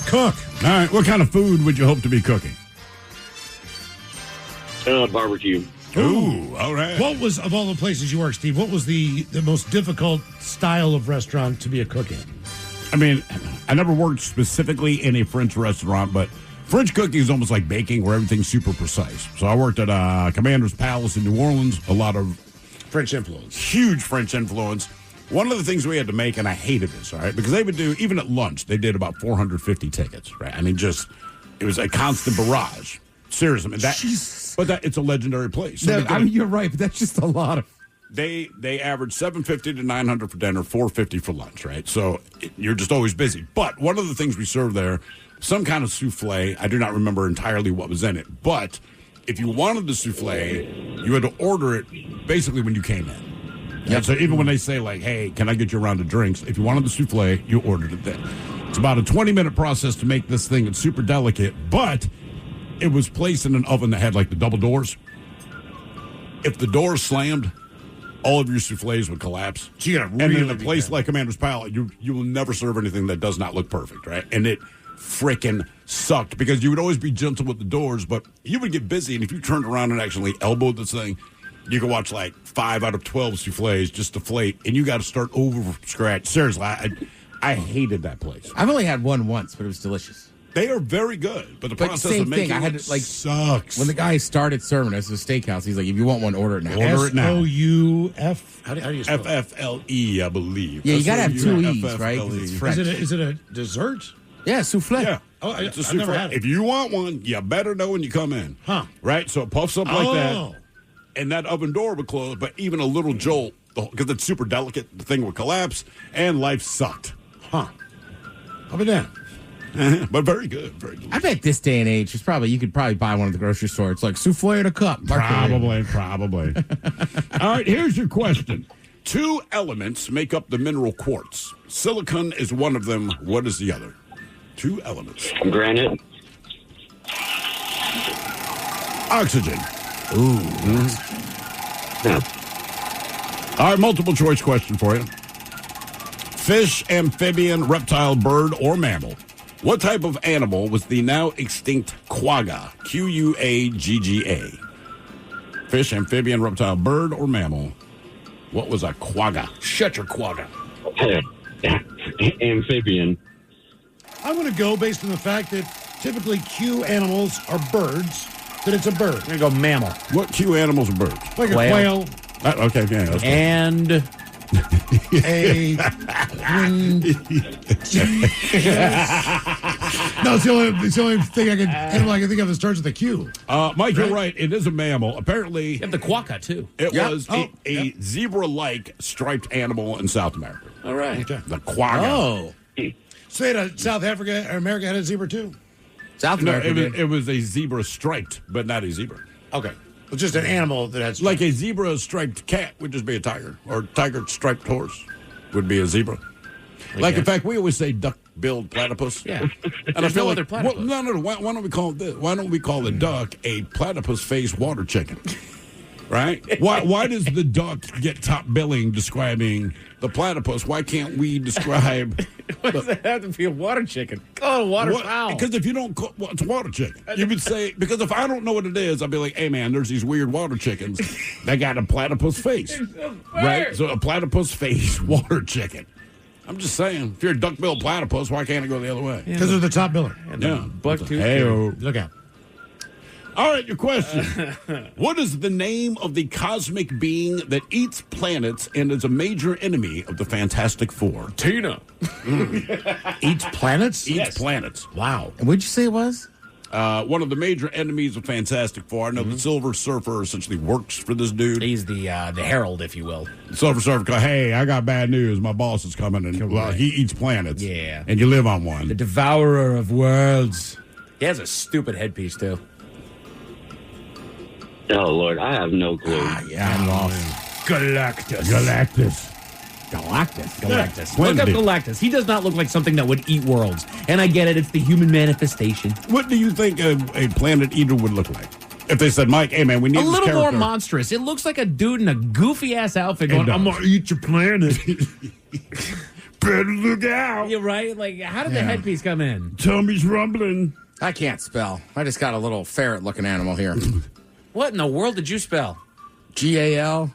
[SPEAKER 7] Cook.
[SPEAKER 6] All right, what kind of food would you hope to be cooking?
[SPEAKER 16] Barbecue.
[SPEAKER 6] Ooh, all right.
[SPEAKER 7] What was, of all the places you work, Steve, what was the most difficult style of restaurant to be a cook in?
[SPEAKER 6] I mean, I never worked specifically in a French restaurant, but French cooking is almost like baking where everything's super precise. So I worked at Commander's Palace in New Orleans, a lot of
[SPEAKER 7] French influence.
[SPEAKER 6] Huge French influence. One of the things we had to make, and I hated this, all right, because they would do, even at lunch, they did about 450 tickets, right? I mean, it was a constant barrage. Seriously, I mean, it's a legendary place. So
[SPEAKER 10] You're right, but that's just a lot of.
[SPEAKER 6] They average $750 to $900 for dinner, $450 for lunch, right? So you're just always busy. But one of the things we serve there, some kind of souffle. I do not remember entirely what was in it, but if you wanted the souffle, you had to order it basically when you came in. Yep. So even when they say like, "Hey, can I get you a round of drinks?" If you wanted the souffle, you ordered it then. It's about a 20-minute process to make this thing. It's super delicate, but it was placed in an oven that had like the double doors. If the doors slammed, all of your souffles would collapse.
[SPEAKER 7] So you gotta
[SPEAKER 6] and
[SPEAKER 7] really
[SPEAKER 6] in a place like Commander's Palace, you will never serve anything that does not look perfect, right? And it freaking sucked because you would always be gentle with the doors, but you would get busy, and if you turned around and actually elbowed this thing, you could watch like 5 out of 12 souffles just deflate, and you got to start over from scratch. Seriously, I hated that place.
[SPEAKER 10] I've only had one once, but it was delicious.
[SPEAKER 6] They are very good, but the process of making it sucks.
[SPEAKER 10] When the guy started serving us at the steakhouse, he's like, if you want one, order it now.
[SPEAKER 6] Order it now.
[SPEAKER 7] S-O-U-F? How do you spell it?
[SPEAKER 6] F-F-L-E, I believe.
[SPEAKER 10] Yeah, you got to have 2 E's, right? 'Cause it's French.
[SPEAKER 7] Is it a dessert?
[SPEAKER 10] Yeah, souffle.
[SPEAKER 6] Yeah.
[SPEAKER 7] Oh,
[SPEAKER 6] it's a
[SPEAKER 7] I've
[SPEAKER 6] souffle.
[SPEAKER 7] never had it.
[SPEAKER 6] If you want one, you better know when you come in.
[SPEAKER 7] Huh.
[SPEAKER 6] Right? So it puffs up like that, and that oven door would close, but even a little jolt, because it's super delicate, the thing would collapse, and life sucked.
[SPEAKER 7] Huh. How about that?
[SPEAKER 6] But very good, very good.
[SPEAKER 10] I bet this day and age, you could probably buy one at the grocery store. It's like souffle at a cup.
[SPEAKER 6] Probably. All right, here's your question. 2 elements make up the mineral quartz. Silicon is one of them. What is the other? 2 elements.
[SPEAKER 16] Granite.
[SPEAKER 6] Oxygen.
[SPEAKER 10] Ooh.
[SPEAKER 6] Mm-hmm. All right, multiple choice question for you. Fish, amphibian, reptile, bird, or mammal. What type of animal was the now extinct quagga? Quagga. Fish, amphibian, reptile, bird, or mammal. What was a quagga?
[SPEAKER 12] Shut your quagga.
[SPEAKER 16] Amphibian.
[SPEAKER 7] I'm going to go based on the fact that typically Q animals are birds, that it's a bird.
[SPEAKER 12] I'm going to go mammal.
[SPEAKER 6] What Q animals are birds?
[SPEAKER 7] Like a quail.
[SPEAKER 6] Okay, yeah. That's
[SPEAKER 12] And
[SPEAKER 7] a twin. No, it's the only thing animal I can think of that starts with a Q.
[SPEAKER 6] Mike, you're right. It is a mammal. Apparently,
[SPEAKER 12] you have the quagga, too.
[SPEAKER 6] It was a zebra-like striped animal in South America.
[SPEAKER 12] All right.
[SPEAKER 6] Okay. The quagga.
[SPEAKER 7] Oh. So they had South Africa or America had a zebra, too?
[SPEAKER 12] South America
[SPEAKER 6] it was a zebra striped, but not a zebra.
[SPEAKER 7] Okay. It's just an animal that has...
[SPEAKER 6] Like a zebra striped cat would just be a tiger, or tiger striped horse would be a zebra. In fact, we always say duck-billed platypus.
[SPEAKER 12] Yeah.
[SPEAKER 6] And I feel
[SPEAKER 12] no
[SPEAKER 6] like,
[SPEAKER 12] other platypus.
[SPEAKER 6] No. Why don't we call it this? Why don't we call the duck a platypus-faced water chicken? Right? Why does the duck get top billing describing the platypus? Why can't we describe...
[SPEAKER 12] Why does it have to be a water chicken? Call it a water fowl.
[SPEAKER 6] Because if you don't call it's a water chicken. You would say, because if I don't know what it is, I'll be like, hey, man, there's these weird water chickens. They got a platypus face. Right? So a platypus face water chicken. I'm just saying, if you're a duck-billed platypus, why can't it go the other way?
[SPEAKER 7] Because they're the top biller.
[SPEAKER 6] Yeah.
[SPEAKER 12] Bucktooth.
[SPEAKER 6] Hey-o.
[SPEAKER 7] Look out.
[SPEAKER 6] All right, your question. What is the name of the cosmic being that eats planets and is a major enemy of the Fantastic Four?
[SPEAKER 12] Tina.
[SPEAKER 7] Eats planets?
[SPEAKER 6] Eats planets.
[SPEAKER 7] Wow.
[SPEAKER 10] And what'd you say it was?
[SPEAKER 6] One of the major enemies of Fantastic Four. I know the Silver Surfer essentially works for this dude.
[SPEAKER 12] He's the herald, if you will.
[SPEAKER 6] Silver Surfer goes, hey, I got bad news. My boss is coming, and he eats planets.
[SPEAKER 12] Yeah.
[SPEAKER 6] And you live on one.
[SPEAKER 12] The devourer of worlds. He has a stupid headpiece, too.
[SPEAKER 16] Oh, Lord, I have no clue.
[SPEAKER 7] I'm lost.
[SPEAKER 6] Galactus.
[SPEAKER 12] Look up Galactus. He does not look like something that would eat worlds. And I get it. It's the human manifestation.
[SPEAKER 6] What do you think a planet eater would look like? If they said, Mike, hey, man, we need
[SPEAKER 12] a
[SPEAKER 6] this
[SPEAKER 12] little
[SPEAKER 6] character.
[SPEAKER 12] more monstrous. It looks like a dude in a goofy-ass outfit going, I'm going to eat your planet.
[SPEAKER 6] Better look out.
[SPEAKER 12] You're right. Like, how did the headpiece come in?
[SPEAKER 6] Tummy's rumbling.
[SPEAKER 10] I can't spell. I just got a little ferret-looking animal here.
[SPEAKER 12] What in the world did you spell?
[SPEAKER 10] Galactis.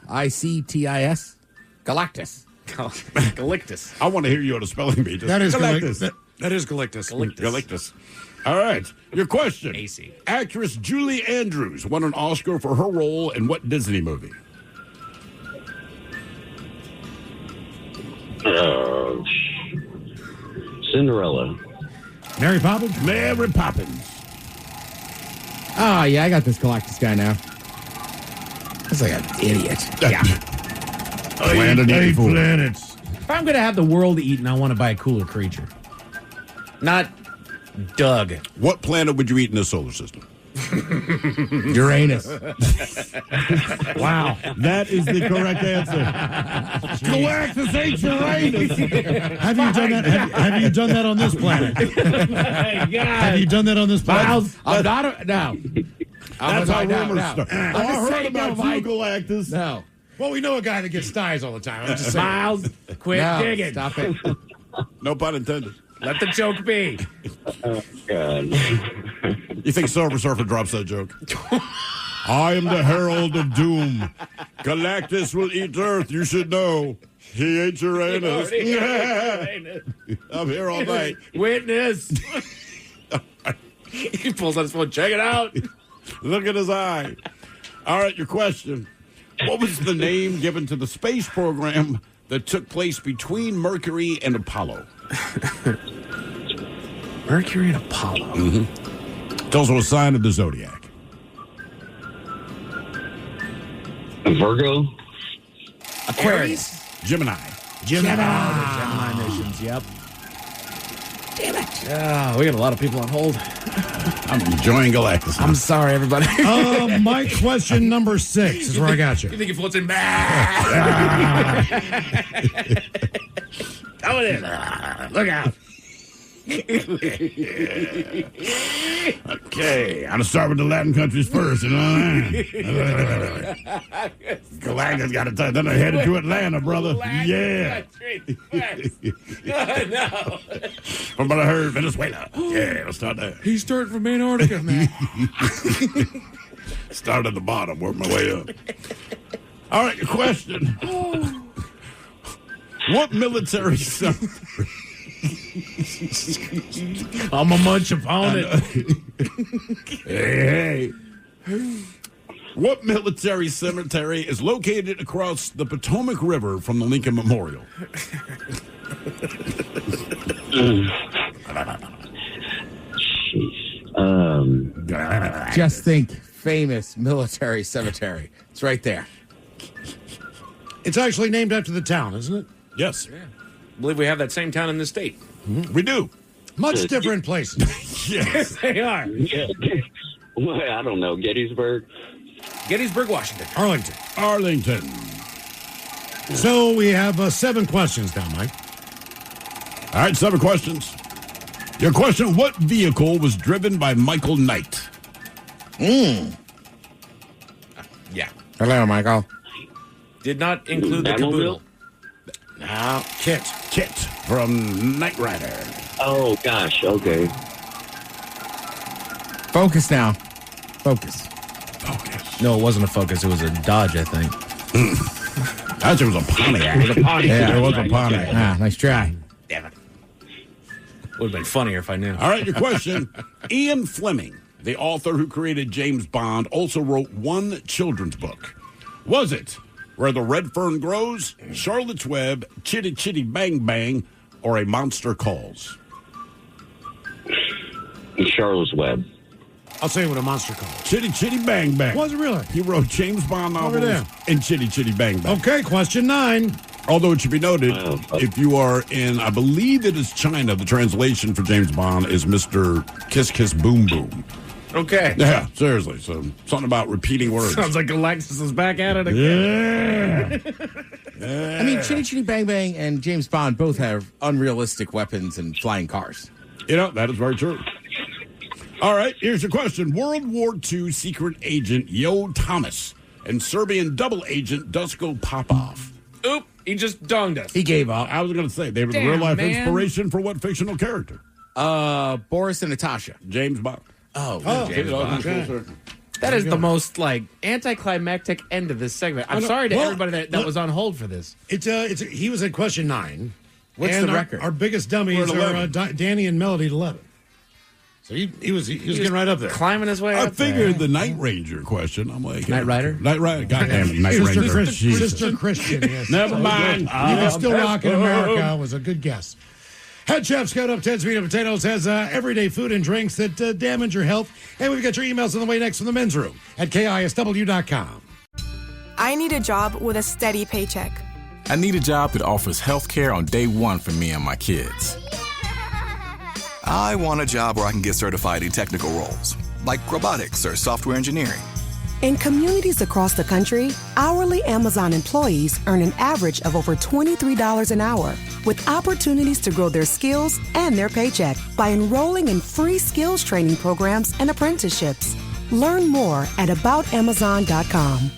[SPEAKER 10] Galactus.
[SPEAKER 12] Galactus.
[SPEAKER 6] I want to hear you on a spelling bee.
[SPEAKER 7] That is
[SPEAKER 6] Galactus.
[SPEAKER 7] That is Galactus.
[SPEAKER 6] Galactus. All right. Your question.
[SPEAKER 12] AC.
[SPEAKER 6] Actress Julie Andrews won an Oscar for her role in what Disney movie?
[SPEAKER 16] Cinderella.
[SPEAKER 7] Mary Poppins?
[SPEAKER 6] Mary Poppins.
[SPEAKER 10] Oh, yeah, I got this Galactus guy now. That's like an idiot.
[SPEAKER 12] Yeah.
[SPEAKER 6] Eight planets.
[SPEAKER 12] If I'm going to have the world eaten, I want to buy a cooler creature. Not Doug.
[SPEAKER 6] What planet would you eat in the solar system?
[SPEAKER 10] Uranus.
[SPEAKER 6] Wow. That is the correct answer. Galactus ate Uranus.
[SPEAKER 7] Have you done that? Have you done that on this planet? Have you done that on this planet?
[SPEAKER 10] Miles, I'm not no.
[SPEAKER 6] That's how rumors
[SPEAKER 10] no.
[SPEAKER 6] start. I heard about you, Galactus.
[SPEAKER 10] No.
[SPEAKER 7] Well, we know a guy that gets styes all the time. I'm just saying.
[SPEAKER 12] Miles, quit digging.
[SPEAKER 10] Stop it.
[SPEAKER 6] No pun intended.
[SPEAKER 12] Let the joke be.
[SPEAKER 16] Oh, God.
[SPEAKER 6] You think Silver Surfer drops that joke? I am the herald of doom. Galactus will eat Earth. You should know. He ate Uranus. I'm here all night.
[SPEAKER 12] Witness. He pulls out his phone. Check it out.
[SPEAKER 6] Look at his eye. All right, your question. What was the name given to the space program that took place between Mercury and Apollo?
[SPEAKER 12] Mercury and Apollo.
[SPEAKER 6] Mm-hmm. It's also a sign of the zodiac.
[SPEAKER 16] Virgo.
[SPEAKER 12] Aquarius.
[SPEAKER 6] Gemini.
[SPEAKER 12] Gemini missions, yep. Damn it. Yeah, we got a lot of people on hold.
[SPEAKER 6] I'm enjoying Galactus.
[SPEAKER 12] I'm sorry, everybody.
[SPEAKER 7] My question number 6 is where I got you.
[SPEAKER 12] You think he floats in? Coming in. Look out.
[SPEAKER 6] Okay, I'm gonna start with the Latin countries first. You know, Galactus got to tell. Then I headed to Atlanta, brother. Yeah.
[SPEAKER 12] No.
[SPEAKER 6] From what I heard, Venezuela. Yeah, let's start there.
[SPEAKER 12] He's starting from Antarctica, man.
[SPEAKER 6] Start at the bottom, work my way up. All right, your question. What military
[SPEAKER 12] I'm a munch upon it.
[SPEAKER 6] Hey. What military cemetery is located across the Potomac River from the Lincoln Memorial?
[SPEAKER 10] Just think famous military cemetery. It's right there.
[SPEAKER 7] It's actually named after the town, isn't it?
[SPEAKER 6] Yes.
[SPEAKER 12] I believe we have that same town in the state.
[SPEAKER 6] We do.
[SPEAKER 7] Much different places.
[SPEAKER 6] Yes.
[SPEAKER 12] They are.
[SPEAKER 21] Yeah. Well, I don't know. Gettysburg,
[SPEAKER 12] Washington.
[SPEAKER 7] Arlington. So we have 7 questions now, Mike.
[SPEAKER 6] All right, 7 questions. Your question, what vehicle was driven by Michael Knight?
[SPEAKER 12] Yeah.
[SPEAKER 10] Hello, Michael.
[SPEAKER 12] Did not include the caboodle.
[SPEAKER 6] Now, Kit from Knight Rider.
[SPEAKER 21] Oh, gosh. Okay.
[SPEAKER 10] Focus now. Focus.
[SPEAKER 12] No, it wasn't a Focus. It was a Dodge, I think.
[SPEAKER 6] Actually, it was a Pontiac.
[SPEAKER 12] It was a Pontiac.
[SPEAKER 6] Yeah, it was a Pontiac.
[SPEAKER 10] Ah, nice try.
[SPEAKER 12] Damn it. Would have been funnier if I knew.
[SPEAKER 6] All right, your question. Ian Fleming, the author who created James Bond, also wrote one children's book. Was it Where the Red Fern Grows, Charlotte's Web, Chitty Chitty Bang Bang, or A Monster Calls?
[SPEAKER 21] Charlotte's Web.
[SPEAKER 7] I'll say what a monster called.
[SPEAKER 6] Chitty Chitty Bang Bang.
[SPEAKER 7] Was it really?
[SPEAKER 6] He wrote James Bond novels and Chitty Chitty Bang Bang.
[SPEAKER 7] Okay, question 9.
[SPEAKER 6] Although it should be noted, if you are in, I believe it is China, the translation for James Bond is Mr. Kiss Kiss Boom Boom.
[SPEAKER 12] Okay.
[SPEAKER 6] Yeah, seriously. So something about repeating words.
[SPEAKER 12] Sounds like Alexis is back at it again.
[SPEAKER 6] Yeah.
[SPEAKER 10] I mean, Chitty Chitty Bang Bang and James Bond both have unrealistic weapons and flying cars.
[SPEAKER 6] You know, that is very true. All right, here's your question. World War II secret agent Yo Thomas and Serbian double agent Dusko Popov.
[SPEAKER 12] Oop, he just donged us.
[SPEAKER 10] He gave up.
[SPEAKER 6] I was going to say, they were the
[SPEAKER 12] Damn,
[SPEAKER 6] real-life
[SPEAKER 12] man.
[SPEAKER 6] inspiration for what fictional character?
[SPEAKER 10] Boris and Natasha.
[SPEAKER 6] James Bond.
[SPEAKER 12] James Bond. That is the most anticlimactic end of this segment. I'm sorry to everybody that was on hold for this.
[SPEAKER 7] He was at question 9.
[SPEAKER 10] What's
[SPEAKER 7] and
[SPEAKER 10] the record?
[SPEAKER 7] Our biggest dummies are Danny and Melody at 11. So he was getting right up there.
[SPEAKER 12] Climbing his way
[SPEAKER 6] I
[SPEAKER 12] up
[SPEAKER 6] figured the Night Ranger question. I'm like,
[SPEAKER 12] Night Rider?
[SPEAKER 6] Night Rider. Goddamn it, Night Ranger.
[SPEAKER 7] Sister Christian, yes.
[SPEAKER 6] Never mind.
[SPEAKER 7] Even Still Rockin' America was a good guess. Head Chef Scott up 10 Sweet Potatoes has everyday food and drinks that damage your health. And we've got your emails on the way next from the men's room at KISW.com.
[SPEAKER 13] I need a job with a steady paycheck.
[SPEAKER 14] I need a job that offers health care on day one for me and my kids.
[SPEAKER 15] I want a job where I can get certified in technical roles, like robotics or software engineering.
[SPEAKER 1] In communities across the country, hourly Amazon employees earn an average of over $23 an hour, with opportunities to grow their skills and their paycheck by enrolling in free skills training programs and apprenticeships. Learn more at aboutamazon.com.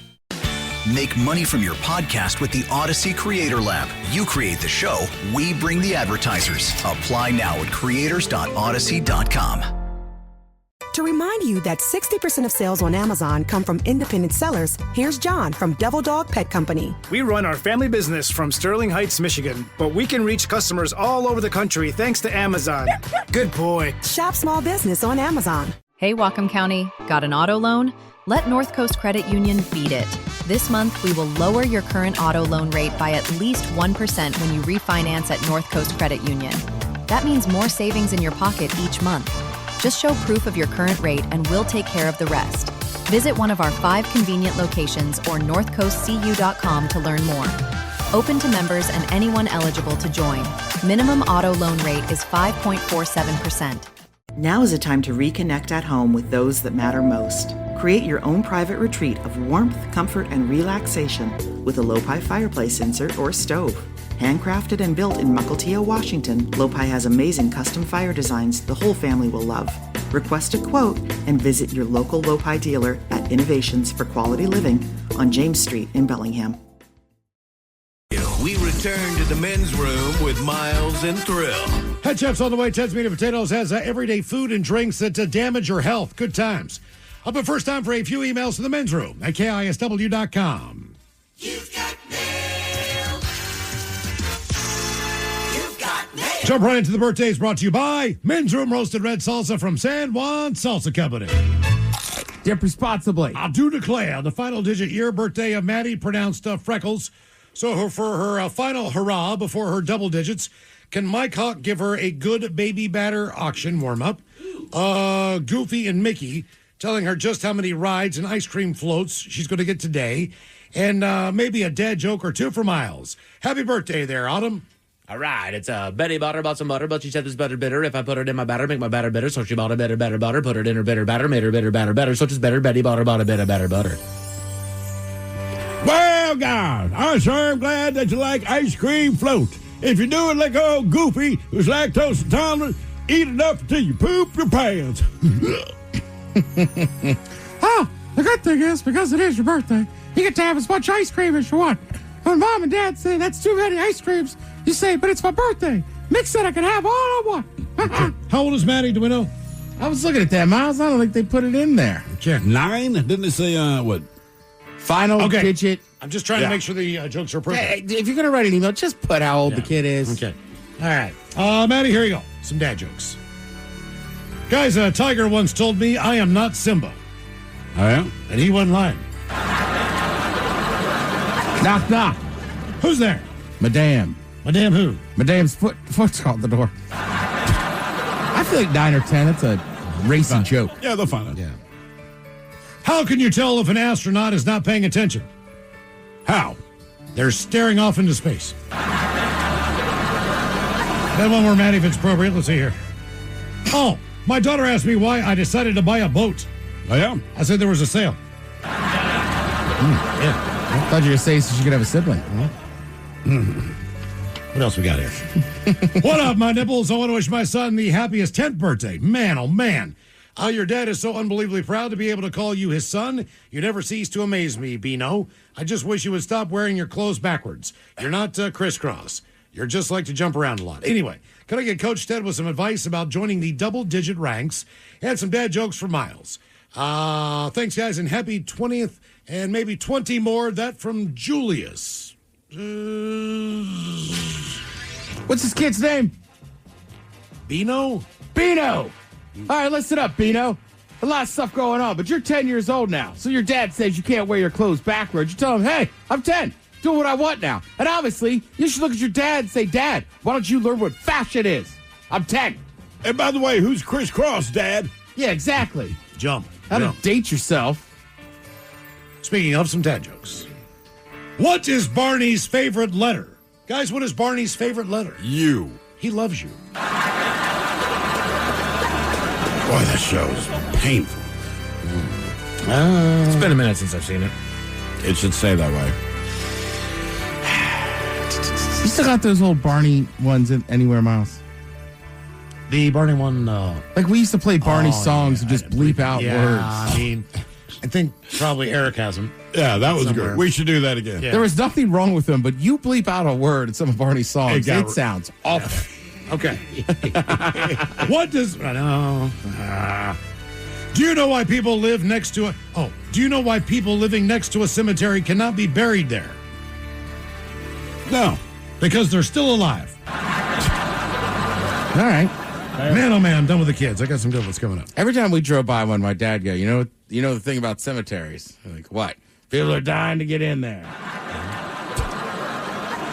[SPEAKER 5] Make money from your podcast with the Odyssey Creator Lab. You create the show, we bring the advertisers. Apply now at creators.odyssey.com.
[SPEAKER 1] To remind you that 60% of sales on Amazon come from independent sellers, here's John from Devil Dog Pet Company.
[SPEAKER 2] We run our family business from Sterling Heights, Michigan, but we can reach customers all over the country thanks to Amazon. Good boy.
[SPEAKER 1] Shop small business on Amazon.
[SPEAKER 4] Hey, Whatcom County, got an auto loan? Let North Coast Credit Union beat it. This month, we will lower your current auto loan rate by at least 1% when you refinance at North Coast Credit Union. That means more savings in your pocket each month. Just show proof of your current rate and we'll take care of the rest. Visit one of our 5 convenient locations or northcoastcu.com to learn more. Open to members and anyone eligible to join. Minimum auto loan rate is 5.47%.
[SPEAKER 3] Now is a time to reconnect at home with those that matter most. Create your own private retreat of warmth, comfort, and relaxation with a Lopi fireplace insert or stove. Handcrafted and built in Mukilteo, Washington, Lopi has amazing custom fire designs the whole family will love. Request a quote and visit your local Lopi dealer at Innovations for Quality Living on James Street in Bellingham.
[SPEAKER 9] We return to the men's room with Miles and Thrill.
[SPEAKER 7] Head Chef's on the way. 10 Sweet Potatoes has everyday food and drinks that damage your health. Good times. Up at first time for a few emails to the men's room at KISW.com. Jump right into the birthdays brought to you by Men's Room Roasted Red Salsa from San Juan Salsa Company.
[SPEAKER 10] Dip responsibly.
[SPEAKER 7] I do declare the final digit year birthday of Maddie pronounced Freckles. So for her final hurrah before her double digits, can Mike Hawk give her a good baby batter auction warm-up? Goofy and Mickey telling her just how many rides and ice cream floats she's going to get today. And maybe a dad joke or two for Miles. Happy birthday there, Autumn.
[SPEAKER 12] All right, it's Betty bought some butter, but she said this butter bitter. If I put it in my batter, make my batter bitter. So she bought a better butter, put it in her bitter batter, made her bitter batter better. So it's better. Betty bought a bit of better butter.
[SPEAKER 6] Well, God, I sure am glad that you like ice cream float. If you do it like old Goofy, who's lactose intolerant, eat it up until you poop your pants.
[SPEAKER 10] Oh, the good thing is, because it is your birthday, you get to have as much ice cream as you want. When Mom and Dad say that's too many ice creams, you say, but it's my birthday. Mick said I can have all I want.
[SPEAKER 7] How old is Maddie? Do we know?
[SPEAKER 10] I was looking at that, Miles. I don't think they put it in there.
[SPEAKER 7] Okay.
[SPEAKER 6] 9? Didn't they say, what?
[SPEAKER 10] Final digit.
[SPEAKER 7] I'm just trying to make sure the jokes are perfect.
[SPEAKER 10] If you're going to write an email, just put how old the kid is.
[SPEAKER 7] Okay. All right. Maddie, here you go. Some dad jokes. Guys, a tiger once told me I am not Simba.
[SPEAKER 6] Oh, yeah?
[SPEAKER 7] And he wasn't lying.
[SPEAKER 10] Knock, knock.
[SPEAKER 7] Who's there?
[SPEAKER 10] Madame.
[SPEAKER 7] Madame who?
[SPEAKER 10] Madame's foot's called the door. I feel like 9 or 10. It's a racy joke.
[SPEAKER 6] Yeah, they'll find it.
[SPEAKER 7] Yeah. How can you tell if an astronaut is not paying attention?
[SPEAKER 6] How?
[SPEAKER 7] They're staring off into space. Then one more, Maddie, if it's appropriate. Let's see here. Oh, my daughter asked me why I decided to buy a boat.
[SPEAKER 6] Oh, yeah?
[SPEAKER 7] I said there was a sale.
[SPEAKER 10] Yeah. I thought you were going to say so she could have a sibling.
[SPEAKER 7] What else we got here? What up, my nipples? I want to wish my son the happiest 10th birthday. Man, oh man. Your dad is so unbelievably proud to be able to call you his son. You never cease to amaze me, Bino. I just wish you would stop wearing your clothes backwards. You're not crisscross. You're just like to jump around a lot. Anyway, can I get Coach Ted with some advice about joining the double-digit ranks and some dad jokes for Miles? Thanks, guys, and happy 20th and maybe 20 more. That from Julius.
[SPEAKER 10] What's his kid's name?
[SPEAKER 7] Bino?
[SPEAKER 10] Bino! All right, listen up, Bino. A lot of stuff going on, but you're 10 years old now. So your dad says you can't wear your clothes backwards. You tell him, hey, I'm 10. Do what I want now. And obviously, you should look at your dad and say, Dad, why don't you learn what fashion is? I'm 10.
[SPEAKER 6] And by the way, who's crisscross, Dad?
[SPEAKER 10] Yeah, exactly.
[SPEAKER 7] Jump.
[SPEAKER 10] How to date yourself.
[SPEAKER 7] Speaking of some dad jokes. What is Barney's favorite letter? Guys, what is Barney's favorite letter?
[SPEAKER 6] You.
[SPEAKER 7] He loves you.
[SPEAKER 6] Boy, that show is painful.
[SPEAKER 12] It's been a minute since I've seen it.
[SPEAKER 6] It should say that way.
[SPEAKER 10] You still got those old Barney ones anywhere, Miles?
[SPEAKER 7] The Barney one,
[SPEAKER 10] like we used to play Barney songs and just bleep out words.
[SPEAKER 7] I mean, I think probably Eric has them.
[SPEAKER 6] Yeah, that was
[SPEAKER 7] somewhere.
[SPEAKER 6] good. We should do that again.
[SPEAKER 7] Yeah.
[SPEAKER 10] There was nothing wrong with them, but you bleep out a word in some of Barney's songs. It sounds awful.
[SPEAKER 7] Okay. What does... I know. Do you know why people live next to a... Oh, do you know why people living next to a cemetery cannot be buried there?
[SPEAKER 6] No.
[SPEAKER 7] Because they're still alive.
[SPEAKER 10] All right.
[SPEAKER 7] Man, oh man, I'm done with the kids. I got some good ones coming up.
[SPEAKER 10] Every time we drove by one, my dad go, you know the thing about cemeteries? I'm like, what? People are dying to get in there.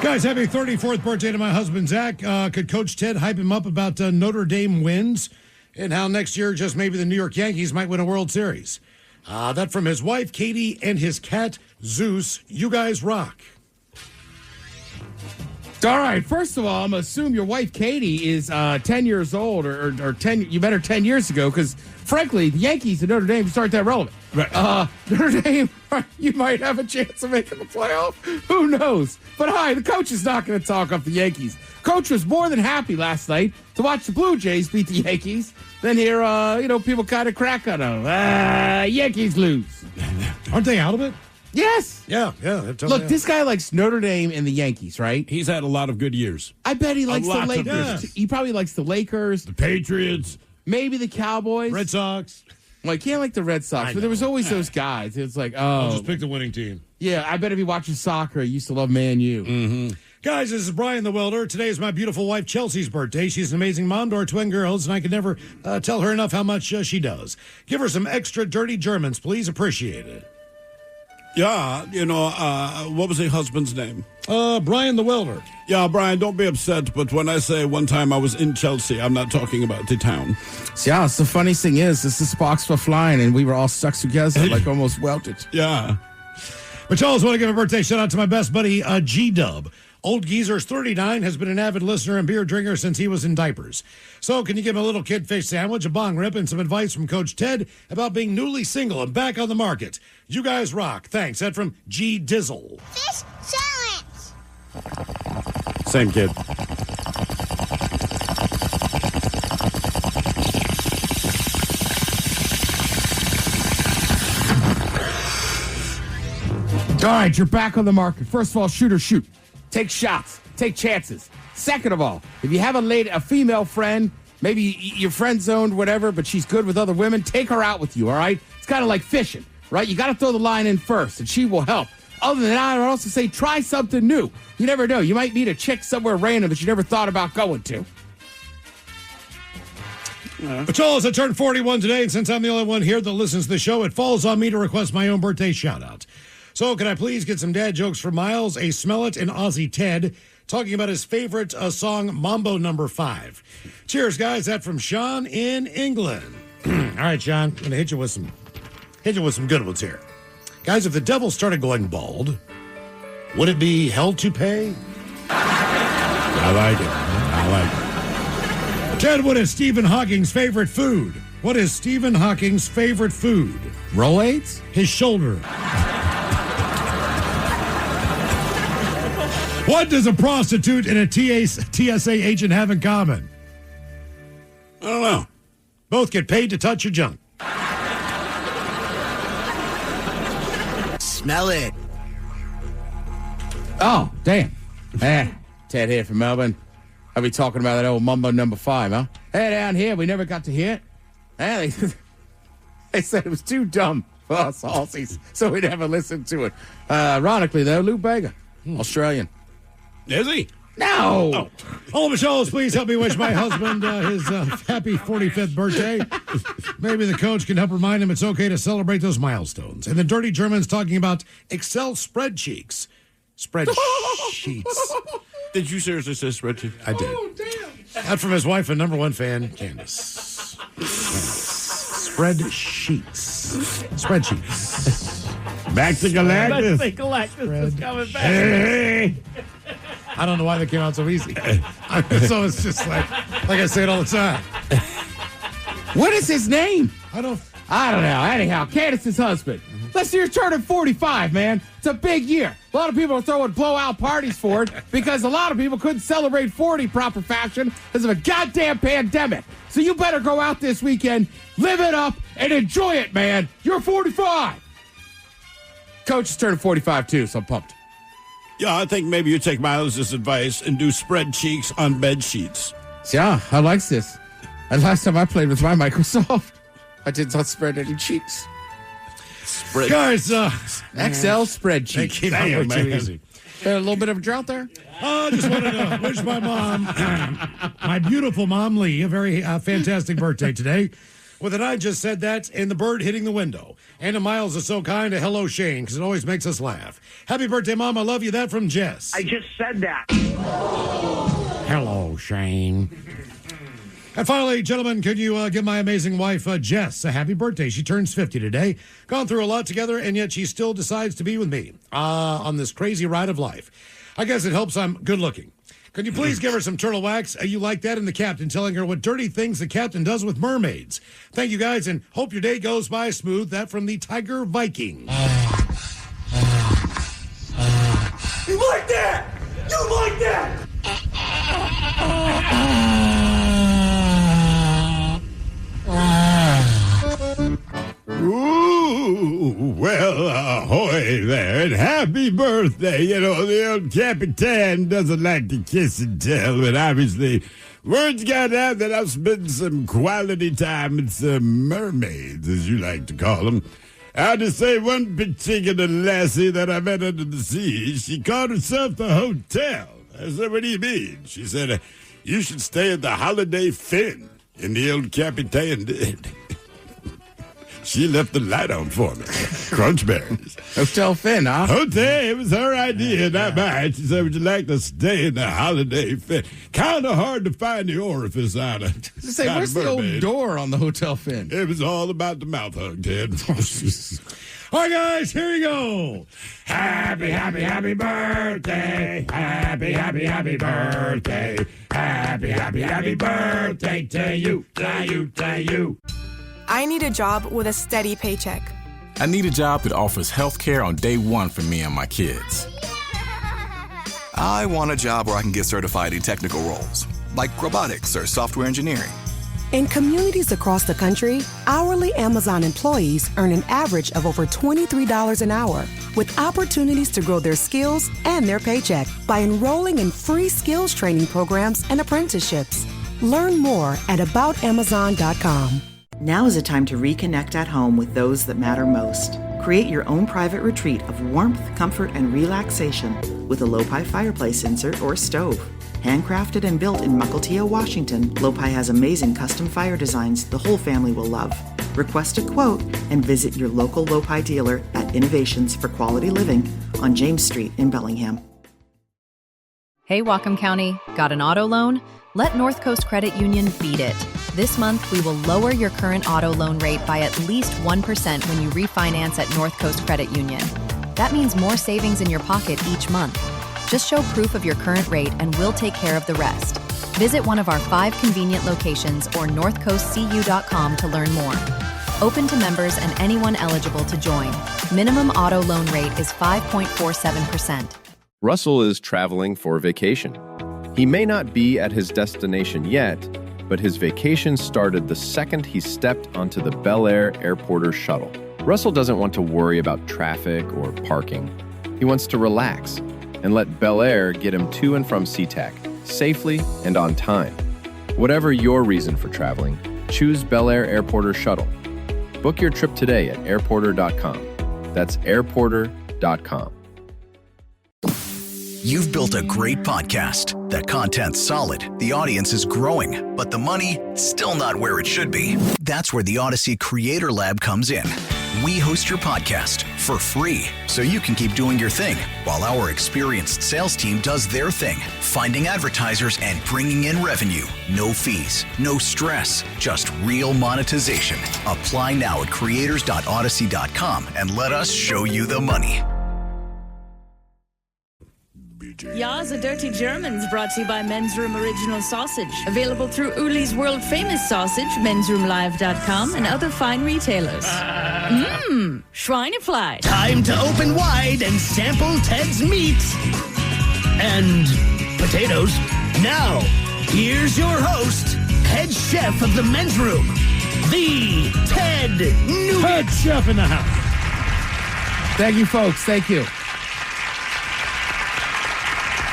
[SPEAKER 7] Guys, happy 34th birthday to my husband, Zach. Could Coach Ted hype him up about Notre Dame wins and how next year just maybe the New York Yankees might win a World Series? That from his wife, Katie, and his cat, Zeus. You guys rock.
[SPEAKER 10] All right, first of all, I'm going to assume your wife, Katie, is 10 years old or 10. You met her 10 years ago because, frankly, the Yankees and Notre Dame just aren't that relevant.
[SPEAKER 6] Right.
[SPEAKER 10] Notre Dame, you might have a chance of making the playoff. Who knows? But hi, the coach is not going to talk up the Yankees. Coach was more than happy last night to watch the Blue Jays beat the Yankees. Then hear, people kind of crack on them. Yankees lose.
[SPEAKER 7] Aren't they out of it?
[SPEAKER 10] Yes.
[SPEAKER 7] Yeah.
[SPEAKER 10] Look, this guy likes Notre Dame and the Yankees, right?
[SPEAKER 6] He's had a lot of good years.
[SPEAKER 10] I bet he likes the
[SPEAKER 6] lot of
[SPEAKER 10] Lakers.
[SPEAKER 6] years.
[SPEAKER 10] He probably likes the Lakers,
[SPEAKER 6] The Patriots.
[SPEAKER 10] maybe the Cowboys.
[SPEAKER 7] Red Sox.
[SPEAKER 10] Well, I can't like the Red Sox, but there was always those guys. It's like,
[SPEAKER 7] I'll
[SPEAKER 10] oh,
[SPEAKER 7] just pick the winning team.
[SPEAKER 10] Yeah, I better be watching soccer. I used to love Man U.
[SPEAKER 6] Mm-hmm.
[SPEAKER 7] Guys, this is Brian the Welder. Today is my beautiful wife Chelsea's birthday. She's an amazing mom to our twin girls, and I can never tell her enough how much she does. Give her some extra dirty Germans, please. Appreciate it.
[SPEAKER 6] Yeah, what was her husband's name?
[SPEAKER 7] Brian the Welder.
[SPEAKER 6] Yeah, Brian, don't be upset, but when I say one time I was in Chelsea, I'm not talking about the town.
[SPEAKER 10] Yeah, the funny thing is, the sparks were flying, and we were all stuck together, like almost welded.
[SPEAKER 6] Yeah.
[SPEAKER 7] But y'all just want to give a birthday shout out to my best buddy, G-Dub. Old Geezer's 39, has been an avid listener and beer drinker since he was in diapers. So can you give him a little kid fish sandwich, a bong rip, and some advice from Coach Ted about being newly single and back on the market? You guys rock. Thanks. That's from G Dizzle.
[SPEAKER 17] Fish sandwich.
[SPEAKER 6] Same kid.
[SPEAKER 10] All right, you're back on the market. First of all, shoot or shoot. Take shots. Take chances. Second of all, if you have a female friend, maybe you're friend zoned, whatever, but she's good with other women, take her out with you, all right? It's kind of like fishing, right? You got to throw the line in first, and she will help. Other than that, I would also say try something new. You never know. You might meet a chick somewhere random that you never thought about going to.
[SPEAKER 7] But Charles, I turned 41 today, and since I'm the only one here that listens to the show, it falls on me to request my own birthday shout-out. So can I please get some dad jokes for Miles, a Smell It, and Aussie Ted, talking about his favorite song, Mambo No. 5. Cheers, guys. That from Sean in England. All right, Sean, I'm going to hit you with some good ones here. Guys, if the devil started going bald, would it be hell to pay?
[SPEAKER 6] I like it.
[SPEAKER 7] Ted, what is Stephen Hawking's favorite food? What is Stephen Hawking's favorite food?
[SPEAKER 10] Rolaids?
[SPEAKER 7] His shoulder. What does a prostitute and a TSA agent have in common?
[SPEAKER 6] I don't know.
[SPEAKER 7] Both get paid to touch your junk.
[SPEAKER 22] Smell it.
[SPEAKER 10] Oh, damn. Ted here from Melbourne. I'll be talking about that old Mambo No. 5, huh? Hey, down here, we never got to hear it. They said it was too dumb for us Aussies, so we never listened to it. Ironically, though, Lou Bega, Australian.
[SPEAKER 6] Is he?
[SPEAKER 10] No.
[SPEAKER 7] Oh. All of the shows, please help me wish my husband his happy 45th birthday. Maybe the coach can help remind him it's okay to celebrate those milestones. And the Dirty Germans talking about Excel spreadsheets. Spreadsheets.
[SPEAKER 6] Did you seriously say spreadsheet?
[SPEAKER 7] I did.
[SPEAKER 10] Oh, damn.
[SPEAKER 7] That from his wife and number one fan, Candace. Spreadsheets.
[SPEAKER 6] Back to Galactus.
[SPEAKER 12] Galactus is coming back.
[SPEAKER 6] Hey.
[SPEAKER 7] I don't know why they came out so easy. So it's just like I say it all the time.
[SPEAKER 10] What is his name?
[SPEAKER 7] I don't
[SPEAKER 10] know. Anyhow, Candace's husband. Let's see, you're turning 45, man. It's a big year. A lot of people are throwing blowout parties for it because a lot of people couldn't celebrate 40 proper fashion because of a goddamn pandemic. So you better go out this weekend, live it up, and enjoy it, man. You're 45. Coach is turning 45, too, so I'm pumped.
[SPEAKER 6] Yeah, I think maybe you take Miles' advice and do spread cheeks on bed sheets.
[SPEAKER 10] Yeah, I like this. And last time I played with my Microsoft, I did not spread any cheeks.
[SPEAKER 7] Guys,
[SPEAKER 10] Excel spreadsheet.
[SPEAKER 7] They came out way too easy.
[SPEAKER 10] A little bit of a drought there?
[SPEAKER 7] I just wanted to wish my mom, my beautiful mom, Lee, a very fantastic birthday today. With an I just said that and the bird hitting the window. Anna Miles is so kind. A hello, Shane, because it always makes us laugh. Happy birthday, Mom. I love you. That from Jess.
[SPEAKER 22] I just said that.
[SPEAKER 7] Hello, Shane. And finally, gentlemen, could you give my amazing wife, Jess, a happy birthday? She turns 50 today. Gone through a lot together, and yet she still decides to be with me on this crazy ride of life. I guess it helps I'm good looking. Could you please give her some turtle wax? You like that? And the captain telling her what dirty things the captain does with mermaids. Thank you, guys, and hope your day goes by smooth. That from the Tiger Viking.
[SPEAKER 22] You like that? You like that?
[SPEAKER 6] Ooh, well, ahoy there, and happy birthday. You know, the old Capitan doesn't like to kiss and tell, but obviously word's got out that I've spent some quality time with some mermaids, as you like to call them. How to say one particular lassie that I met under the sea, she called herself the hotel. I said, what do you mean? She said, you should stay at the Holiday Finn in the old Capitan did. She left the light on for me. Crunchberries.
[SPEAKER 10] Hotel Finn, huh?
[SPEAKER 6] Hotel, it was her idea, not mine. She said, would you like to stay in the Holiday Finn? Kind of hard to find the orifice out of.
[SPEAKER 10] Say, where's the old door on the Hotel Finn?
[SPEAKER 6] It was all about the mouth hug, Ted.
[SPEAKER 7] All right, guys, here we go.
[SPEAKER 6] Happy, happy, happy birthday. Happy, happy, happy birthday. Happy, happy, happy birthday to you, to you, to you.
[SPEAKER 13] I need a job with a steady paycheck.
[SPEAKER 14] I need a job that offers health care on day one for me and my kids.
[SPEAKER 15] I want a job where I can get certified in technical roles, like robotics or software engineering.
[SPEAKER 1] In communities across the country, hourly Amazon employees earn an average of over $23 an hour, with opportunities to grow their skills and their paycheck by enrolling in free skills training programs and apprenticeships. Learn more at aboutamazon.com.
[SPEAKER 3] Now is a time to reconnect at home with those that matter most. Create your own private retreat of warmth, comfort, and relaxation with a Lopi fireplace insert or stove. Handcrafted and built in Mukilteo, Washington, Lopi has amazing custom fire designs the whole family will love. Request a quote and visit your local Lopi dealer at Innovations for Quality Living on James Street in Bellingham.
[SPEAKER 4] Hey, Whatcom County, got an auto loan? Let North Coast Credit Union beat it. This month, we will lower your current auto loan rate by at least 1% when you refinance at North Coast Credit Union. That means more savings in your pocket each month. Just show proof of your current rate and we'll take care of the rest. Visit one of our 5 convenient locations or northcoastcu.com to learn more. Open to members and anyone eligible to join. Minimum auto loan rate is 5.47%.
[SPEAKER 8] Russell is traveling for vacation. He may not be at his destination yet, but his vacation started the second he stepped onto the Bel Air Airporter shuttle. Russell doesn't want to worry about traffic or parking. He wants to relax and let Bel Air get him to and from SeaTac safely and on time. Whatever your reason for traveling, choose Bel Air Airporter shuttle. Book your trip today at airporter.com. That's airporter.com.
[SPEAKER 5] You've built a great podcast. That content's solid, the audience is growing, but the money still not where it should be. That's where the Odyssey Creator Lab comes in. We host your podcast for free, so you can keep doing your thing while our experienced sales team does their thing, finding advertisers and bringing in revenue. No fees, no stress, just real monetization. Apply now at creators.odyssey.com and let us show you the money.
[SPEAKER 17] Ya's a Dirty Germans, brought to you by Men's Room Original Sausage. Available through Uli's World Famous Sausage, mensroomlive.com, and other fine retailers. Schweinefly.
[SPEAKER 19] Time to open wide and sample Ted's meat and potatoes. Now, here's your host, head chef of the Men's Room, the Ted Nugent.
[SPEAKER 7] Head chef in the house.
[SPEAKER 10] Thank you, folks. Thank you.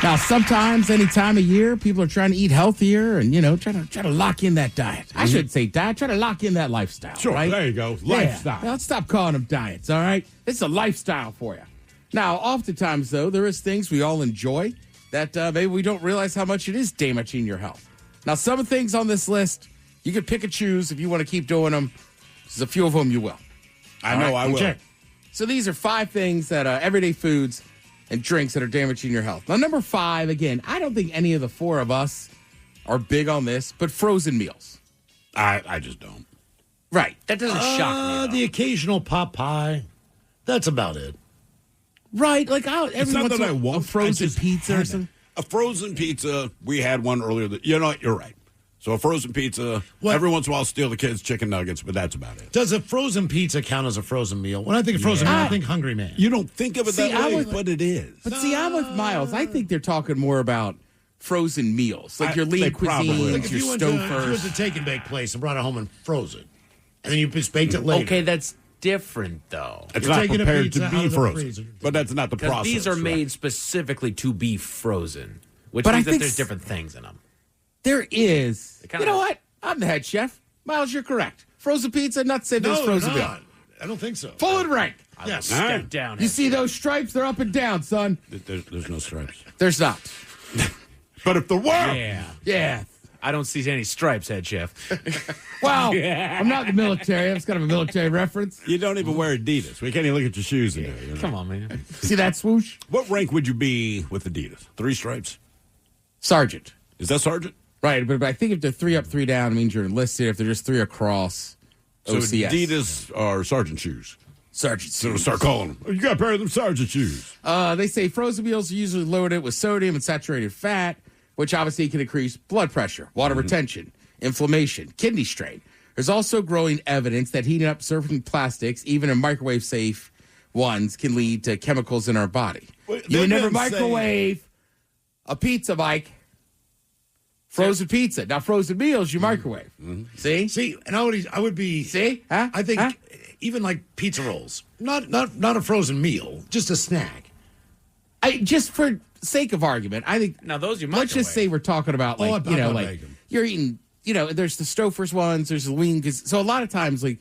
[SPEAKER 10] Now, sometimes, any time of year, people are trying to eat healthier and, try to lock in that diet. I shouldn't say diet. Try to lock in that lifestyle.
[SPEAKER 6] Sure,
[SPEAKER 10] right?
[SPEAKER 6] There you go. Lifestyle.
[SPEAKER 10] Yeah. Let's stop calling them diets, all right? It's a lifestyle for you. Now, oftentimes, though, there is things we all enjoy that maybe we don't realize how much it is damaging your health. Now, some of the things on this list, you can pick and choose if you want to keep doing them. There's a few of them you will.
[SPEAKER 6] I know I will.
[SPEAKER 10] Okay. So these are 5 things that everyday foods and drinks that are damaging your health. Now, number 5, again, I don't think any of the 4 of us are big on this, but frozen meals.
[SPEAKER 6] I just don't.
[SPEAKER 10] Right.
[SPEAKER 11] That doesn't shock me.
[SPEAKER 7] The occasional pot pie. That's about it.
[SPEAKER 10] Right. Like,
[SPEAKER 6] it's not that I want
[SPEAKER 10] a frozen pizza or something.
[SPEAKER 6] A frozen pizza, we had one earlier. You're right. So a frozen pizza, every once in a while steal the kids' chicken nuggets, but that's about it.
[SPEAKER 7] Does a frozen pizza count as a frozen meal? When I think of frozen meal, I think Hungry Man.
[SPEAKER 6] You don't think of it that way, but it is.
[SPEAKER 10] But see, I'm with Miles. I think they're talking more about frozen meals, like your lean cuisine,
[SPEAKER 7] Like if
[SPEAKER 10] your
[SPEAKER 7] you went
[SPEAKER 10] stove
[SPEAKER 7] to
[SPEAKER 10] first.
[SPEAKER 7] a take and bake place and brought it home and froze it, and then you just baked it later.
[SPEAKER 11] Okay, that's different, though.
[SPEAKER 6] It's
[SPEAKER 7] You're
[SPEAKER 6] not
[SPEAKER 7] taking a
[SPEAKER 6] prepared
[SPEAKER 7] pizza
[SPEAKER 6] to
[SPEAKER 7] out
[SPEAKER 6] be
[SPEAKER 7] of the
[SPEAKER 6] frozen,
[SPEAKER 7] freezer.
[SPEAKER 6] but that's not the
[SPEAKER 11] Because
[SPEAKER 6] process.
[SPEAKER 11] these are
[SPEAKER 6] right?
[SPEAKER 11] made specifically to be frozen, which
[SPEAKER 10] But I
[SPEAKER 11] means that
[SPEAKER 10] think
[SPEAKER 11] there's different things in them.
[SPEAKER 10] There is.
[SPEAKER 11] kinda-
[SPEAKER 10] You know what? I'm the head chef. Miles, you're correct. Frozen pizza, not say there's frozen meal.
[SPEAKER 7] I don't think so.
[SPEAKER 10] Full and rank.
[SPEAKER 7] Yes.
[SPEAKER 12] Step
[SPEAKER 6] right.
[SPEAKER 12] down.
[SPEAKER 10] You see those stripes? They're up and down, son.
[SPEAKER 6] There's no stripes.
[SPEAKER 10] There's not.
[SPEAKER 6] But if there were,
[SPEAKER 10] Yeah.
[SPEAKER 12] I don't see any stripes, head chef.
[SPEAKER 10] Wow. I'm not in the military. That's kind of a military reference.
[SPEAKER 6] you don't even wear Adidas. We can't even look at your shoes in there. You know?
[SPEAKER 12] Come on, man.
[SPEAKER 10] See that swoosh?
[SPEAKER 6] What rank would you be with Adidas? 3 stripes?
[SPEAKER 10] Sergeant.
[SPEAKER 6] Is that sergeant?
[SPEAKER 10] Right, but I think if they're 3 up, 3 down, it means you're enlisted. If they're just 3 across,
[SPEAKER 6] So
[SPEAKER 10] OCS.
[SPEAKER 6] Adidas are sergeant shoes.
[SPEAKER 10] Sergeant
[SPEAKER 6] So
[SPEAKER 10] shoes.
[SPEAKER 6] start calling them. You got a pair of them sergeant shoes.
[SPEAKER 10] They say frozen meals are usually loaded with sodium and saturated fat, which obviously can increase blood pressure, water retention, inflammation, kidney strain. There's also growing evidence that heating up certain plastics, even in microwave-safe ones, can lead to chemicals in our body.
[SPEAKER 6] Well,
[SPEAKER 10] You would
[SPEAKER 6] they've
[SPEAKER 10] never
[SPEAKER 6] been saying-
[SPEAKER 10] microwave a pizza, Mike. Frozen pizza. Now, frozen meals, you microwave. See?
[SPEAKER 7] See, and I would be.
[SPEAKER 10] See? Huh?
[SPEAKER 7] I think
[SPEAKER 10] Huh?
[SPEAKER 7] even like pizza rolls, not a frozen meal, just a snack.
[SPEAKER 10] Just for sake of argument, I think.
[SPEAKER 12] Now, those you
[SPEAKER 10] Let's just say we're talking about, like,
[SPEAKER 7] I'm not
[SPEAKER 10] like
[SPEAKER 7] making.
[SPEAKER 10] you're eating, there's the Stouffer's ones, there's the lean. So a lot of times, like,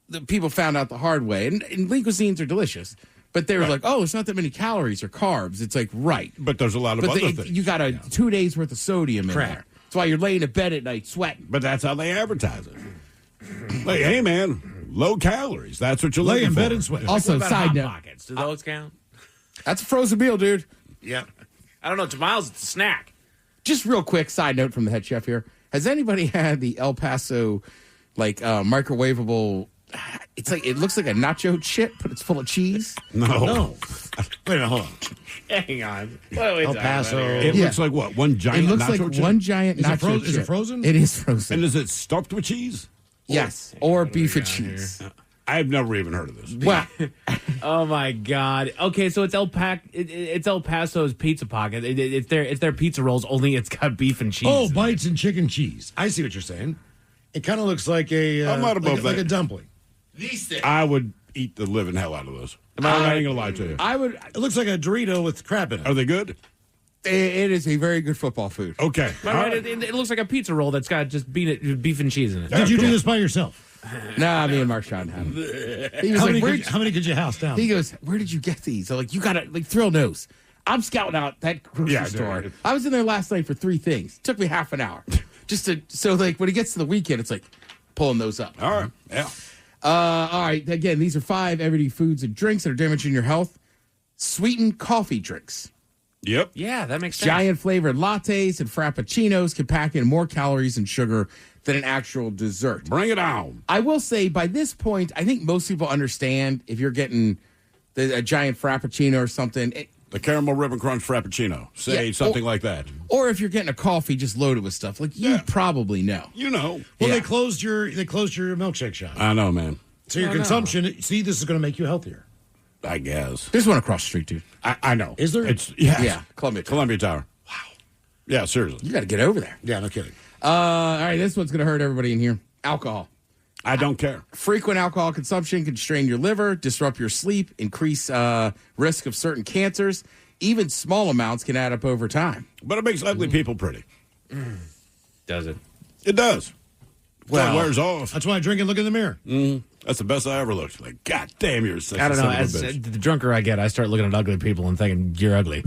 [SPEAKER 10] the people found out the hard way, and lean cuisines are delicious, but they were like, oh, it's not that many calories or carbs. It's like, right.
[SPEAKER 6] But there's a lot of other things.
[SPEAKER 10] You got 2 days worth of sodium in
[SPEAKER 7] Correct.
[SPEAKER 10] there. That's why you're laying in bed at night sweating.
[SPEAKER 6] But that's how they advertise it. Like, hey, man, low calories. That's what you're
[SPEAKER 7] Lay
[SPEAKER 6] looking
[SPEAKER 7] in
[SPEAKER 6] for.
[SPEAKER 7] bed and sweat.
[SPEAKER 10] Also,
[SPEAKER 12] What about
[SPEAKER 10] side
[SPEAKER 12] Hot
[SPEAKER 10] note,
[SPEAKER 12] Pockets? Do those count?
[SPEAKER 10] that's a frozen meal, dude.
[SPEAKER 7] Yeah.
[SPEAKER 12] I don't know. To Miles, it's a snack.
[SPEAKER 10] Just real quick, side note from the head chef here. Has anybody had the El Paso, microwavable? It looks like a nacho chip, but it's full of cheese.
[SPEAKER 6] No.
[SPEAKER 7] Wait a minute, hold on.
[SPEAKER 12] Hang on. What are we
[SPEAKER 7] El
[SPEAKER 12] talking
[SPEAKER 7] Paso.
[SPEAKER 12] about here?
[SPEAKER 6] It looks like what? One giant
[SPEAKER 10] It looks
[SPEAKER 6] nacho
[SPEAKER 10] like
[SPEAKER 6] chip?
[SPEAKER 10] one giant
[SPEAKER 7] Is it
[SPEAKER 10] nacho chip.
[SPEAKER 7] is it frozen?
[SPEAKER 10] It is frozen.
[SPEAKER 6] And is it stuffed with cheese?
[SPEAKER 10] Yes, or beef and cheese.
[SPEAKER 6] I've never even heard of this.
[SPEAKER 10] Well,
[SPEAKER 12] Oh my God. Okay, so it's it's El Paso's Pizza Pocket. It's their pizza rolls. Only it's got beef and cheese.
[SPEAKER 7] Oh, bites and chicken cheese. I see what you're saying. It kind of looks like a.
[SPEAKER 6] I'm not above
[SPEAKER 7] like
[SPEAKER 6] that.
[SPEAKER 7] a dumpling.
[SPEAKER 10] these things.
[SPEAKER 6] I would eat the living hell out of those. I ain't gonna lie to you.
[SPEAKER 7] It looks like a Dorito with crap in it.
[SPEAKER 6] Are they good?
[SPEAKER 10] It is a very good football food.
[SPEAKER 6] Okay.
[SPEAKER 12] All right, it looks like a pizza roll that's got just beef and cheese in it.
[SPEAKER 7] Did you do this by yourself?
[SPEAKER 10] Nah, me and Marshawn had them. He was
[SPEAKER 7] How,
[SPEAKER 10] like,
[SPEAKER 7] how many could you house down?
[SPEAKER 10] He goes, where did you get these? I'm like, you got to, thrill nose. I'm scouting out that grocery
[SPEAKER 6] Yeah,
[SPEAKER 10] store.
[SPEAKER 6] dude.
[SPEAKER 10] I was in there last night for 3 things. Took me half an hour. So when it gets to the weekend, it's like pulling those up.
[SPEAKER 6] All right. Yeah.
[SPEAKER 10] All right. Again, these are 5 everyday foods and drinks that are damaging your health. Sweetened coffee drinks.
[SPEAKER 6] Yep.
[SPEAKER 12] Yeah, that makes sense.
[SPEAKER 10] Giant flavored lattes and frappuccinos can pack in more calories and sugar than an actual dessert.
[SPEAKER 6] Bring it on.
[SPEAKER 10] I will say by this point, I think most people understand if you're getting a giant frappuccino or something.
[SPEAKER 6] The caramel ribbon crunch frappuccino. Say something like that.
[SPEAKER 10] Or if you're getting a coffee just loaded with stuff, like you probably know.
[SPEAKER 6] You know.
[SPEAKER 7] Well,
[SPEAKER 10] Yeah.
[SPEAKER 7] they closed your milkshake shop.
[SPEAKER 6] I know, man.
[SPEAKER 7] So your consumption. See, this is going to make you healthier.
[SPEAKER 6] I guess.
[SPEAKER 10] There's one across the street, dude.
[SPEAKER 6] I know.
[SPEAKER 7] Is there?
[SPEAKER 6] It's yes.
[SPEAKER 10] Yeah, Columbia
[SPEAKER 6] Tower. Wow. Yeah, seriously.
[SPEAKER 10] You got to get over there.
[SPEAKER 7] Yeah, no kidding.
[SPEAKER 10] All right, this one's going to hurt everybody in here. Alcohol.
[SPEAKER 6] I don't care.
[SPEAKER 10] Frequent alcohol consumption can strain your liver, disrupt your sleep, increase risk of certain cancers. Even small amounts can add up over time.
[SPEAKER 6] But it makes ugly people pretty.
[SPEAKER 12] Does it?
[SPEAKER 6] It does.
[SPEAKER 10] Well,
[SPEAKER 6] it wears off.
[SPEAKER 7] That's why I drink and look in the mirror.
[SPEAKER 6] That's the best I ever looked. Like, God damn, you're a sexy
[SPEAKER 12] I don't know.
[SPEAKER 6] son of a
[SPEAKER 12] As
[SPEAKER 6] bitch.
[SPEAKER 12] the drunker I get, I start looking at ugly people and thinking you're ugly.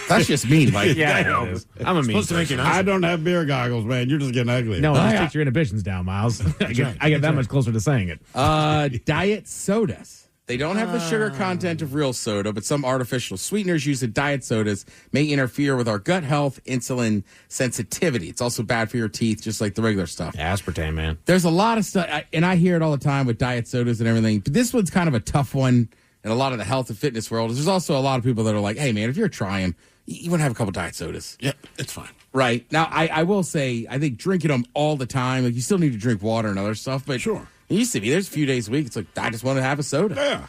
[SPEAKER 10] That's just mean, Mike.
[SPEAKER 12] Yeah,
[SPEAKER 6] Damn.
[SPEAKER 12] it is. I'm a mean
[SPEAKER 7] Supposed to make
[SPEAKER 12] person.
[SPEAKER 7] you nice.
[SPEAKER 6] I don't have beer goggles, man. You're just getting ugly.
[SPEAKER 12] No, just take your inhibitions down, Miles. I get that much closer to saying it.
[SPEAKER 10] Diet sodas. They don't have the sugar content of real soda, but some artificial sweeteners used in diet sodas may interfere with our gut health, insulin sensitivity. It's also bad for your teeth, just like the regular stuff.
[SPEAKER 12] Aspartame, man.
[SPEAKER 10] There's a lot of stuff, and I hear it all the time with diet sodas and everything, but this one's kind of a tough one in a lot of the health and fitness world. There's also a lot of people that are like, hey, man, if you're trying, you want to have a couple diet sodas.
[SPEAKER 6] Yeah, it's fine.
[SPEAKER 10] Right. Now, I will say, I think drinking them all the time, like you still need to drink water and other stuff, but
[SPEAKER 6] Sure.
[SPEAKER 10] it used to be, there's a few days a week, it's like, I just want to have a soda.
[SPEAKER 6] Yeah.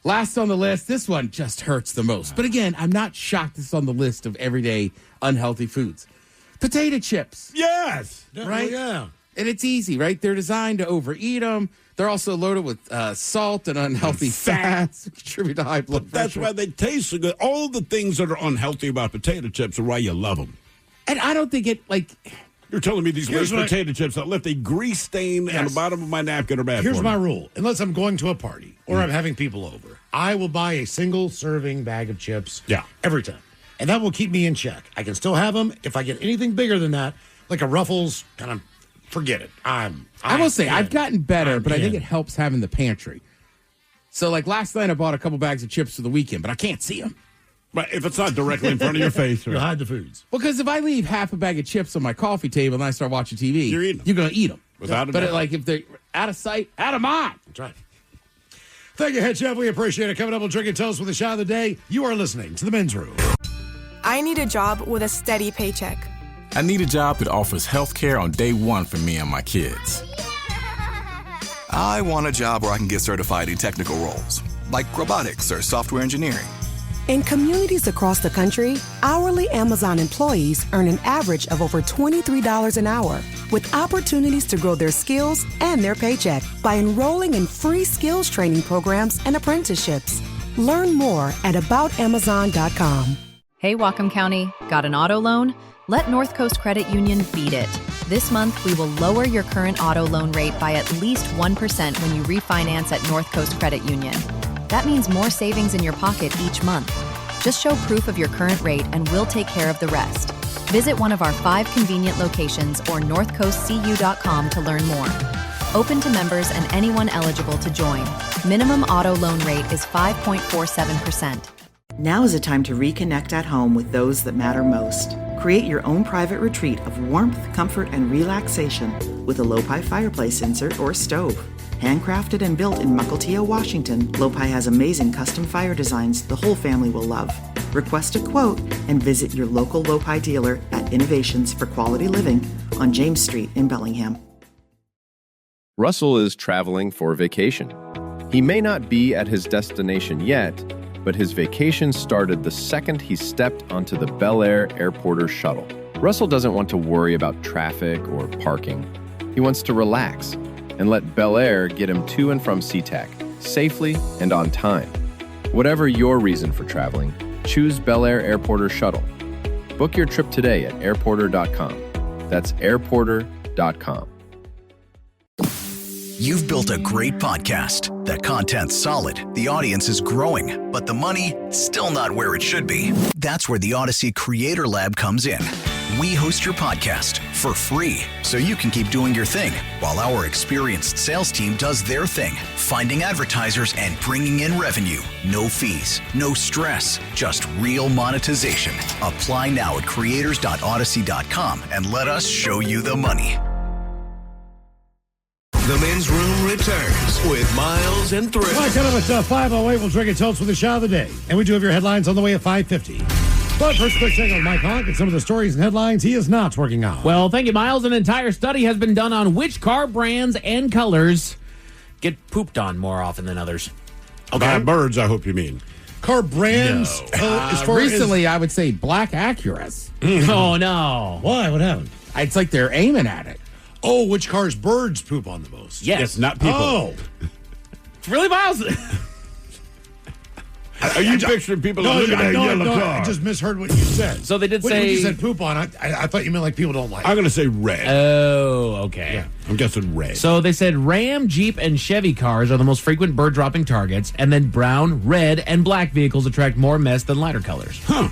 [SPEAKER 10] Last on the list, this one just hurts the most. But again, I'm not shocked this is on the list of everyday unhealthy foods. Potato chips.
[SPEAKER 6] Yes.
[SPEAKER 10] Right?
[SPEAKER 7] Yeah.
[SPEAKER 10] And it's easy, right? They're designed to overeat them. They're also loaded with salt and unhealthy fats, which contribute to high blood pressure.
[SPEAKER 6] That's why they taste so good. All the things that are unhealthy about potato chips are why you love them.
[SPEAKER 10] And I don't think it, like,
[SPEAKER 6] You're telling me these Lay's potato chips that left a grease stain on the bottom of my napkin are bad
[SPEAKER 7] Here's
[SPEAKER 6] for
[SPEAKER 7] my
[SPEAKER 6] me.
[SPEAKER 7] rule. Unless I'm going to a party or I'm having people over, I will buy a single serving bag of chips every time. And that will keep me in check. I can still have them. If I get anything bigger than that, like a Ruffles, kind of forget it.
[SPEAKER 10] I will say, I've gotten better, but I think it helps having the pantry. So, like last night, I bought a couple bags of chips for the weekend, but I can't see them.
[SPEAKER 6] But if it's not directly in front of your face,
[SPEAKER 7] you'll hide the foods.
[SPEAKER 10] Because if I leave half a bag of chips on my coffee table and I start watching TV, you're going to eat them.
[SPEAKER 6] Without a
[SPEAKER 10] but
[SPEAKER 6] doubt.
[SPEAKER 10] like if they're out of sight, out of mind.
[SPEAKER 7] That's right. Thank you, Head Chef. We appreciate it. Coming up, we'll drink and toast with the shot of the day. You are listening to The Men's Room.
[SPEAKER 13] I need a job with a steady paycheck.
[SPEAKER 14] I need a job that offers health care on day one for me and my kids.
[SPEAKER 15] I want a job where I can get certified in technical roles, like robotics or software engineering.
[SPEAKER 1] In communities across the country, hourly Amazon employees earn an average of over $23 an hour, with opportunities to grow their skills and their paycheck by enrolling in free skills training programs and apprenticeships. Learn more at aboutamazon.com.
[SPEAKER 4] Hey, Whatcom County, got an auto loan? Let North Coast Credit Union beat it. This month, we will lower your current auto loan rate by at least 1% when you refinance at North Coast Credit Union. That means more savings in your pocket each month. Just show proof of your current rate and we'll take care of the rest. Visit one of our 5 convenient locations or northcoastcu.com to learn more. Open to members and anyone eligible to join. Minimum auto loan rate is 5.47%.
[SPEAKER 3] Now is a time to reconnect at home with those that matter most. Create your own private retreat of warmth, comfort, and relaxation with a Lopi fireplace insert or stove. Handcrafted and built in Mukilteo, Washington, Lopi has amazing custom fire designs the whole family will love. Request a quote and visit your local Lopi dealer at Innovations for Quality Living on James Street in Bellingham.
[SPEAKER 8] Russell is traveling for vacation. He may not be at his destination yet, but his vacation started the second he stepped onto the Bel Air Airporter shuttle. Russell doesn't want to worry about traffic or parking. He wants to relax and let Bel Air get him to and from SeaTac safely and on time. Whatever your reason for traveling, choose Bel Air Airporter Shuttle. Book your trip today at airporter.com. That's airporter.com.
[SPEAKER 5] You've built a great podcast. That content's solid, the audience is growing, but the money, still not where it should be. That's where the Odyssey Creator Lab comes in. We host your podcast for free, so you can keep doing your thing, while our experienced sales team does their thing, finding advertisers and bringing in revenue. No fees, no stress, just real monetization. Apply now at creators.odyssey.com and let us show you the money.
[SPEAKER 9] The Men's Room returns with Miles and Thrill.
[SPEAKER 7] All right, coming up at 5:08, we'll drink and toast with the shot of the day. And we do have your headlines on the way at 5:50. But first, quick check on Mike Hawk and some of the stories and headlines he is not working on.
[SPEAKER 12] Well, thank you, Miles. An entire study has been done on which car brands and colors get pooped on more often than others.
[SPEAKER 6] By birds, I hope you mean.
[SPEAKER 7] Car brands?
[SPEAKER 10] No. Recently, I would say black Acuras.
[SPEAKER 12] Oh, no.
[SPEAKER 7] Why? What happened?
[SPEAKER 10] It's like they're aiming at it.
[SPEAKER 7] Oh, which cars birds poop on the most?
[SPEAKER 12] Yes.
[SPEAKER 6] Not people.
[SPEAKER 7] Oh.
[SPEAKER 12] It's really, Miles.
[SPEAKER 6] Are you picturing people looking at a yellow car?
[SPEAKER 7] I just misheard what you said.
[SPEAKER 12] So they did
[SPEAKER 7] when
[SPEAKER 12] say...
[SPEAKER 7] When you said poop on, I thought you meant like people don't like it.
[SPEAKER 6] I'm going to say red.
[SPEAKER 12] Oh, okay.
[SPEAKER 6] Yeah, I'm guessing red.
[SPEAKER 12] So they said Ram, Jeep, and Chevy cars are the most frequent bird-dropping targets, and then brown, red, and black vehicles attract more mess than lighter colors.
[SPEAKER 6] Huh.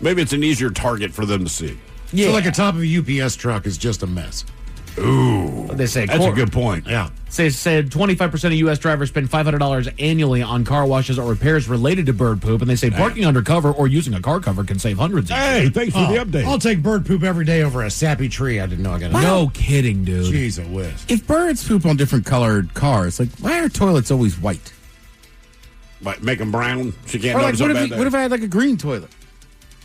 [SPEAKER 6] Maybe it's an easier target for them to see.
[SPEAKER 7] Yeah. So like the top of a UPS truck is just a mess.
[SPEAKER 6] Ooh.
[SPEAKER 12] They say
[SPEAKER 6] that's a good point.
[SPEAKER 7] Yeah.
[SPEAKER 12] They said 25% of U.S. drivers spend $500 annually on car washes or repairs related to bird poop, and they say parking undercover or using a car cover can save hundreds each
[SPEAKER 6] Hey,
[SPEAKER 12] year.
[SPEAKER 6] thanks for the update.
[SPEAKER 7] I'll take bird poop every day over a sappy tree. I didn't know I got it.
[SPEAKER 12] No kidding, dude.
[SPEAKER 7] Jeez, a whiz.
[SPEAKER 10] If birds poop on different colored cars, like why are toilets always white?
[SPEAKER 6] Like make them brown? She can't
[SPEAKER 10] Or like,
[SPEAKER 6] notice
[SPEAKER 10] what if I had like a green toilet?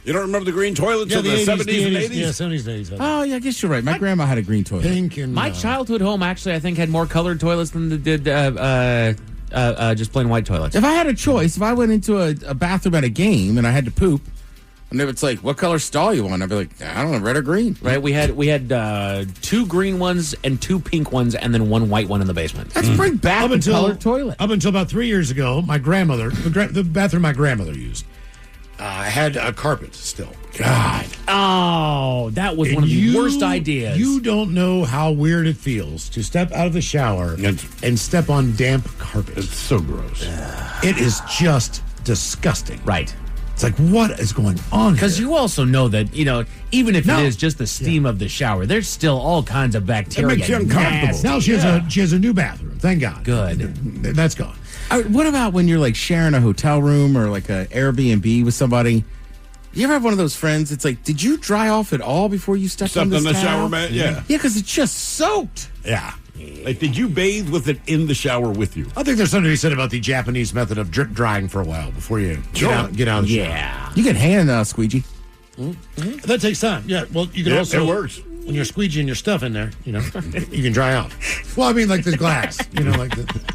[SPEAKER 6] You don't remember the green toilets of the 70s and 80s?
[SPEAKER 7] Yeah, 70s and 80s.
[SPEAKER 10] Oh, yeah, I guess you're right. My grandma had a green toilet.
[SPEAKER 7] Pink and...
[SPEAKER 12] My childhood home, actually, I think, had more colored toilets than it did just plain white toilets.
[SPEAKER 10] If I had a choice, if I went into a bathroom at a game and I had to poop, and it's like, what color stall you want? I'd be like, I don't know, red or green.
[SPEAKER 12] Right? We had 2 green ones and 2 pink ones and then 1 white one in the basement.
[SPEAKER 10] Let's bring back the colored toilet.
[SPEAKER 7] Up until about 3 years ago, my grandmother, the bathroom my grandmother used, had a carpet still. God.
[SPEAKER 12] Oh, that was one of the worst ideas.
[SPEAKER 7] You don't know how weird it feels to step out of the shower and step on damp carpet.
[SPEAKER 6] It's so gross.
[SPEAKER 7] It is just disgusting.
[SPEAKER 12] Right.
[SPEAKER 7] It's like, what is going on?
[SPEAKER 12] Because you also know that, even if it is just the steam of the shower, there's still all kinds of bacteria.
[SPEAKER 6] It makes you uncomfortable.
[SPEAKER 7] Now she has a new bathroom. Thank God.
[SPEAKER 12] Good.
[SPEAKER 7] That's gone.
[SPEAKER 10] What about when you're like sharing a hotel room or like an Airbnb with somebody? You ever have one of those friends? It's like, did you dry off at all before you stepped on this
[SPEAKER 6] the
[SPEAKER 10] towel?
[SPEAKER 6] shower mat? Yeah.
[SPEAKER 10] Yeah, because it's just soaked.
[SPEAKER 6] Yeah. Like, did you bathe with it in the shower with you?
[SPEAKER 7] I think there's something to be said about the Japanese method of drip drying for a while before you get out of the shower.
[SPEAKER 12] Yeah.
[SPEAKER 10] You can hand squeegee.
[SPEAKER 7] Mm-hmm. That takes time. Yeah, well, you can also...
[SPEAKER 6] It works.
[SPEAKER 7] When you're squeegeeing your stuff in there, you can dry out. Well, I mean, like the glass, like the...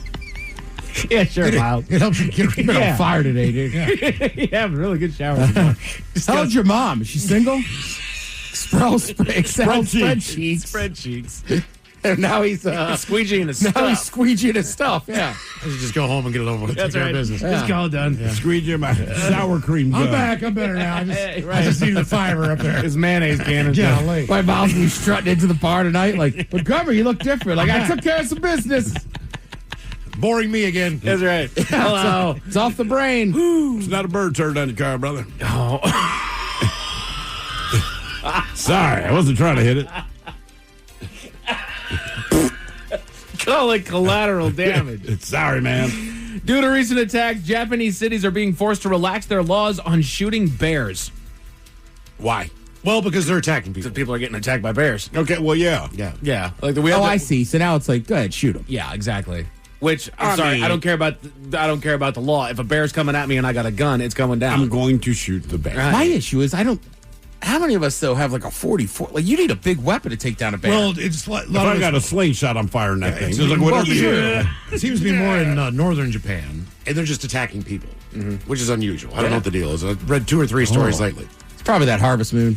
[SPEAKER 12] Yeah, sure, Miles.
[SPEAKER 7] It helps you get rid
[SPEAKER 10] on fire today, dude.
[SPEAKER 12] You have a really good shower.
[SPEAKER 10] How old's your mom? Is she single? Excel spreadsheets.
[SPEAKER 12] Spreadsheets.
[SPEAKER 10] And now he's
[SPEAKER 12] squeegeeing his stuff.
[SPEAKER 10] Now he's squeegeeing his stuff, yeah.
[SPEAKER 7] I should just go home and get it over with.
[SPEAKER 12] That's right.
[SPEAKER 7] Business.
[SPEAKER 12] Just call it done.
[SPEAKER 7] Yeah.
[SPEAKER 6] Squeegee my sour cream gun.
[SPEAKER 7] I'm back. I'm better now. I just needed the fiber up there.
[SPEAKER 12] His mayonnaise can.
[SPEAKER 7] Golly.
[SPEAKER 10] My mom's be strutting into the bar tonight like, but Gummer, you look different. Like, I took care of some business.
[SPEAKER 7] Boring me again.
[SPEAKER 12] That's right. Hello.
[SPEAKER 10] It's off the brain.
[SPEAKER 6] It's not a bird turd on your car, brother.
[SPEAKER 12] Oh.
[SPEAKER 6] Sorry, I wasn't trying to hit it.
[SPEAKER 12] Call it collateral damage.
[SPEAKER 6] Sorry, man.
[SPEAKER 12] Due to recent attacks, Japanese cities are being forced to relax their laws on shooting bears.
[SPEAKER 6] Why?
[SPEAKER 7] Well, because they're attacking people.
[SPEAKER 12] Because people are getting attacked by bears.
[SPEAKER 6] Okay, well, yeah.
[SPEAKER 12] Yeah. Like
[SPEAKER 10] I see. So now it's like, go ahead, shoot them.
[SPEAKER 12] Yeah, exactly. Which I'm sorry, I don't care about the law. If a bear's coming at me and I got a gun, it's coming down.
[SPEAKER 6] I'm going to shoot the bear.
[SPEAKER 12] Right.
[SPEAKER 10] My issue is how many of us, though, have like a 44? Like, you need a big weapon to take down a bear.
[SPEAKER 7] Well, it's like...
[SPEAKER 6] If I got a slingshot, I'm firing that thing.
[SPEAKER 7] So
[SPEAKER 6] It's like, whatever you do.
[SPEAKER 7] It seems to be more in northern Japan, and they're just attacking people, which is unusual. I don't know what the deal is. I've read 2 or 3 stories lately.
[SPEAKER 10] It's probably that Harvest Moon.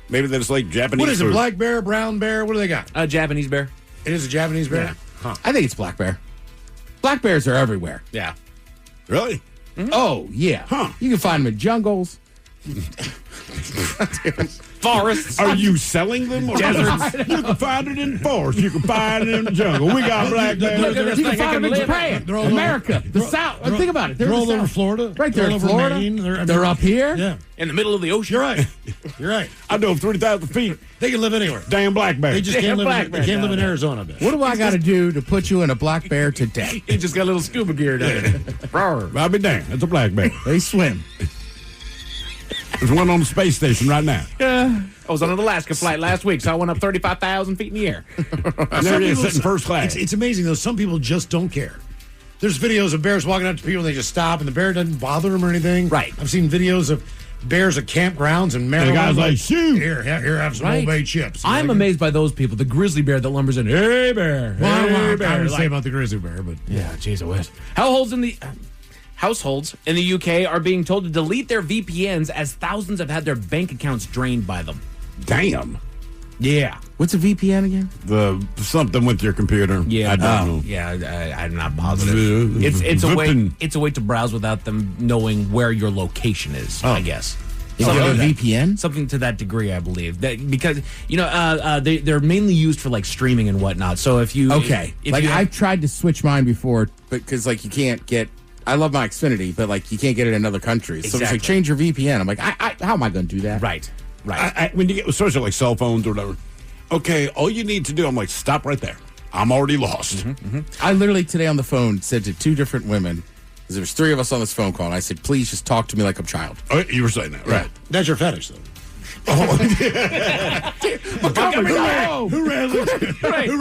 [SPEAKER 6] Maybe that's like Japanese
[SPEAKER 7] What is it,
[SPEAKER 6] food.
[SPEAKER 7] black bear, brown bear? What do they got?
[SPEAKER 12] A Japanese bear.
[SPEAKER 7] It is a Japanese bear?
[SPEAKER 12] Yeah.
[SPEAKER 7] Huh.
[SPEAKER 10] I think it's black bear. Black bears are everywhere.
[SPEAKER 12] Yeah.
[SPEAKER 6] Really?
[SPEAKER 10] Mm-hmm. Oh, yeah.
[SPEAKER 6] Huh.
[SPEAKER 10] You can find them in jungles.
[SPEAKER 12] Forests.
[SPEAKER 6] Are you selling them? Or
[SPEAKER 12] Deserts.
[SPEAKER 6] You can find it in forests. You can find it in the jungle. We got black bears.
[SPEAKER 10] You can find them in Japan,
[SPEAKER 7] They're all
[SPEAKER 10] America, the South. Think about it.
[SPEAKER 7] They're all over Florida.
[SPEAKER 10] Right there
[SPEAKER 7] They're
[SPEAKER 10] in
[SPEAKER 7] all over
[SPEAKER 10] Florida.
[SPEAKER 7] Maine.
[SPEAKER 10] They're up here.
[SPEAKER 7] Yeah.
[SPEAKER 12] In the middle of the ocean.
[SPEAKER 7] You're right. You're right.
[SPEAKER 6] I know 3,000 feet.
[SPEAKER 7] They can live anywhere.
[SPEAKER 6] Damn black bear.
[SPEAKER 7] They just can't live in Arizona. Bitch.
[SPEAKER 10] What do I got to do to put you in a black bear today?
[SPEAKER 12] He just got a little scuba gear down there.
[SPEAKER 6] I'll be damned. It's a black bear.
[SPEAKER 10] They swim.
[SPEAKER 6] There's one on the space station right now.
[SPEAKER 12] I was on an Alaska flight last week, so I went up 35,000 feet in the air.
[SPEAKER 6] And there he is sitting first class.
[SPEAKER 7] It's amazing, though. Some people just don't care. There's videos of bears walking up to people and they just stop, and the bear doesn't bother them or anything.
[SPEAKER 12] Right.
[SPEAKER 7] I've seen videos of bears at campgrounds in Maryland.
[SPEAKER 6] the guy's like, shoot.
[SPEAKER 7] Here, have some Old Bay chips.
[SPEAKER 12] I'm amazed by those people. The grizzly bear that lumbers in. Hey, bear.
[SPEAKER 7] Well,
[SPEAKER 12] Hey,
[SPEAKER 7] I
[SPEAKER 12] bear.
[SPEAKER 7] would say about the grizzly bear, but
[SPEAKER 12] Yeah, jeez, I wish. Households in the UK are being told to delete their VPNs as thousands have had their bank accounts drained by them.
[SPEAKER 6] Damn.
[SPEAKER 12] Yeah.
[SPEAKER 10] What's a VPN again?
[SPEAKER 6] The something with your computer.
[SPEAKER 12] Yeah,
[SPEAKER 6] I don't know.
[SPEAKER 12] Yeah, I'm not positive. It's a way.
[SPEAKER 6] Vippin'.
[SPEAKER 12] It's a way to browse without them knowing where your location is. I guess.
[SPEAKER 10] You have a VPN?
[SPEAKER 12] Something to that degree, I believe. Because they're mainly used for like streaming and whatnot. So if you
[SPEAKER 10] I've tried to switch mine before, because like you can't get. I love my Xfinity, but like you can't get it in other countries. So it's like change your VPN. I'm like, how am I going to do that?
[SPEAKER 12] Right.
[SPEAKER 6] When you get, especially like cell phones or whatever. Okay, all you need to do. I'm like, stop right there. I'm already lost.
[SPEAKER 10] I literally today on the phone said to 2 different women, because there was 3 of us on this phone call, and I said, please just talk to me like I'm a child.
[SPEAKER 6] Oh, you were saying that, right?
[SPEAKER 7] that's your fetish, though. Who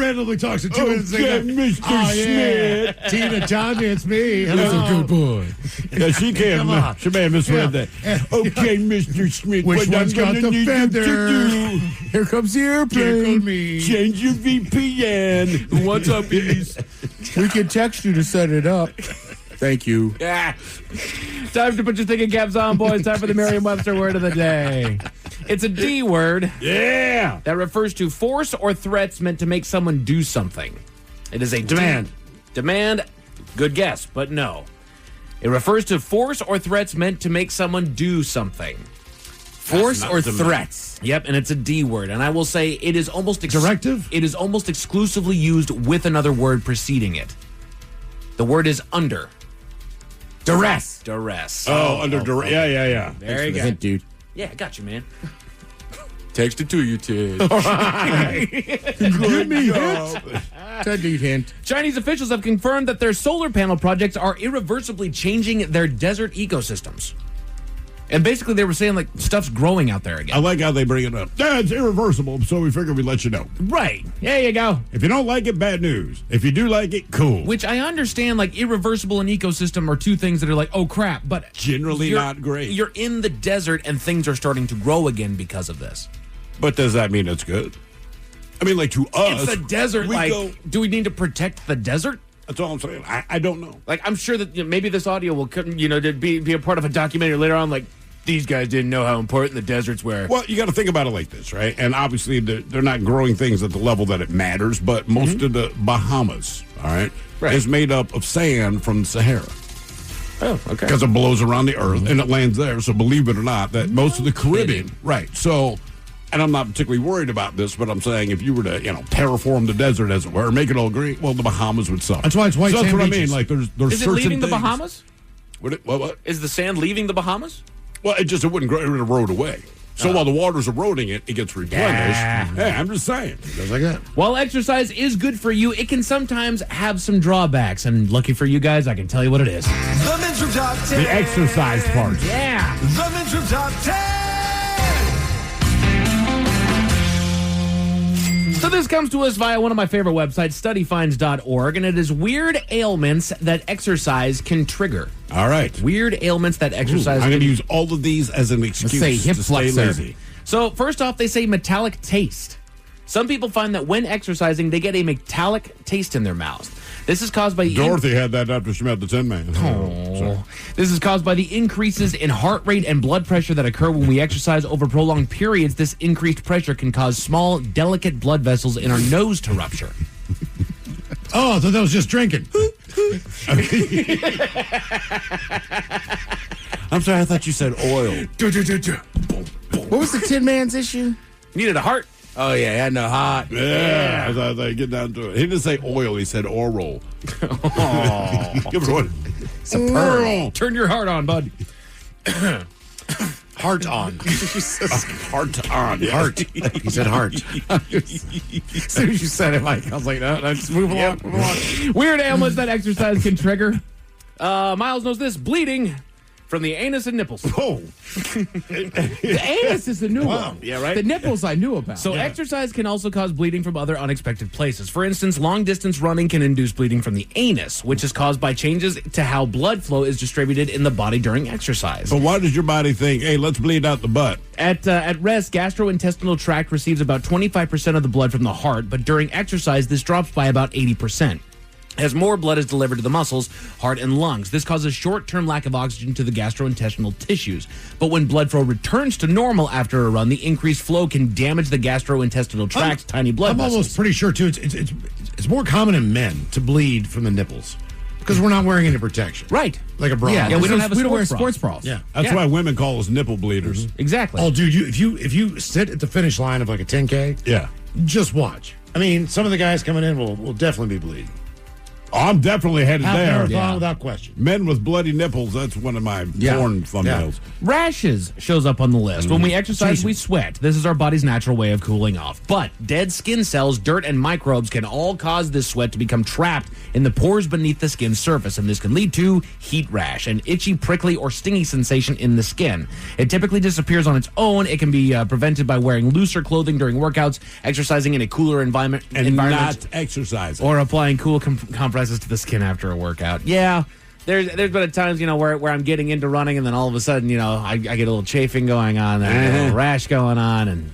[SPEAKER 7] randomly talks to 2 and
[SPEAKER 6] Okay, Mr. Smith.
[SPEAKER 7] Tina, Tanya, it's me.
[SPEAKER 10] That's a good boy.
[SPEAKER 6] Yeah, she can. She may have misread that. Okay, Mr. Smith.
[SPEAKER 7] Which
[SPEAKER 6] what
[SPEAKER 7] one's
[SPEAKER 6] I'm
[SPEAKER 7] got
[SPEAKER 6] gonna
[SPEAKER 7] the
[SPEAKER 6] need you to
[SPEAKER 7] feather?
[SPEAKER 6] do,
[SPEAKER 10] Here comes the airplane.
[SPEAKER 7] me.
[SPEAKER 6] change your VPN.
[SPEAKER 12] What's up, Bees?
[SPEAKER 10] We can text you to set it up. Thank you.
[SPEAKER 12] Yeah. Time to put your thinking caps on, boys. Time for the Merriam-Webster word of the day. It's a D word.
[SPEAKER 6] Yeah.
[SPEAKER 12] That refers to force or threats meant to make someone do something. It is a
[SPEAKER 7] Demand.
[SPEAKER 12] Demand. Good guess, but no. It refers to force or threats meant to make someone do something.
[SPEAKER 10] Force
[SPEAKER 6] That's
[SPEAKER 10] or
[SPEAKER 6] not demand.
[SPEAKER 10] threats?
[SPEAKER 12] Yep, and it's a D word. And I will say it is almost
[SPEAKER 7] Directive?
[SPEAKER 12] It is almost exclusively used with another word preceding it. The word is under.
[SPEAKER 10] Duress.
[SPEAKER 12] Duress.
[SPEAKER 6] Under duress. Yeah.
[SPEAKER 12] There you go.
[SPEAKER 10] Hint, dude.
[SPEAKER 12] Yeah, I got you, man.
[SPEAKER 10] Text it to you, Ted.
[SPEAKER 6] Give me hint.
[SPEAKER 10] Ted need hint.
[SPEAKER 12] Chinese officials have confirmed that their solar panel projects are irreversibly changing their desert ecosystems. And basically, they were saying, like, stuff's growing out there again.
[SPEAKER 6] I like how they bring it up. It's irreversible, so we figured we'd let you know.
[SPEAKER 12] Right. There you go.
[SPEAKER 6] If you don't like it, bad news. If you do like it, cool.
[SPEAKER 12] Which I understand, like, irreversible and ecosystem are two things that are like, oh, crap. But
[SPEAKER 6] generally not great.
[SPEAKER 12] You're in the desert, and things are starting to grow again because of this.
[SPEAKER 6] But does that mean it's good? I mean, like, to us,
[SPEAKER 12] It's a desert. Do we need to protect the desert?
[SPEAKER 6] That's all I'm saying. I don't know.
[SPEAKER 12] Like, I'm sure that maybe this audio will, be a part of a documentary later on, like, these guys didn't know how important the deserts were.
[SPEAKER 6] Well, you got to think about it like this, right? And obviously, they're not growing things at the level that it matters, but most of the Bahamas, all right, is made up of sand from the Sahara.
[SPEAKER 12] Oh, okay.
[SPEAKER 6] Because it blows around the earth and it lands there. So believe it or not, that most of the Caribbean, right? So, and I'm not particularly worried about this, but I'm saying if you were to, terraform the desert, as it were, make it all green, well, the Bahamas would suffer.
[SPEAKER 7] That's why it's white
[SPEAKER 6] so
[SPEAKER 7] sand
[SPEAKER 6] that's what
[SPEAKER 7] beaches.
[SPEAKER 6] I mean. Like, there's
[SPEAKER 12] Is it
[SPEAKER 6] certain
[SPEAKER 12] leaving the
[SPEAKER 6] things-
[SPEAKER 12] Bahamas?
[SPEAKER 6] What?
[SPEAKER 12] Is the sand leaving the Bahamas?
[SPEAKER 6] Well, it wouldn't grow, it would erode away. So while the water's eroding it, it gets replenished. Yeah, I'm just saying. It goes like that.
[SPEAKER 12] While exercise is good for you, it can sometimes have some drawbacks. And lucky for you guys, I can tell you what it is.
[SPEAKER 22] The Men's Room Top 10.
[SPEAKER 6] The exercise part.
[SPEAKER 12] Yeah.
[SPEAKER 22] The Men's Room Top 10.
[SPEAKER 12] So this comes to us via one of my favorite websites, studyfinds.org, and it is weird ailments that exercise can trigger.
[SPEAKER 6] All right.
[SPEAKER 12] Weird ailments that exercise
[SPEAKER 6] I'm going to
[SPEAKER 12] can
[SPEAKER 6] use all of these as an excuse
[SPEAKER 10] say hip
[SPEAKER 6] to stay
[SPEAKER 10] flexor.
[SPEAKER 6] lazy.
[SPEAKER 12] So first off, they say metallic taste. Some people find that when exercising, they get a metallic taste in their mouths. This is caused by
[SPEAKER 6] Dorothy had that after she met the Tin Man.
[SPEAKER 12] Oh. This is caused by the increases in heart rate and blood pressure that occur when we exercise over prolonged periods. This increased pressure can cause small, delicate blood vessels in our nose to rupture.
[SPEAKER 7] Oh, I thought that was just drinking.
[SPEAKER 6] I'm sorry, I thought you said oil.
[SPEAKER 10] What was the Tin Man's issue?
[SPEAKER 12] Needed a heart.
[SPEAKER 10] Oh, yeah, I know. Hot.
[SPEAKER 6] Yeah. I thought I'd get down to it. He didn't say oil, he said oral.
[SPEAKER 12] Oh.
[SPEAKER 6] Everyone.
[SPEAKER 10] Superb.
[SPEAKER 12] Turn your heart on, bud.
[SPEAKER 7] Heart on.
[SPEAKER 6] Heart on.
[SPEAKER 7] Yeah. Heart. He said heart.
[SPEAKER 10] As soon as you said it, Mike, I was like, no, just move along. Move along.
[SPEAKER 12] Weird ailments that exercise can trigger. Miles knows this. Bleeding from the anus and nipples.
[SPEAKER 6] Oh.
[SPEAKER 10] The anus is the new one.
[SPEAKER 12] Yeah, right?
[SPEAKER 10] The nipples I knew about.
[SPEAKER 12] So exercise can also cause bleeding from other unexpected places. For instance, long-distance running can induce bleeding from the anus, which is caused by changes to how blood flow is distributed in the body during exercise.
[SPEAKER 6] But why does your body think, hey, let's bleed out the butt?
[SPEAKER 12] At rest, gastrointestinal tract receives about 25% of the blood from the heart, but during exercise, this drops by about 80%. As more blood is delivered to the muscles, heart, and lungs, this causes short-term lack of oxygen to the gastrointestinal tissues. But when blood flow returns to normal after a run, the increased flow can damage the gastrointestinal tract's tiny blood
[SPEAKER 7] I'm
[SPEAKER 12] vessels.
[SPEAKER 7] almost pretty sure, too, it's more common in men to bleed from the nipples because we're not wearing any protection.
[SPEAKER 12] Right.
[SPEAKER 7] Like a bra.
[SPEAKER 12] Yeah, we don't have
[SPEAKER 10] we don't wear
[SPEAKER 12] sports
[SPEAKER 10] sports bras.
[SPEAKER 7] Yeah.
[SPEAKER 6] That's why women call us nipple bleeders.
[SPEAKER 12] Exactly.
[SPEAKER 7] Oh, dude, if you sit at the finish line of like a 10K,
[SPEAKER 6] Yeah.
[SPEAKER 7] just watch. I mean, some of the guys coming in will definitely be bleeding.
[SPEAKER 6] Oh, I'm definitely headed
[SPEAKER 7] Half
[SPEAKER 6] there.
[SPEAKER 7] marathon without question.
[SPEAKER 6] Men with bloody nipples, that's one of my porn thumbnails.
[SPEAKER 12] Rashes shows up on the list. When we exercise,
[SPEAKER 7] Jesus.
[SPEAKER 12] we sweat. This is our body's natural way of cooling off. But dead skin cells, dirt, and microbes can all cause this sweat to become trapped in the pores beneath the skin's surface, and this can lead to heat rash, an itchy, prickly, or stingy sensation in the skin. It typically disappears on its own. It can be prevented by wearing looser clothing during workouts, exercising in a cooler environment,
[SPEAKER 6] And not exercising.
[SPEAKER 12] or applying cool compresses to the skin after a workout. Yeah. There's been times, where I'm getting into running and then all of a sudden, I get a little chafing going on, and a little rash going on, and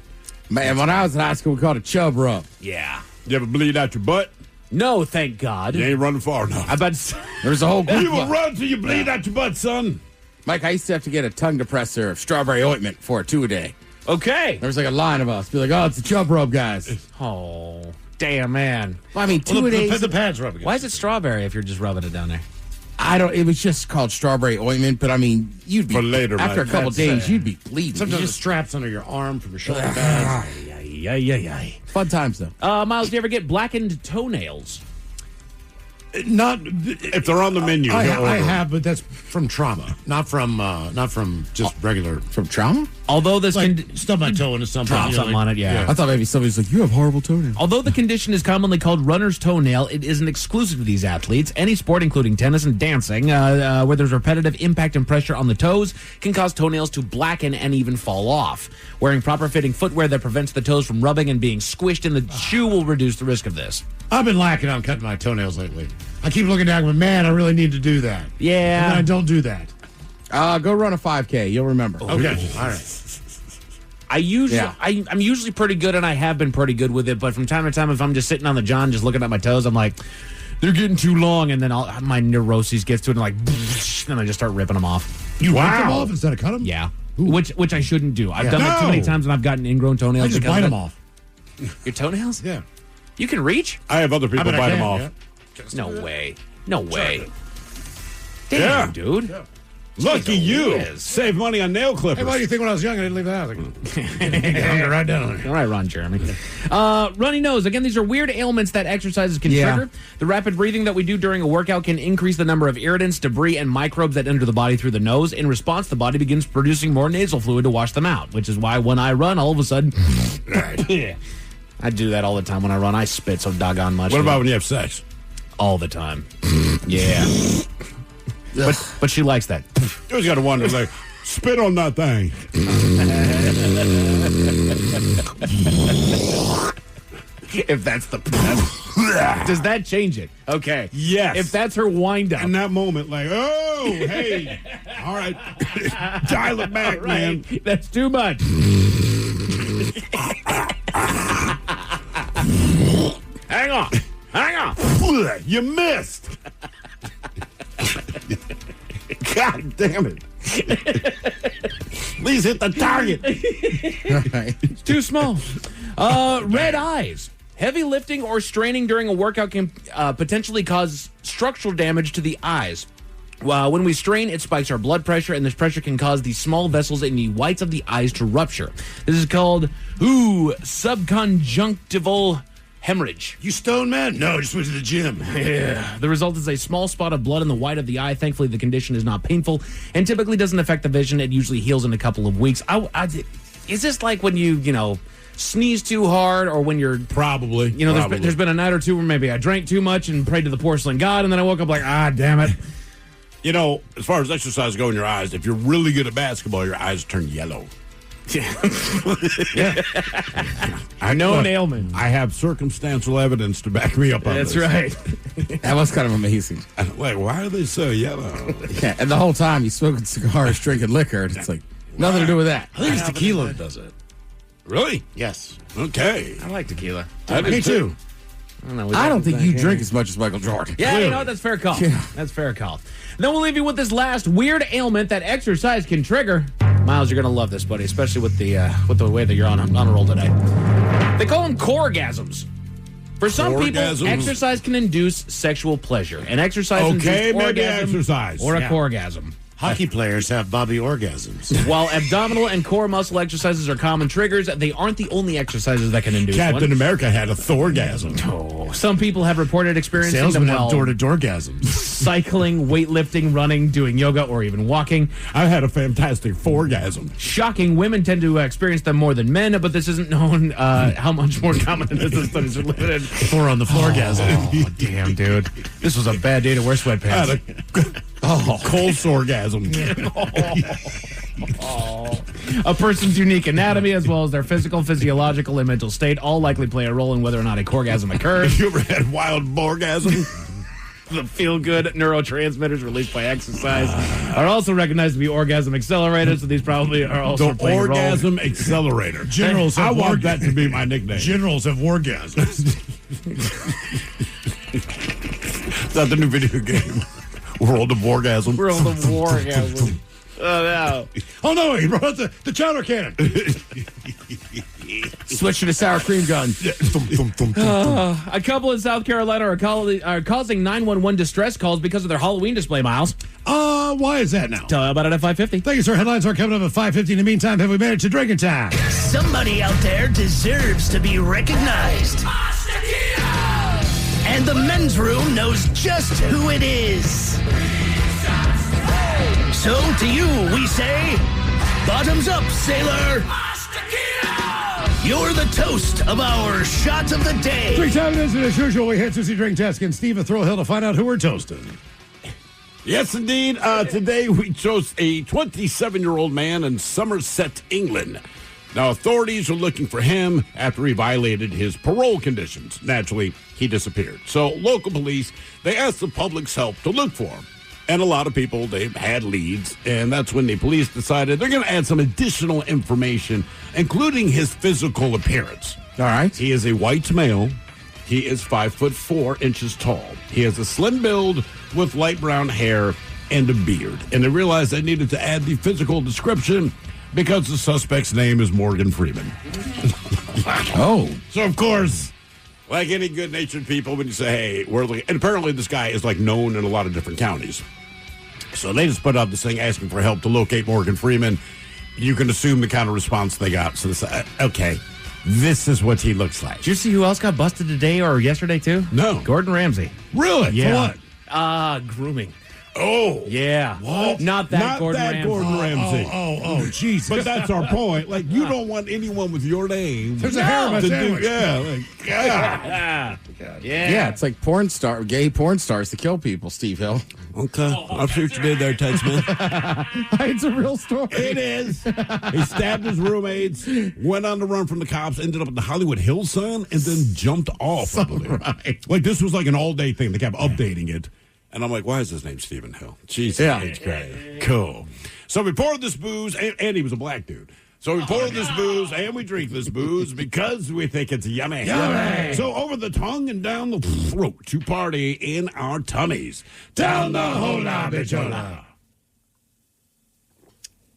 [SPEAKER 10] Man, when I was in high school, we called it chub rub.
[SPEAKER 12] yeah.
[SPEAKER 6] You ever bleed out your butt?
[SPEAKER 12] No, thank God.
[SPEAKER 6] You ain't running far enough.
[SPEAKER 12] I about to say,
[SPEAKER 10] There's a whole group
[SPEAKER 6] You will
[SPEAKER 10] of-
[SPEAKER 6] run till you bleed out your butt, son.
[SPEAKER 10] Mike, I used to have to get a tongue depressor of strawberry ointment for 2 a day.
[SPEAKER 12] okay.
[SPEAKER 10] There was like a line of us. Be like, oh, it's the chub rub guys.
[SPEAKER 12] Oh, damn, man.
[SPEAKER 10] Well, I mean, 2
[SPEAKER 7] Well,
[SPEAKER 10] a day.
[SPEAKER 7] the pads rub against
[SPEAKER 12] Why is it strawberry if you're just rubbing it down there?
[SPEAKER 10] It was just called strawberry ointment, but I mean, you'd be
[SPEAKER 6] For later,
[SPEAKER 10] after a
[SPEAKER 6] Mike,
[SPEAKER 10] couple
[SPEAKER 6] that's
[SPEAKER 10] days,
[SPEAKER 6] sad.
[SPEAKER 10] you'd be bleeding.
[SPEAKER 7] Sometimes
[SPEAKER 10] You
[SPEAKER 7] it straps under your arm from your shoulder pads.
[SPEAKER 10] Fun times though.
[SPEAKER 12] Miles, do you ever get blackened toenails?
[SPEAKER 7] Not
[SPEAKER 6] if they're on the menu.
[SPEAKER 7] I
[SPEAKER 6] he'll order.
[SPEAKER 7] have, but that's from trauma, not from just regular.
[SPEAKER 10] From trauma?
[SPEAKER 12] Although this
[SPEAKER 7] stub my toe into something,
[SPEAKER 12] drop something on it, yeah.
[SPEAKER 10] I thought maybe somebody's like, you have horrible toenails.
[SPEAKER 12] Although the condition is commonly called runner's toenail, it isn't exclusive to these athletes. Any sport, including tennis and dancing, where there's repetitive impact and pressure on the toes, can cause toenails to blacken and even fall off. Wearing proper fitting footwear that prevents the toes from rubbing and being squished in the shoe will reduce the risk of this.
[SPEAKER 7] I've been lacking on cutting my toenails lately. I keep looking down, going, man, I really need to do that.
[SPEAKER 12] Yeah.
[SPEAKER 7] And then I don't do that.
[SPEAKER 10] Go run a 5K. You'll remember.
[SPEAKER 7] Okay. All right.
[SPEAKER 12] I'm usually pretty good, and I have been pretty good with it. But from time to time, if I'm just sitting on the john, just looking at my toes, I'm like, they're getting too long, and then my neuroses gets to it, and like, then I just start ripping them off.
[SPEAKER 7] You rip them off instead of cut them?
[SPEAKER 12] Yeah, which I shouldn't do. I've done it too many times, and I've gotten ingrown toenails.
[SPEAKER 7] I just bite them off.
[SPEAKER 12] Your toenails?
[SPEAKER 7] Yeah.
[SPEAKER 12] You can reach?
[SPEAKER 6] I have other people bite them off.
[SPEAKER 12] Yeah. No way. No way.
[SPEAKER 6] Yeah.
[SPEAKER 12] Damn, dude. Yeah.
[SPEAKER 6] Lucky you. Save money on nail clippers.
[SPEAKER 7] Hey, why do you think when I was young I didn't leave the house? Right down there.
[SPEAKER 12] All right, Ron Jeremy. Runny nose. Again, these are weird ailments that exercises can trigger. The rapid breathing that we do during a workout can increase the number of irritants, debris, and microbes that enter the body through the nose. In response, the body begins producing more nasal fluid to wash them out, which is why when I run, all of a sudden... I do that all the time when I run. I spit so doggone much.
[SPEAKER 6] What about when you have sex?
[SPEAKER 12] All the time. Yeah. But she likes that.
[SPEAKER 6] You always got to wonder, like, spit on that thing.
[SPEAKER 12] If that's the... Does that change it? Okay.
[SPEAKER 6] Yes.
[SPEAKER 12] If that's her wind-up.
[SPEAKER 6] In that moment, like, oh, hey. All right. Dial it back, man.
[SPEAKER 12] That's too much. Hang on. Hang on.
[SPEAKER 6] You missed. God damn it. Please hit the target.
[SPEAKER 12] It's too small. Red eyes. Heavy lifting or straining during a workout can potentially cause structural damage to the eyes. When we strain, it spikes our blood pressure, and this pressure can cause the small vessels in the whites of the eyes to rupture. This is called subconjunctival hemorrhage.
[SPEAKER 7] You stone man? No, just went to the gym.
[SPEAKER 12] Yeah. The result is a small spot of blood in the white of the eye. Thankfully, the condition is not painful and typically doesn't affect the vision. It usually heals in a couple of weeks. Is this like when you sneeze too hard, or when you're
[SPEAKER 6] probably
[SPEAKER 12] there's been a night or two where maybe I drank too much and prayed to the porcelain god, and then I woke up like, damn it.
[SPEAKER 6] You know, as far as exercise go in your eyes, if you're really good at basketball, your eyes turn yellow.
[SPEAKER 12] Yeah. I know an ailment.
[SPEAKER 6] I have circumstantial evidence to back me up on
[SPEAKER 12] That's
[SPEAKER 6] this.
[SPEAKER 12] right.
[SPEAKER 10] That was kind of amazing.
[SPEAKER 6] Like, why are they so yellow?
[SPEAKER 10] Yeah, and the whole time he's smoking cigars, drinking liquor, and it's like nothing to do with that.
[SPEAKER 7] I think it's tequila that does it.
[SPEAKER 6] Really?
[SPEAKER 7] Yes.
[SPEAKER 6] Okay.
[SPEAKER 12] I like tequila.
[SPEAKER 7] Me too.
[SPEAKER 10] I don't think you drink as much as Michael Jordan.
[SPEAKER 12] Yeah,
[SPEAKER 10] Clearly.
[SPEAKER 12] that's fair call.
[SPEAKER 10] Yeah.
[SPEAKER 12] That's fair call. Then we'll leave you with this last weird ailment that exercise can trigger. Miles, you're gonna love this, buddy, especially with the way that you're on a roll today. They call them coregasms. For some people, exercise can induce sexual pleasure. And exercise induces
[SPEAKER 6] maybe
[SPEAKER 12] orgasm
[SPEAKER 6] exercise.
[SPEAKER 12] or a coregasm.
[SPEAKER 7] Hockey players have Bobby orgasms.
[SPEAKER 12] While abdominal and core muscle exercises are common triggers, they aren't the only exercises that can induce
[SPEAKER 6] Captain
[SPEAKER 12] one.
[SPEAKER 6] America had a Thorgasm.
[SPEAKER 12] Oh, some people have reported experiencing
[SPEAKER 7] Salesmen
[SPEAKER 12] them
[SPEAKER 7] have
[SPEAKER 12] while
[SPEAKER 7] door-to-doorgasms.
[SPEAKER 12] cycling, weightlifting, running, doing yoga, or even walking.
[SPEAKER 6] I had a fantastic Thorgasm.
[SPEAKER 12] Shocking, women tend to experience them more than men, but this isn't known how much more common it is than studies are limited.
[SPEAKER 7] Four on the floorgasm.
[SPEAKER 12] Oh, damn, dude. This was a bad day to wear sweatpants.
[SPEAKER 6] Cold sorgasm.
[SPEAKER 12] A person's unique anatomy, as well as their physical, physiological, and mental state, all likely play a role in whether or not a coregasm occurs.
[SPEAKER 6] You ever had wild borgasm?
[SPEAKER 12] The feel-good neurotransmitters released by exercise are also recognized to be orgasm accelerators, so these probably are also
[SPEAKER 6] The
[SPEAKER 12] playing a role.
[SPEAKER 6] Orgasm Accelerator.
[SPEAKER 7] Generals
[SPEAKER 6] I
[SPEAKER 7] have
[SPEAKER 6] want that to be my nickname.
[SPEAKER 7] Generals have orgasms.
[SPEAKER 6] Is that the new video game? World of Orgasm.
[SPEAKER 12] World of Orgasm. Oh, no.
[SPEAKER 7] Oh, no, he brought out the chowder cannon.
[SPEAKER 10] Switch to the sour cream gun.
[SPEAKER 12] A couple in South Carolina are causing 911 distress calls because of their Halloween display, Miles.
[SPEAKER 7] Why is that now?
[SPEAKER 12] Tell you about it at 5:50.
[SPEAKER 7] Thank you, sir. Headlines are coming up at 5:50. In the meantime, have we made it to drinking time?
[SPEAKER 19] Somebody out there deserves to be recognized. And the men's room knows just who it is. So to you, we say, bottoms up, sailor. You're the toast of our shot of the day.
[SPEAKER 7] Drink time it is, and as usual, we head to the drink desk and Steve at Thrill Hill to find out who we're toasting.
[SPEAKER 6] Yes, indeed. Today we chose a 27-year-old man in Somerset, England. Now, authorities are looking for him after he violated his parole conditions. Naturally, he disappeared. So local police, they asked the public's help to look for him. And a lot of people, they had leads, and that's when the police decided they're going to add some additional information, including his physical appearance.
[SPEAKER 10] All right.
[SPEAKER 6] He is a white male. He is 5'4" tall. He has a slim build with light brown hair and a beard. And they realized they needed to add the physical description because the suspect's name is Morgan Freeman.
[SPEAKER 10] Oh.
[SPEAKER 6] So, of course, like any good-natured people, when you say, hey, we're looking, and apparently this guy is, like, known in a lot of different counties. So they just put out this thing asking for help to locate Morgan Freeman. You can assume the kind of response they got. So they said, okay, this is what he looks like.
[SPEAKER 12] Did you see who else got busted today or yesterday, too?
[SPEAKER 6] No.
[SPEAKER 12] Gordon Ramsay.
[SPEAKER 6] Really?
[SPEAKER 12] Yeah.
[SPEAKER 6] For what?
[SPEAKER 12] Grooming.
[SPEAKER 6] Oh.
[SPEAKER 12] Yeah.
[SPEAKER 6] What?
[SPEAKER 12] Not that Gordon Ramsay.
[SPEAKER 7] Oh, jeez.
[SPEAKER 6] But that's our point. Like, you don't want anyone with your name.
[SPEAKER 7] There's a hair on my sandwich.
[SPEAKER 6] Yeah.
[SPEAKER 10] Yeah, it's like gay porn stars to kill people, Steve Hill.
[SPEAKER 6] Okay. I see what you did there, Tedesman.
[SPEAKER 10] It's a real story.
[SPEAKER 6] It is. He stabbed his roommates, went on the run from the cops, ended up at the Hollywood Hills Sun, and then jumped off, I believe.
[SPEAKER 10] Right.
[SPEAKER 6] Like, this was like an all-day thing. They kept updating it. And I'm like, why is his name Stephen Hill? Jesus.
[SPEAKER 10] Yeah.
[SPEAKER 6] Cool. So we poured this booze, and he was a black dude. So we pour this booze, and we drink this booze because we think it's yummy.
[SPEAKER 7] Yummy.
[SPEAKER 6] So over the tongue and down the throat to party in our tummies.
[SPEAKER 7] Down the hola, bichola.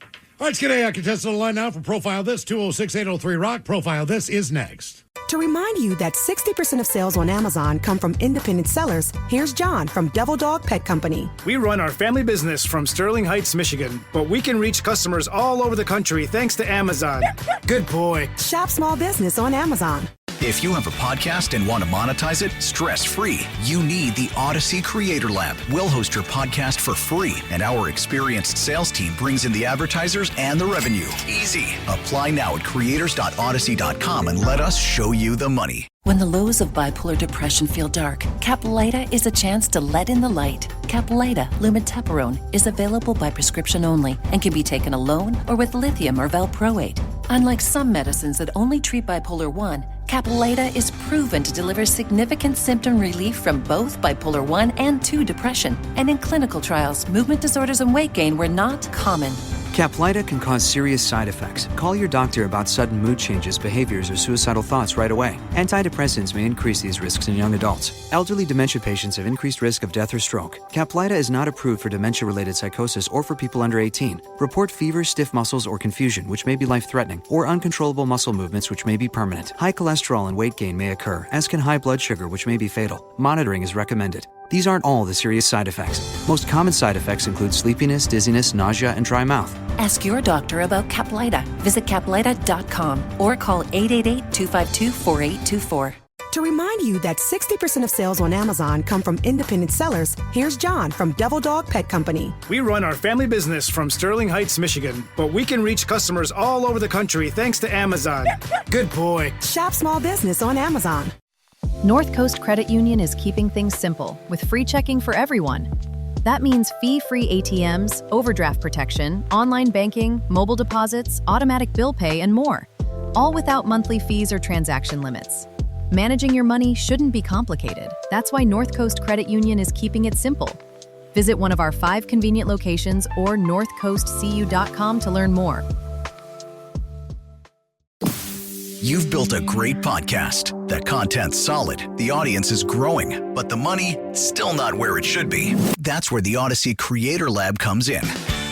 [SPEAKER 7] All right, let's get a contestant on the line now for Profile This, 206-803-ROCK. Profile This is next.
[SPEAKER 1] To remind you that 60% of sales on Amazon come from independent sellers, here's John from Devil Dog Pet Company.
[SPEAKER 2] We run our family business from Sterling Heights, Michigan, but we can reach customers all over the country thanks to Amazon. Good boy.
[SPEAKER 1] Shop small business on Amazon.
[SPEAKER 5] If you have a podcast and want to monetize it stress-free, you need the Odyssey Creator Lab. We'll host your podcast for free, and our experienced sales team brings in the advertisers and the revenue. Easy. Apply now at creators.odyssey.com and let us show you the money.
[SPEAKER 18] When the lows of bipolar depression feel dark, Caplyta is a chance to let in the light. Caplyta lumateperone is available by prescription only and can be taken alone or with lithium or valproate. Unlike some medicines that only treat bipolar 1, Caplyta is proven to deliver significant symptom relief from both bipolar 1 and 2 depression. And in clinical trials, movement disorders and weight gain were not common.
[SPEAKER 20] Caplyta can cause serious side effects. Call your doctor about sudden mood changes, behaviors, or suicidal thoughts right away. Antidepressants may increase these risks in young adults. Elderly dementia patients have increased risk of death or stroke. Caplyta is not approved for dementia-related psychosis or for people under 18. Report fever, stiff muscles, or confusion, which may be life-threatening, or uncontrollable muscle movements, which may be permanent. High cholesterol and weight gain may occur, as can high blood sugar, which may be fatal. Monitoring is recommended. These aren't all the serious side effects. Most common side effects include sleepiness, dizziness, nausea, and dry mouth.
[SPEAKER 18] Ask your doctor about Caplyta. Visit Caplyta.com or call 888-252-4824.
[SPEAKER 1] To remind you that 60% of sales on Amazon come from independent sellers, here's John from Devil Dog Pet Company.
[SPEAKER 2] We run our family business from Sterling Heights, Michigan, but we can reach customers all over the country thanks to Amazon. Good boy.
[SPEAKER 1] Shop small business on Amazon.
[SPEAKER 4] North Coast Credit Union is keeping things simple with free checking for everyone. That means fee-free ATMs, overdraft protection, online banking, mobile deposits, automatic bill pay, and more, all without monthly fees or transaction limits. Managing your money shouldn't be complicated. That's why North Coast Credit Union is keeping it simple. Visit one of our 5 convenient locations or northcoastcu.com to learn more.
[SPEAKER 5] You've built a great podcast. The content's solid, the audience is growing, but the money, still not where it should be. That's where the Odyssey Creator Lab comes in.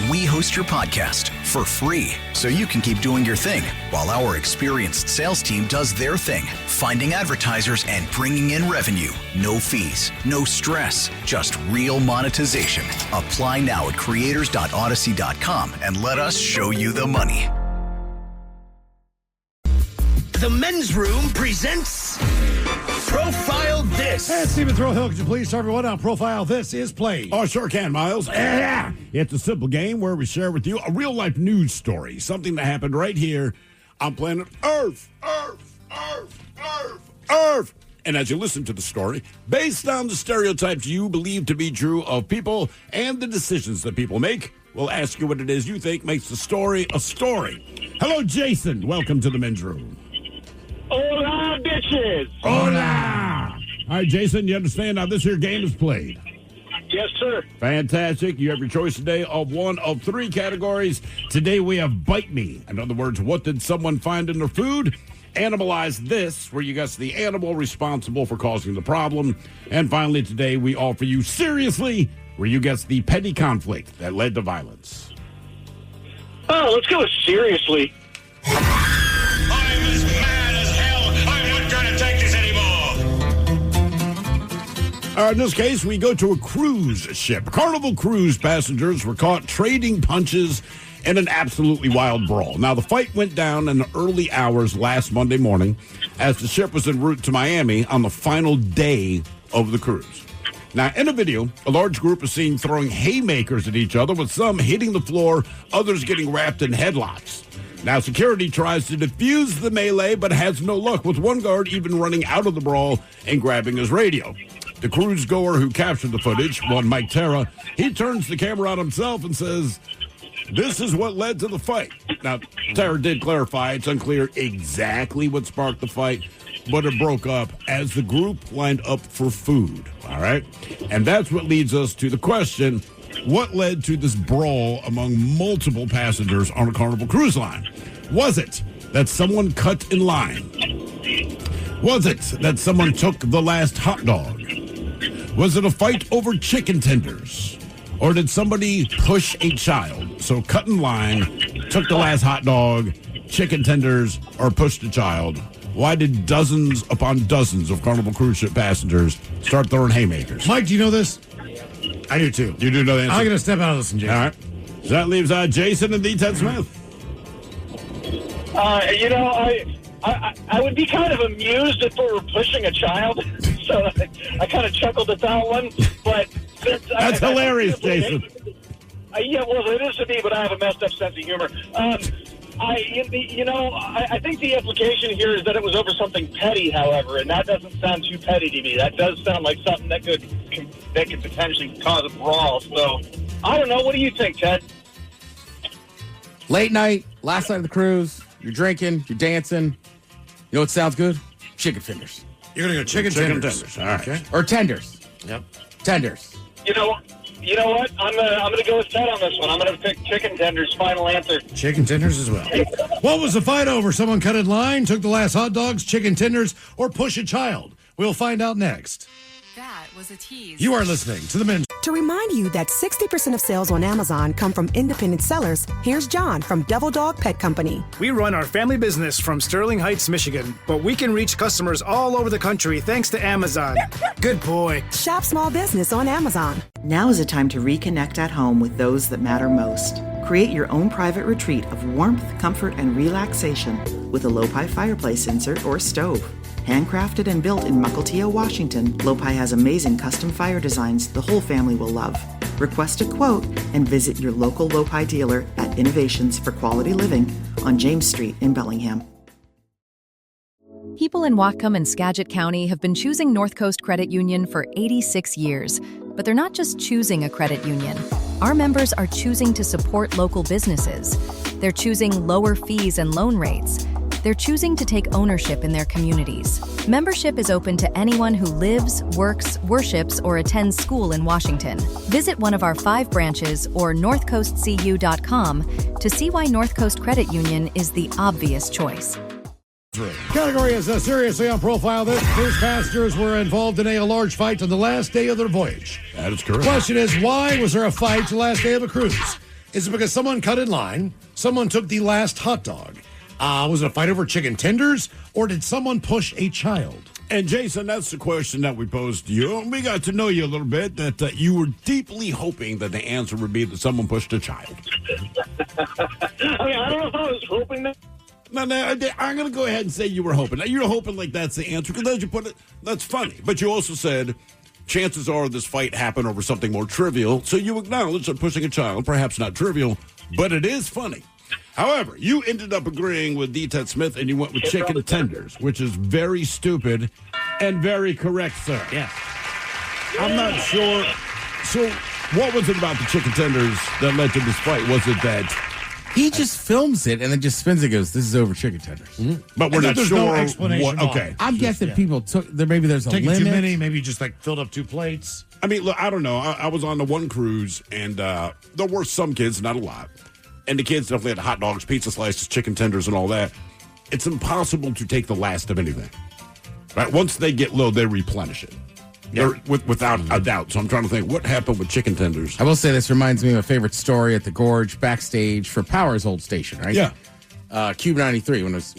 [SPEAKER 5] We host your podcast for free so you can keep doing your thing while our experienced sales team does their thing, finding advertisers and bringing in revenue. No fees, no stress, just real monetization. Apply now at creators.odyssey.com and let us show you the money.
[SPEAKER 19] The Men's Room presents Profile This.
[SPEAKER 7] And Stephen Throwhill, could you please tell everyone how Profile This is played?
[SPEAKER 6] Oh, sure can, Miles. It's a simple game where we share with you a real-life news story, something that happened right here on planet Earth. Earth. And as you listen to the story, based on the stereotypes you believe to be true of people and the decisions that people make, we'll ask you what it is you think makes the story a story. Hello, Jason. Welcome to the Men's Room.
[SPEAKER 16] Hola, bitches.
[SPEAKER 6] Hola. All right, Jason, you understand how this here game is played?
[SPEAKER 16] Yes, sir.
[SPEAKER 6] Fantastic. You have your choice today of one of three categories. Today we have Bite Me. In other words, what did someone find in their food? Animalize This, where you guess the animal responsible for causing the problem. And finally, today we offer you Seriously, where you guess the petty conflict that led to violence.
[SPEAKER 16] Oh, let's go with Seriously.
[SPEAKER 21] I'm as mad as hell. I'm not going to take this anymore.
[SPEAKER 6] In this case, we go to a cruise ship. Carnival Cruise passengers were caught trading punches in an absolutely wild brawl. Now, the fight went down in the early hours last Monday morning as the ship was en route to Miami on the final day of the cruise. Now, in a video, a large group is seen throwing haymakers at each other, with some hitting the floor, others getting wrapped in headlocks. Now, security tries to defuse the melee, but has no luck, with one guard even running out of the brawl and grabbing his radio. The cruise goer who captured the footage, one Mike Terra, he turns the camera on himself and says, "This is what led to the fight." Now, Terra did clarify it's unclear exactly what sparked the fight, but it broke up as the group lined up for food, all right? And that's what leads us to the question, what led to this brawl among multiple passengers on a Carnival Cruise Line? Was it that someone cut in line? Was it that someone took the last hot dog? Was it a fight over chicken tenders? Or did somebody push a child? So cut in line, took the last hot dog, chicken tenders, or pushed a child? Why did dozens upon dozens of Carnival Cruise Ship passengers start throwing haymakers?
[SPEAKER 7] Mike, do you know this? I do too.
[SPEAKER 6] You do know the answer?
[SPEAKER 7] I'm going to step out of this one, Jason.
[SPEAKER 6] All right. So that leaves Jason and the Ted Smith.
[SPEAKER 16] I would be kind of amused if we were pushing a child. So I kind of chuckled at that one. But
[SPEAKER 6] that's hilarious, Jason.
[SPEAKER 16] Yeah, well, it is to me, but I have a messed up sense of humor. I think the implication here is that it was over something petty, however, and that doesn't sound too petty to me. That does sound like something that could potentially cause a brawl. So, I don't know. What do you think, Ted?
[SPEAKER 10] Late night, last night of the cruise, you're drinking, you're dancing. You know what sounds good? Chicken fingers.
[SPEAKER 7] You're going to go chicken tenders.
[SPEAKER 6] All right.
[SPEAKER 10] Okay. Or tenders.
[SPEAKER 7] Yep.
[SPEAKER 10] Tenders.
[SPEAKER 16] You know what? I'm gonna go with Ted on this one. I'm gonna pick chicken tenders. Final answer.
[SPEAKER 7] Chicken tenders as well. What was the fight over? Someone cut in line, took the last hot dogs, chicken tenders, or push a child? We'll find out next.
[SPEAKER 23] That was a tease.
[SPEAKER 7] You are listening to the Men's.
[SPEAKER 1] To remind you that 60% of sales on Amazon come from independent sellers, here's John from Devil Dog Pet Company.
[SPEAKER 2] We run our family business from Sterling Heights, Michigan, but we can reach customers all over the country thanks to Amazon. Good boy.
[SPEAKER 1] Shop small business on Amazon.
[SPEAKER 3] Now is a time to reconnect at home with those that matter most. Create your own private retreat of warmth, comfort, and relaxation with a Lopi fireplace insert or stove. Handcrafted and built in Mukilteo, Washington, Lopi has amazing custom fire designs the whole family will love. Request a quote and visit your local Lopi dealer at Innovations for Quality Living on James Street in Bellingham.
[SPEAKER 4] People in Whatcom and Skagit County have been choosing North Coast Credit Union for 86 years. But they're not just choosing a credit union. Our members are choosing to support local businesses. They're choosing lower fees and loan rates. They're choosing to take ownership in their communities. Membership is open to anyone who lives, works, worships, or attends school in Washington. Visit one of our 5 branches or northcoastcu.com to see why North Coast Credit Union is the obvious choice.
[SPEAKER 7] Category is seriously on Profile This. Cruise passengers were involved in a large fight on the last day of their voyage.
[SPEAKER 6] That is correct.
[SPEAKER 7] Question is, why was there a fight the last day of the cruise? Is it because someone cut in line? Someone took the last hot dog? Was it a fight over chicken tenders? Or did someone push a child?
[SPEAKER 6] And Jason, that's the question that we posed to you. We got to know you a little bit, that you were deeply hoping that the answer would be that someone pushed a child.
[SPEAKER 16] I mean, I don't know if I was hoping that.
[SPEAKER 6] No, I'm going to go ahead and say you were hoping. You're hoping like that's the answer, because as you put it, that's funny. But you also said chances are this fight happened over something more trivial, so you acknowledge that pushing a child, perhaps not trivial, but it is funny. However, you ended up agreeing with D. Ted Smith, and you went with chicken tenders, which is very stupid and very correct, sir.
[SPEAKER 7] Yes.
[SPEAKER 6] I'm not sure. So what was it about the chicken tenders that led to this fight? Was it that
[SPEAKER 10] he just films it and then just spins it and goes, this is over chicken tenders?
[SPEAKER 6] Mm-hmm. But we're not
[SPEAKER 7] there's
[SPEAKER 6] sure.
[SPEAKER 7] No explanation
[SPEAKER 6] What, okay.
[SPEAKER 10] I'm guessing people took, maybe there's a
[SPEAKER 7] Taking
[SPEAKER 10] limit.
[SPEAKER 7] too many, maybe just like filled up 2 plates.
[SPEAKER 6] I mean, look, I don't know. I was on the one cruise, and there were some kids, not a lot. And the kids definitely had hot dogs, pizza slices, chicken tenders, and all that. It's impossible to take the last of anything. Right? Once they get low, they replenish it.
[SPEAKER 7] Yep.
[SPEAKER 6] Without a doubt. So I'm trying to think, what happened with chicken tenders?
[SPEAKER 10] I will say this reminds me of a favorite story at the Gorge backstage for Power's old station, right?
[SPEAKER 6] Yeah.
[SPEAKER 10] Cube 93, when it was,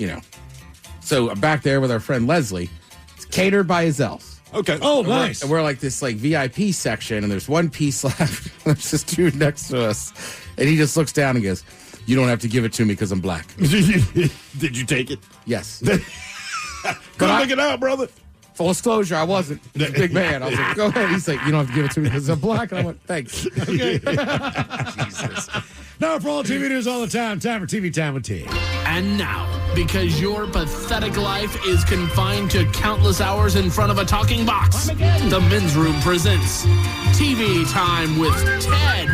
[SPEAKER 10] So back there with our friend Leslie, it's catered by Azels.
[SPEAKER 6] Okay.
[SPEAKER 7] Oh,
[SPEAKER 10] And
[SPEAKER 7] nice.
[SPEAKER 10] we're like this VIP section, and there's one piece left. There's this dude next to us, and he just looks down and goes, "You don't have to give it to me because I'm black."
[SPEAKER 6] Did you take it?
[SPEAKER 10] Yes.
[SPEAKER 6] Go look it out, brother.
[SPEAKER 10] Full disclosure, I wasn't. He was a big man. I was like, go ahead. He's like, you don't have to give it to me because I'm black. And I went, thanks.
[SPEAKER 7] Okay. Jesus. Now, for all TV news all the time for TV Time with T.
[SPEAKER 11] And now, because your pathetic life is confined to countless hours in front of a talking box, the Men's Room presents TV Time with Ted.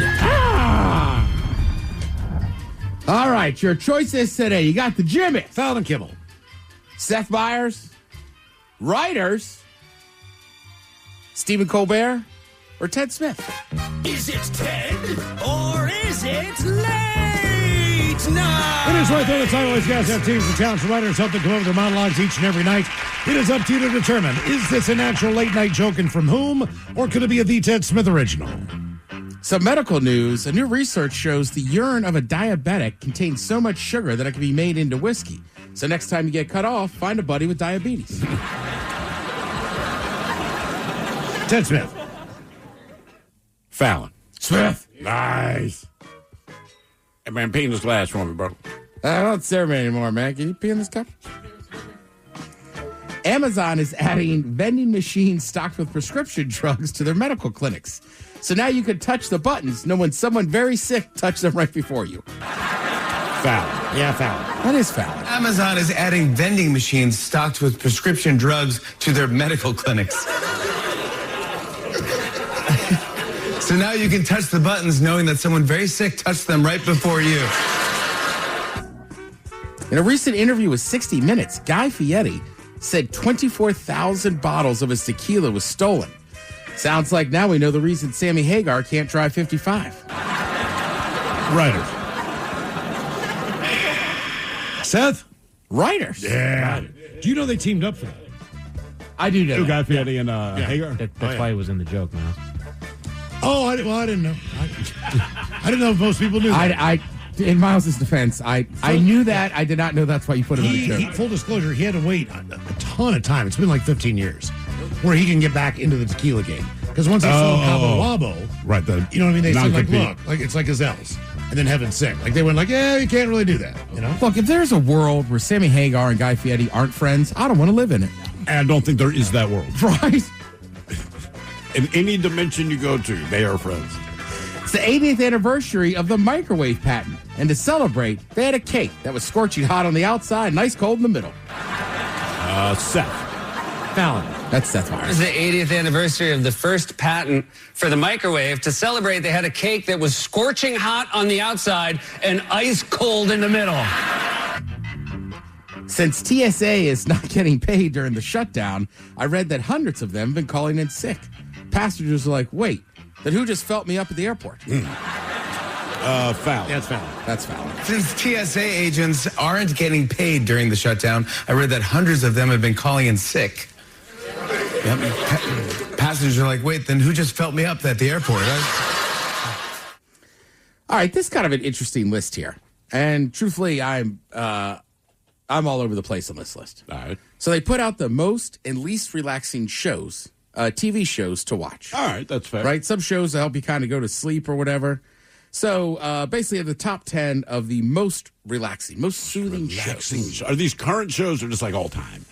[SPEAKER 10] All right, your choices today. You got the Jimmy.
[SPEAKER 7] Fallon and Kimmel.
[SPEAKER 10] Seth Meyers. Writers. Stephen Colbert. Or Ted Smith.
[SPEAKER 19] Is it Ted or is it late night?
[SPEAKER 7] It is right there. The title is guys have teams and talents and writers help them come up with their monologues each and every night. It is up to you to determine, is this a natural late night joke and from whom, or could it be a The Ted Smith original?
[SPEAKER 10] Some medical news. A new research shows the urine of a diabetic contains so much sugar that it can be made into whiskey. So next time you get cut off, find a buddy with diabetes.
[SPEAKER 7] Ted Smith.
[SPEAKER 6] Fallon.
[SPEAKER 10] Smith.
[SPEAKER 6] Nice. Hey, man, pee in this glass for me, bro.
[SPEAKER 10] I don't serve it anymore, man. Can you pee in this cup? Amazon is adding vending machines stocked with prescription drugs to their medical clinics. So now you can touch the buttons, know when someone very sick touched them right before you.
[SPEAKER 6] Fallon.
[SPEAKER 7] Yeah, Fallon.
[SPEAKER 10] That is Fallon.
[SPEAKER 13] Amazon is adding vending machines stocked with prescription drugs to their medical clinics. So now you can touch the buttons knowing that someone very sick touched them right before you.
[SPEAKER 10] In a recent interview with 60 Minutes, Guy Fieri said 24,000 bottles of his tequila was stolen. Sounds like now we know the reason Sammy Hagar can't drive 55.
[SPEAKER 7] Writers. Seth?
[SPEAKER 10] Writers.
[SPEAKER 6] Yeah.
[SPEAKER 7] Do you know they teamed up for that?
[SPEAKER 10] I do know.
[SPEAKER 6] Guy Fieri and Hagar.
[SPEAKER 12] That's why it was in the joke, man.
[SPEAKER 7] Oh, I didn't know. I didn't know if most people knew that.
[SPEAKER 10] In Miles' defense, I knew that. I did not know that's why you put him in the joke.
[SPEAKER 7] Full disclosure, he had to wait a ton of time. It's been like 15 years where he can get back into the tequila game. Because once they sold Cabo Wabo,
[SPEAKER 6] right,
[SPEAKER 7] you know what I mean? They said, like,
[SPEAKER 6] non-compete.
[SPEAKER 7] look, like it's like Gazelles. And then Heaven's Sick. Like, they went like, yeah, you can't really do that, you know?
[SPEAKER 10] Look, if there's a world where Sammy Hagar and Guy Fieri aren't friends, I don't want to live in it.
[SPEAKER 6] And I don't think there is that world.
[SPEAKER 10] Right?
[SPEAKER 6] In any dimension you go to, they are friends.
[SPEAKER 10] It's the 80th anniversary of the microwave patent. And to celebrate, they had a cake that was scorching hot on the outside and ice cold in the middle.
[SPEAKER 6] Seth.
[SPEAKER 7] Fallon.
[SPEAKER 10] That's Seth Meyers.
[SPEAKER 13] It was the 80th anniversary of the first patent for the microwave. To celebrate, they had a cake that was scorching hot on the outside and ice cold in the middle.
[SPEAKER 10] Since TSA is not getting paid during the shutdown, I read that hundreds of them have been calling in sick. Passengers are like, wait, then who just felt me up at the airport?
[SPEAKER 6] Fallon.
[SPEAKER 7] Yeah, it's Fallon.
[SPEAKER 10] That's Fallon.
[SPEAKER 13] Since TSA agents aren't getting paid during the shutdown, I read that hundreds of them have been calling in sick. Yep. Passengers are like, wait, then who just felt me up at the airport?
[SPEAKER 10] All right, this is kind of an interesting list here. And truthfully, I'm all over the place on this list.
[SPEAKER 6] All right.
[SPEAKER 10] So they put out the most and least relaxing shows, TV shows to watch.
[SPEAKER 6] All right, that's fair.
[SPEAKER 10] Right? Some shows that help you kind of go to sleep or whatever. So basically, the top 10 of the most relaxing, most soothing shows.
[SPEAKER 6] Are these current shows or just like all time?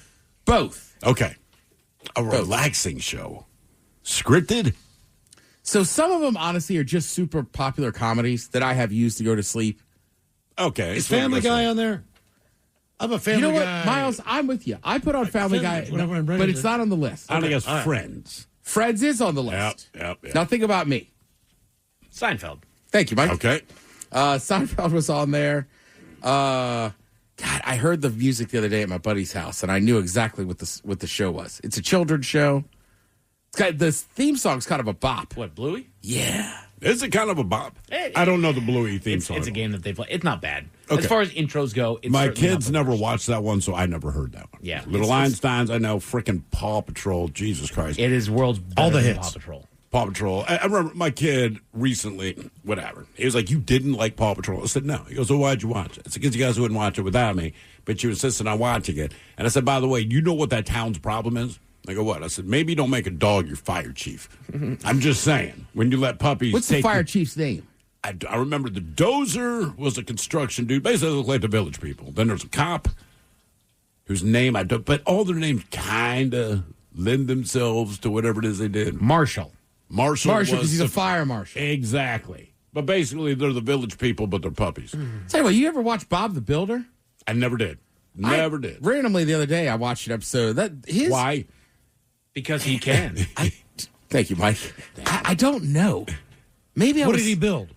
[SPEAKER 10] Both.
[SPEAKER 6] Okay. A relaxing show. Scripted?
[SPEAKER 10] So some of them, honestly, are just super popular comedies that I have used to go to sleep.
[SPEAKER 6] Okay.
[SPEAKER 7] Is Family Guy on there? I'm a Family Guy.
[SPEAKER 10] You know what, Miles? I'm with you. I put on Family Guy, but it's not on the list.
[SPEAKER 6] I think it's Friends.
[SPEAKER 10] Friends is on the list.
[SPEAKER 6] Yep.
[SPEAKER 10] Now think about me.
[SPEAKER 12] Seinfeld.
[SPEAKER 10] Thank you, Mike.
[SPEAKER 6] Okay.
[SPEAKER 10] Seinfeld was on there. God, I heard the music the other day at my buddy's house, and I knew exactly what the show was. It's a children's show. The theme song's kind of a bop.
[SPEAKER 12] What, Bluey?
[SPEAKER 10] Yeah.
[SPEAKER 6] Is it kind of a bop? I don't know the Bluey theme song.
[SPEAKER 12] It's a game that they play. It's not bad.
[SPEAKER 6] Okay.
[SPEAKER 12] As far as intros go, it's
[SPEAKER 6] my
[SPEAKER 12] certainly
[SPEAKER 6] kids
[SPEAKER 12] not the
[SPEAKER 6] never watched that one, so I never heard that one.
[SPEAKER 12] Yeah.
[SPEAKER 6] Little Einsteins, I know. Freaking Paw Patrol. Jesus Christ.
[SPEAKER 12] It is world's
[SPEAKER 7] all the
[SPEAKER 12] better than
[SPEAKER 7] hits.
[SPEAKER 12] Paw Patrol.
[SPEAKER 6] Paw Patrol. I remember my kid recently, whatever. He was like, "You didn't like Paw Patrol?" I said, "No." He goes, "Well, why'd you watch it?" I said, "Because you guys wouldn't watch it without me, but you insisted on watching it." And I said, "By the way, you know what that town's problem is?" I go, "What?" I said, "Maybe you don't make a dog your fire chief." I'm just saying, when you let puppies
[SPEAKER 10] What's the fire chief's name?
[SPEAKER 6] I remember the dozer was a construction dude. Basically, they look like the village people. Then there's a cop whose name I don't, but all their names kind of lend themselves to whatever it is they did.
[SPEAKER 12] Marshall,
[SPEAKER 10] because he's a fire marshal.
[SPEAKER 6] Exactly. But basically, they're the village people, but they're puppies.
[SPEAKER 10] Tell you what, you ever watch Bob the Builder?
[SPEAKER 6] I never did. Never did.
[SPEAKER 10] Randomly the other day, I watched an episode.
[SPEAKER 6] Why?
[SPEAKER 12] Because he can.
[SPEAKER 10] Thank you, Mike. I don't know. Maybe
[SPEAKER 7] What did he build?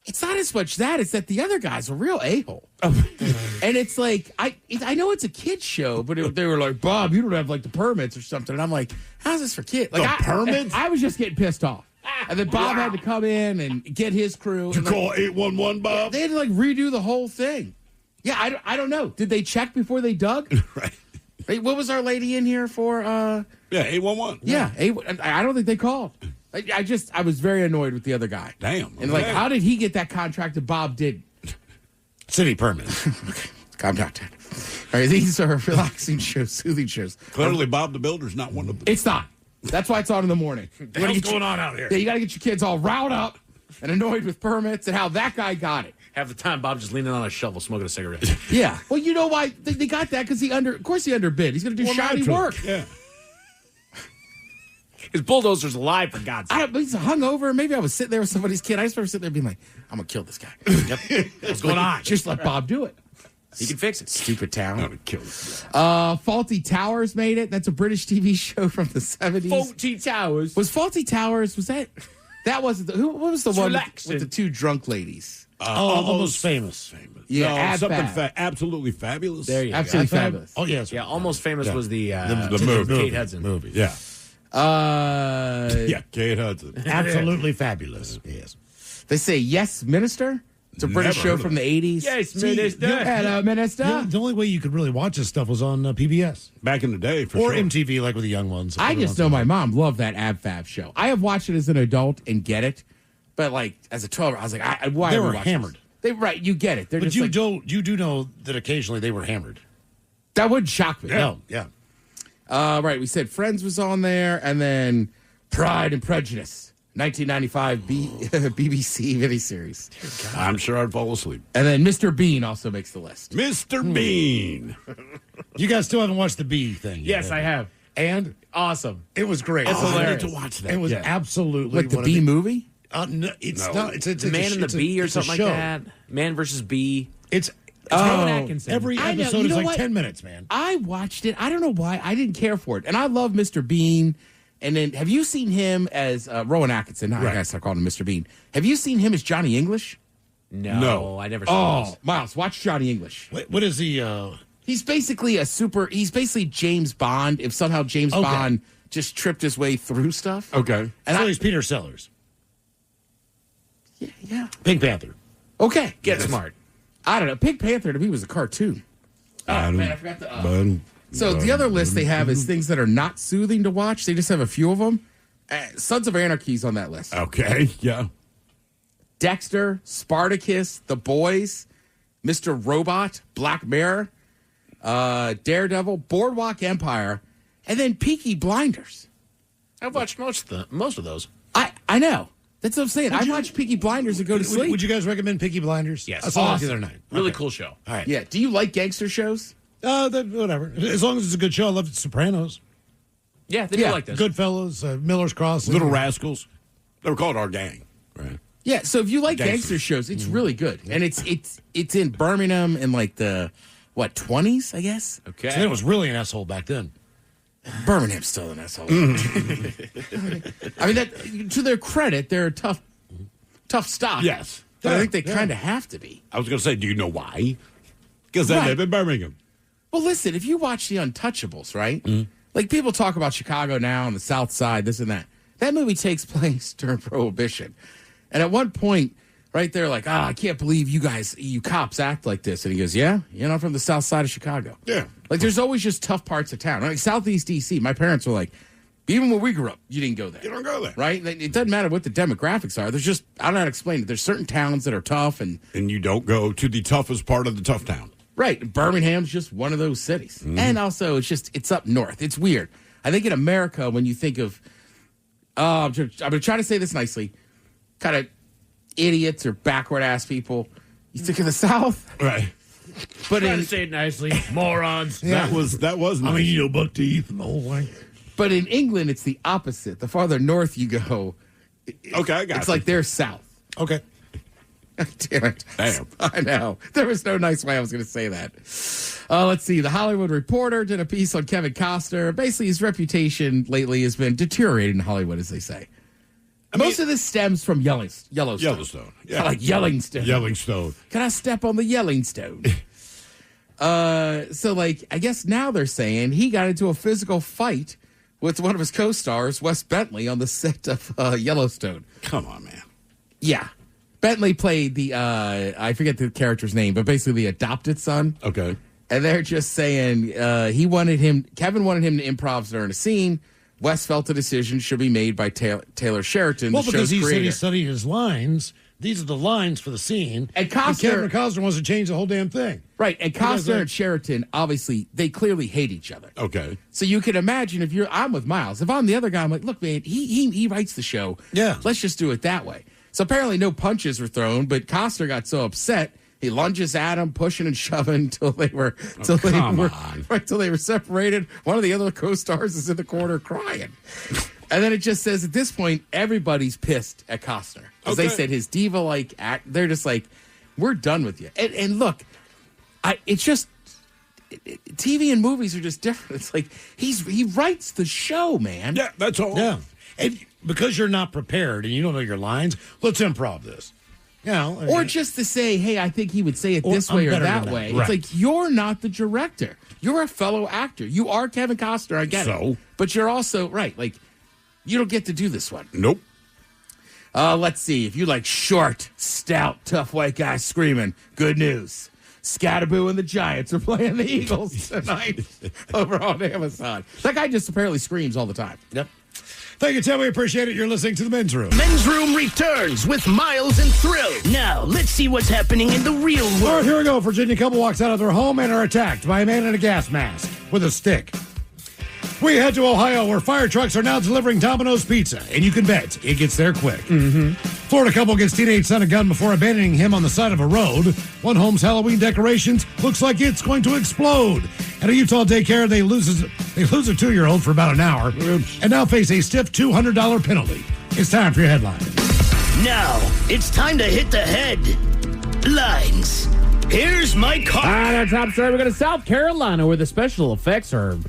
[SPEAKER 10] It's not as much that; it's that the other guy's a real a-hole. And it's like I know it's a kid's show, but they were like, "Bob, you don't have like the permits or something." And I'm like, "How's this for kids?" Like
[SPEAKER 6] permits?
[SPEAKER 10] I was just getting pissed off, and then Bob had to come in and get his crew.
[SPEAKER 6] Did you call 811, Bob?
[SPEAKER 10] They had to like redo the whole thing. Yeah, I don't know. Did they check before they dug?
[SPEAKER 6] Right.
[SPEAKER 10] Hey, what was our lady in here for?
[SPEAKER 6] Yeah, 811.
[SPEAKER 10] Yeah, I don't think they called. I was very annoyed with the other guy.
[SPEAKER 6] Damn.
[SPEAKER 10] And like, how did he get that contract that Bob did?
[SPEAKER 7] City permits.
[SPEAKER 10] Calm down, Ted. All right, these are relaxing shows, soothing shows.
[SPEAKER 6] Clearly, Bob the Builder's not one of them.
[SPEAKER 10] It's not. That's why it's on in the morning.
[SPEAKER 7] What's going on out here?
[SPEAKER 10] Yeah, you got to get your kids all riled up and annoyed with permits and how that guy got it.
[SPEAKER 12] Half the time, Bob just leaning on a shovel, smoking a cigarette.
[SPEAKER 10] Yeah. Well, you know why they got that? Because of course he underbid. He's going to do shoddy work.
[SPEAKER 6] Yeah.
[SPEAKER 12] His bulldozer's alive, for God's sake.
[SPEAKER 10] He's hungover. Maybe I was sitting there with somebody's kid. I just remember sitting there being like, I'm going to kill this guy.
[SPEAKER 12] Yep. What's going on?
[SPEAKER 10] Just let Bob do it.
[SPEAKER 12] He can fix it.
[SPEAKER 10] Stupid town.
[SPEAKER 6] I'm going to kill this guy.
[SPEAKER 10] Faulty Towers made it. That's a British TV show from the 70s.
[SPEAKER 12] Faulty Towers.
[SPEAKER 10] Was Faulty Towers, was that? That wasn't what was the one
[SPEAKER 12] relaxing.
[SPEAKER 10] with the two drunk ladies?
[SPEAKER 7] Almost famous.
[SPEAKER 10] Yeah,
[SPEAKER 6] No,
[SPEAKER 10] Ab
[SPEAKER 6] something
[SPEAKER 10] Fab.
[SPEAKER 6] absolutely fabulous.
[SPEAKER 12] There you go.
[SPEAKER 10] Absolutely
[SPEAKER 7] Ab Fab?
[SPEAKER 10] fabulous.
[SPEAKER 7] Oh, yes.
[SPEAKER 12] Yeah, Almost Famous was the
[SPEAKER 6] movie.
[SPEAKER 12] Kate Hudson.
[SPEAKER 7] Movie.
[SPEAKER 6] Yeah. Yeah, Kate Hudson.
[SPEAKER 7] Absolutely fabulous. Yes.
[SPEAKER 10] They say Yes Minister. It's a British
[SPEAKER 6] Never
[SPEAKER 10] show
[SPEAKER 6] heard
[SPEAKER 10] from
[SPEAKER 6] of
[SPEAKER 10] the 80s.
[SPEAKER 12] Yes, Minister.
[SPEAKER 10] Hello, Minister.
[SPEAKER 7] The only way you could really watch this stuff was on PBS.
[SPEAKER 6] Back in the day, for
[SPEAKER 7] Or
[SPEAKER 6] sure.
[SPEAKER 7] MTV, like with the young ones.
[SPEAKER 10] I just know my mom loved that Ab Fab show. I have watched it as an adult and get it, but like as a 12, I was like, why
[SPEAKER 7] They
[SPEAKER 10] are we
[SPEAKER 7] were
[SPEAKER 10] watching
[SPEAKER 7] hammered.
[SPEAKER 10] this? Right, you get it. They're
[SPEAKER 7] But
[SPEAKER 10] just
[SPEAKER 7] you
[SPEAKER 10] like,
[SPEAKER 7] you do know that occasionally they were hammered.
[SPEAKER 10] that wouldn't shock me.
[SPEAKER 7] No, yeah.
[SPEAKER 10] Right, we said Friends was on there, and then Pride and Prejudice, 1995 BBC miniseries.
[SPEAKER 6] I'm sure I'd fall asleep.
[SPEAKER 10] And then Mr. Bean also makes the list.
[SPEAKER 6] Mr. Bean.
[SPEAKER 7] You guys still haven't watched the Bee thing yet.
[SPEAKER 12] Yes, I have.
[SPEAKER 7] And
[SPEAKER 12] Awesome.
[SPEAKER 7] it was great.
[SPEAKER 12] It's
[SPEAKER 6] I
[SPEAKER 12] hilarious.
[SPEAKER 6] need to watch that.
[SPEAKER 7] It was
[SPEAKER 6] Yeah.
[SPEAKER 7] absolutely
[SPEAKER 10] Like the
[SPEAKER 7] one of
[SPEAKER 10] Bee movie?
[SPEAKER 7] No, it's
[SPEAKER 6] No.
[SPEAKER 7] not. It's
[SPEAKER 12] The Man and the Bee or
[SPEAKER 7] it's a
[SPEAKER 12] something like
[SPEAKER 7] show.
[SPEAKER 12] that. Man versus Bee.
[SPEAKER 7] It's
[SPEAKER 12] Rowan Atkinson.
[SPEAKER 7] every
[SPEAKER 10] I know.
[SPEAKER 7] episode
[SPEAKER 10] You
[SPEAKER 7] is
[SPEAKER 10] know
[SPEAKER 7] like
[SPEAKER 10] what?
[SPEAKER 7] 10 minutes, man.
[SPEAKER 10] I watched it. I don't know why. I didn't care for it. And I love Mr. Bean. And then have you seen him as Rowan Atkinson? No, I gotta start calling him Mr. Bean. Have you seen him as Johnny English?
[SPEAKER 12] No, I never saw this.
[SPEAKER 10] Miles, watch Johnny English.
[SPEAKER 7] What is he?
[SPEAKER 10] He's basically he's basically James Bond if somehow James
[SPEAKER 7] Okay.
[SPEAKER 10] Bond just tripped his way through stuff.
[SPEAKER 6] Okay.
[SPEAKER 10] And
[SPEAKER 7] So he's Peter Sellers.
[SPEAKER 10] yeah.
[SPEAKER 7] Pink Panther.
[SPEAKER 10] Okay.
[SPEAKER 12] Get smart.
[SPEAKER 10] I don't know. Pink Panther to me was a cartoon. Oh, man, I forgot the... So the other list they have is things that are not soothing to watch. They just have a few of them. Sons of Anarchy's on that list.
[SPEAKER 6] Okay, yeah.
[SPEAKER 10] Dexter, Spartacus, The Boys, Mr. Robot, Black Mirror, Daredevil, Boardwalk Empire, and then Peaky Blinders.
[SPEAKER 12] I've watched most of those.
[SPEAKER 10] I know. That's what I'm saying. I watch Peaky Blinders and go to sleep.
[SPEAKER 7] Would you guys recommend Peaky Blinders?
[SPEAKER 12] Yes.
[SPEAKER 7] I saw it the other night.
[SPEAKER 12] Really cool show.
[SPEAKER 7] All right.
[SPEAKER 10] Yeah. Do you like gangster shows?
[SPEAKER 7] Whatever. As long as it's a good show. I love Sopranos.
[SPEAKER 12] Yeah, they do like this.
[SPEAKER 7] Goodfellas, Miller's Crossing.
[SPEAKER 6] Little Rascals. They were called Our Gang. Right.
[SPEAKER 10] Yeah. So if you like gangster shows, it's really good, and it's in Birmingham in like the 20s, I guess.
[SPEAKER 12] Okay.
[SPEAKER 7] So it was really an asshole back then.
[SPEAKER 10] Birmingham's still an asshole. I mean, that, to their credit, they're a tough stock.
[SPEAKER 6] Yes.
[SPEAKER 10] But I think they kind of have to be.
[SPEAKER 6] I was going to say, do you know why? Because they live in Birmingham.
[SPEAKER 10] Well, listen, if you watch The Untouchables, right? Like, people talk about Chicago now and the South Side, this and that. That movie takes place during Prohibition. And at one point, right, they're like, I can't believe you cops act like this. And he goes, yeah, I'm from the South Side of Chicago.
[SPEAKER 6] Yeah.
[SPEAKER 10] Like, there's always just tough parts of town. Like, Southeast D.C., my parents were like, even when we grew up, you didn't go there.
[SPEAKER 6] You don't go there.
[SPEAKER 10] Right? It doesn't matter what the demographics are. There's just, I don't know how to explain it. There's certain towns that are tough. And
[SPEAKER 6] you don't go to the toughest part of the tough town.
[SPEAKER 10] Right. Birmingham's just one of those cities. And also, it's up north. It's weird. I think in America, when you think of, I'm going to try to say this nicely, kind of idiots or backward-ass people, you think of the South.
[SPEAKER 6] Right.
[SPEAKER 10] But
[SPEAKER 12] Trying to say it nicely, morons.
[SPEAKER 6] Yeah. That was nice.
[SPEAKER 7] I mean, buck teeth and the whole thing.
[SPEAKER 10] But in England, it's the opposite. The farther north you go,
[SPEAKER 6] okay, I got
[SPEAKER 10] it's
[SPEAKER 6] you.
[SPEAKER 10] like they're south.
[SPEAKER 7] Okay.
[SPEAKER 10] Damn it.
[SPEAKER 6] Damn.
[SPEAKER 10] I know. There was no nice way I was going to say that. Let's see. The Hollywood Reporter did a piece on Kevin Costner. Basically, his reputation lately has been deteriorating in Hollywood, as they say. Most of this stems from Yellowstone.
[SPEAKER 6] Yellowstone.
[SPEAKER 10] Yeah. Like Yellingstone.
[SPEAKER 6] Yellingstone.
[SPEAKER 10] Can I step on the Yellingstone? So, like, I guess now they're saying he got into a physical fight with one of his co-stars, Wes Bentley, on the set of Yellowstone.
[SPEAKER 6] Come on, man.
[SPEAKER 10] Yeah. Bentley played the, I forget the character's name, but basically the adopted son.
[SPEAKER 6] Okay.
[SPEAKER 10] And they're just saying Kevin wanted him to improv during a scene. Wes felt the decision should be made by Taylor Sheraton,
[SPEAKER 7] Well,
[SPEAKER 10] the
[SPEAKER 7] because
[SPEAKER 10] show's
[SPEAKER 7] he said
[SPEAKER 10] creator.
[SPEAKER 7] he studied his lines. These are the lines for the scene.
[SPEAKER 10] And
[SPEAKER 7] Kevin Costner wants to change the whole damn thing.
[SPEAKER 10] Right, and Costner and Sheraton, obviously, they clearly hate each other.
[SPEAKER 6] Okay.
[SPEAKER 10] So you can imagine if I'm with Miles. If I'm the other guy, I'm like, look, man, he writes the show.
[SPEAKER 7] Yeah.
[SPEAKER 10] Let's just do it that way. So apparently no punches were thrown, but Costner got so upset, he lunges at him, pushing and shoving until they were separated. One of the other co-stars is in the corner crying. And then it just says at this point, everybody's pissed at Costner. Because they said his diva-like act, they're just like, we're done with you. And look, it's just, TV and movies are just different. It's like, he writes the show, man.
[SPEAKER 6] Yeah, that's all.
[SPEAKER 7] Yeah. And because you're not prepared and you don't know your lines, let's improv this. You know,
[SPEAKER 10] Or just to say, hey, I think he would say it this
[SPEAKER 7] I'm
[SPEAKER 10] way or
[SPEAKER 7] better
[SPEAKER 10] that
[SPEAKER 7] than
[SPEAKER 10] way.
[SPEAKER 7] that. Right.
[SPEAKER 10] It's like, you're not the director. You're a fellow actor. You are Kevin Costner, I get
[SPEAKER 6] So?
[SPEAKER 10] it. But you're also, right, like, you don't get to do this one.
[SPEAKER 6] Nope.
[SPEAKER 10] Let's see. If you like short, stout, tough white guys screaming, good news. Scatterboo and the Giants are playing the Eagles tonight over on Amazon. That guy just apparently screams all the time.
[SPEAKER 7] Yep. Thank you, Tim. We appreciate it. You're listening to The Men's Room.
[SPEAKER 19] Men's Room returns with Miles and Thrill. Now, let's see what's happening in the real world.
[SPEAKER 7] All right, here we go. Virginia couple walks out of their home and are attacked by a man in a gas mask with a stick. We head to Ohio, where fire trucks are now delivering Domino's pizza, and you can bet it gets there quick. Florida couple gets teenage son a gun before abandoning him on the side of a road. One home's Halloween decorations looks like it's going to explode. At a Utah daycare, they lose a 2-year-old for about an hour and now face a stiff $200 penalty. It's time for your headline.
[SPEAKER 19] Now, it's time to hit the headlines. Here's my car.
[SPEAKER 12] Our top story, we're going to South Carolina, where the special effects are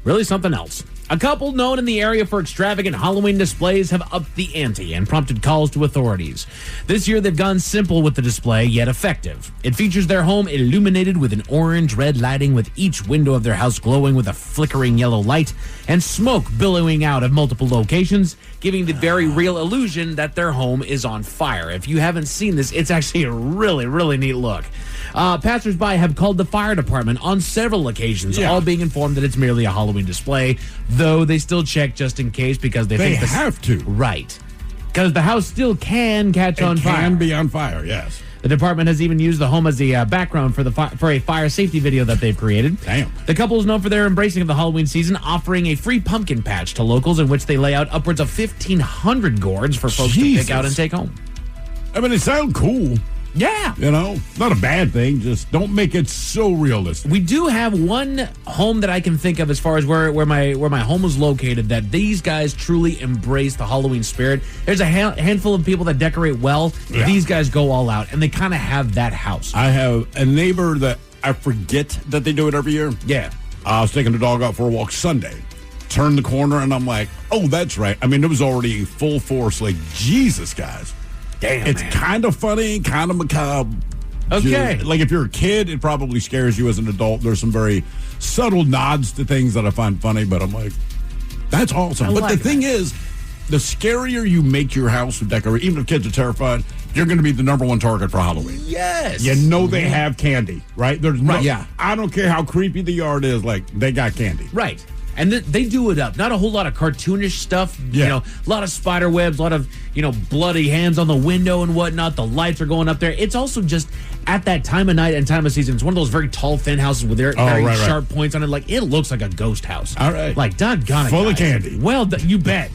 [SPEAKER 12] really something else. A couple known in the area for extravagant Halloween displays have upped the ante and prompted calls to authorities. This year, they've gone simple with the display, yet effective. It features their home illuminated with an orange-red lighting, with each window of their house glowing with a flickering yellow light, and smoke billowing out of multiple locations, giving the very real illusion that their home is on fire. If you haven't seen this, it's actually a really, really neat look. Passersby have called the fire department on several occasions, all being informed that it's merely a Halloween display, though they still check just in case because they think
[SPEAKER 6] have to.
[SPEAKER 12] Right. Because the house still can catch on fire.
[SPEAKER 6] It can be on fire, yes.
[SPEAKER 12] The department has even used the home as the background for a fire safety video that they've created.
[SPEAKER 6] Damn.
[SPEAKER 12] The couple is known for their embracing of the Halloween season, offering a free pumpkin patch to locals in which they lay out upwards of 1,500 gourds for folks to pick out and take home.
[SPEAKER 6] I mean, it sounds cool.
[SPEAKER 12] Yeah.
[SPEAKER 6] You know, not a bad thing. Just don't make it so realistic.
[SPEAKER 12] We do have one home that I can think of as far as where my home was located that these guys truly embrace the Halloween spirit. There's a handful of people that decorate well.
[SPEAKER 6] Yeah.
[SPEAKER 12] These guys go all out, and they kind of have that house.
[SPEAKER 6] I have a neighbor that I forget that they do it every year.
[SPEAKER 12] Yeah.
[SPEAKER 6] I was taking the dog out for a walk Sunday. Turned the corner, and I'm like, oh, that's right. I mean, it was already full force. Like, Jesus, guys.
[SPEAKER 12] Damn,
[SPEAKER 6] it's
[SPEAKER 12] man.
[SPEAKER 6] kind of funny, kind of macabre.
[SPEAKER 12] Okay.
[SPEAKER 6] Like, if you're a kid, it probably scares you. As an adult, there's some very subtle nods to things that I find funny, but I'm like, that's awesome. But the thing is, the scarier you make your house with decorate, even if kids are terrified, you're going to be the number one target for Halloween.
[SPEAKER 12] Yes.
[SPEAKER 6] You know they have candy, right? There's no,
[SPEAKER 12] Right, yeah.
[SPEAKER 6] I don't care how creepy the yard is, like, they got candy.
[SPEAKER 12] Right. And they do it up. Not a whole lot of cartoonish stuff.
[SPEAKER 6] Yeah.
[SPEAKER 12] You know, a lot of spider webs, a lot of, bloody hands on the window and whatnot. The lights are going up there. It's also just at that time of night and time of season. It's one of those very tall, thin houses with very sharp points on it. Like, it looks like a ghost house.
[SPEAKER 6] All right.
[SPEAKER 12] Like, doggone it,
[SPEAKER 6] Full of
[SPEAKER 12] guys.
[SPEAKER 6] candy.
[SPEAKER 12] Well, you bet.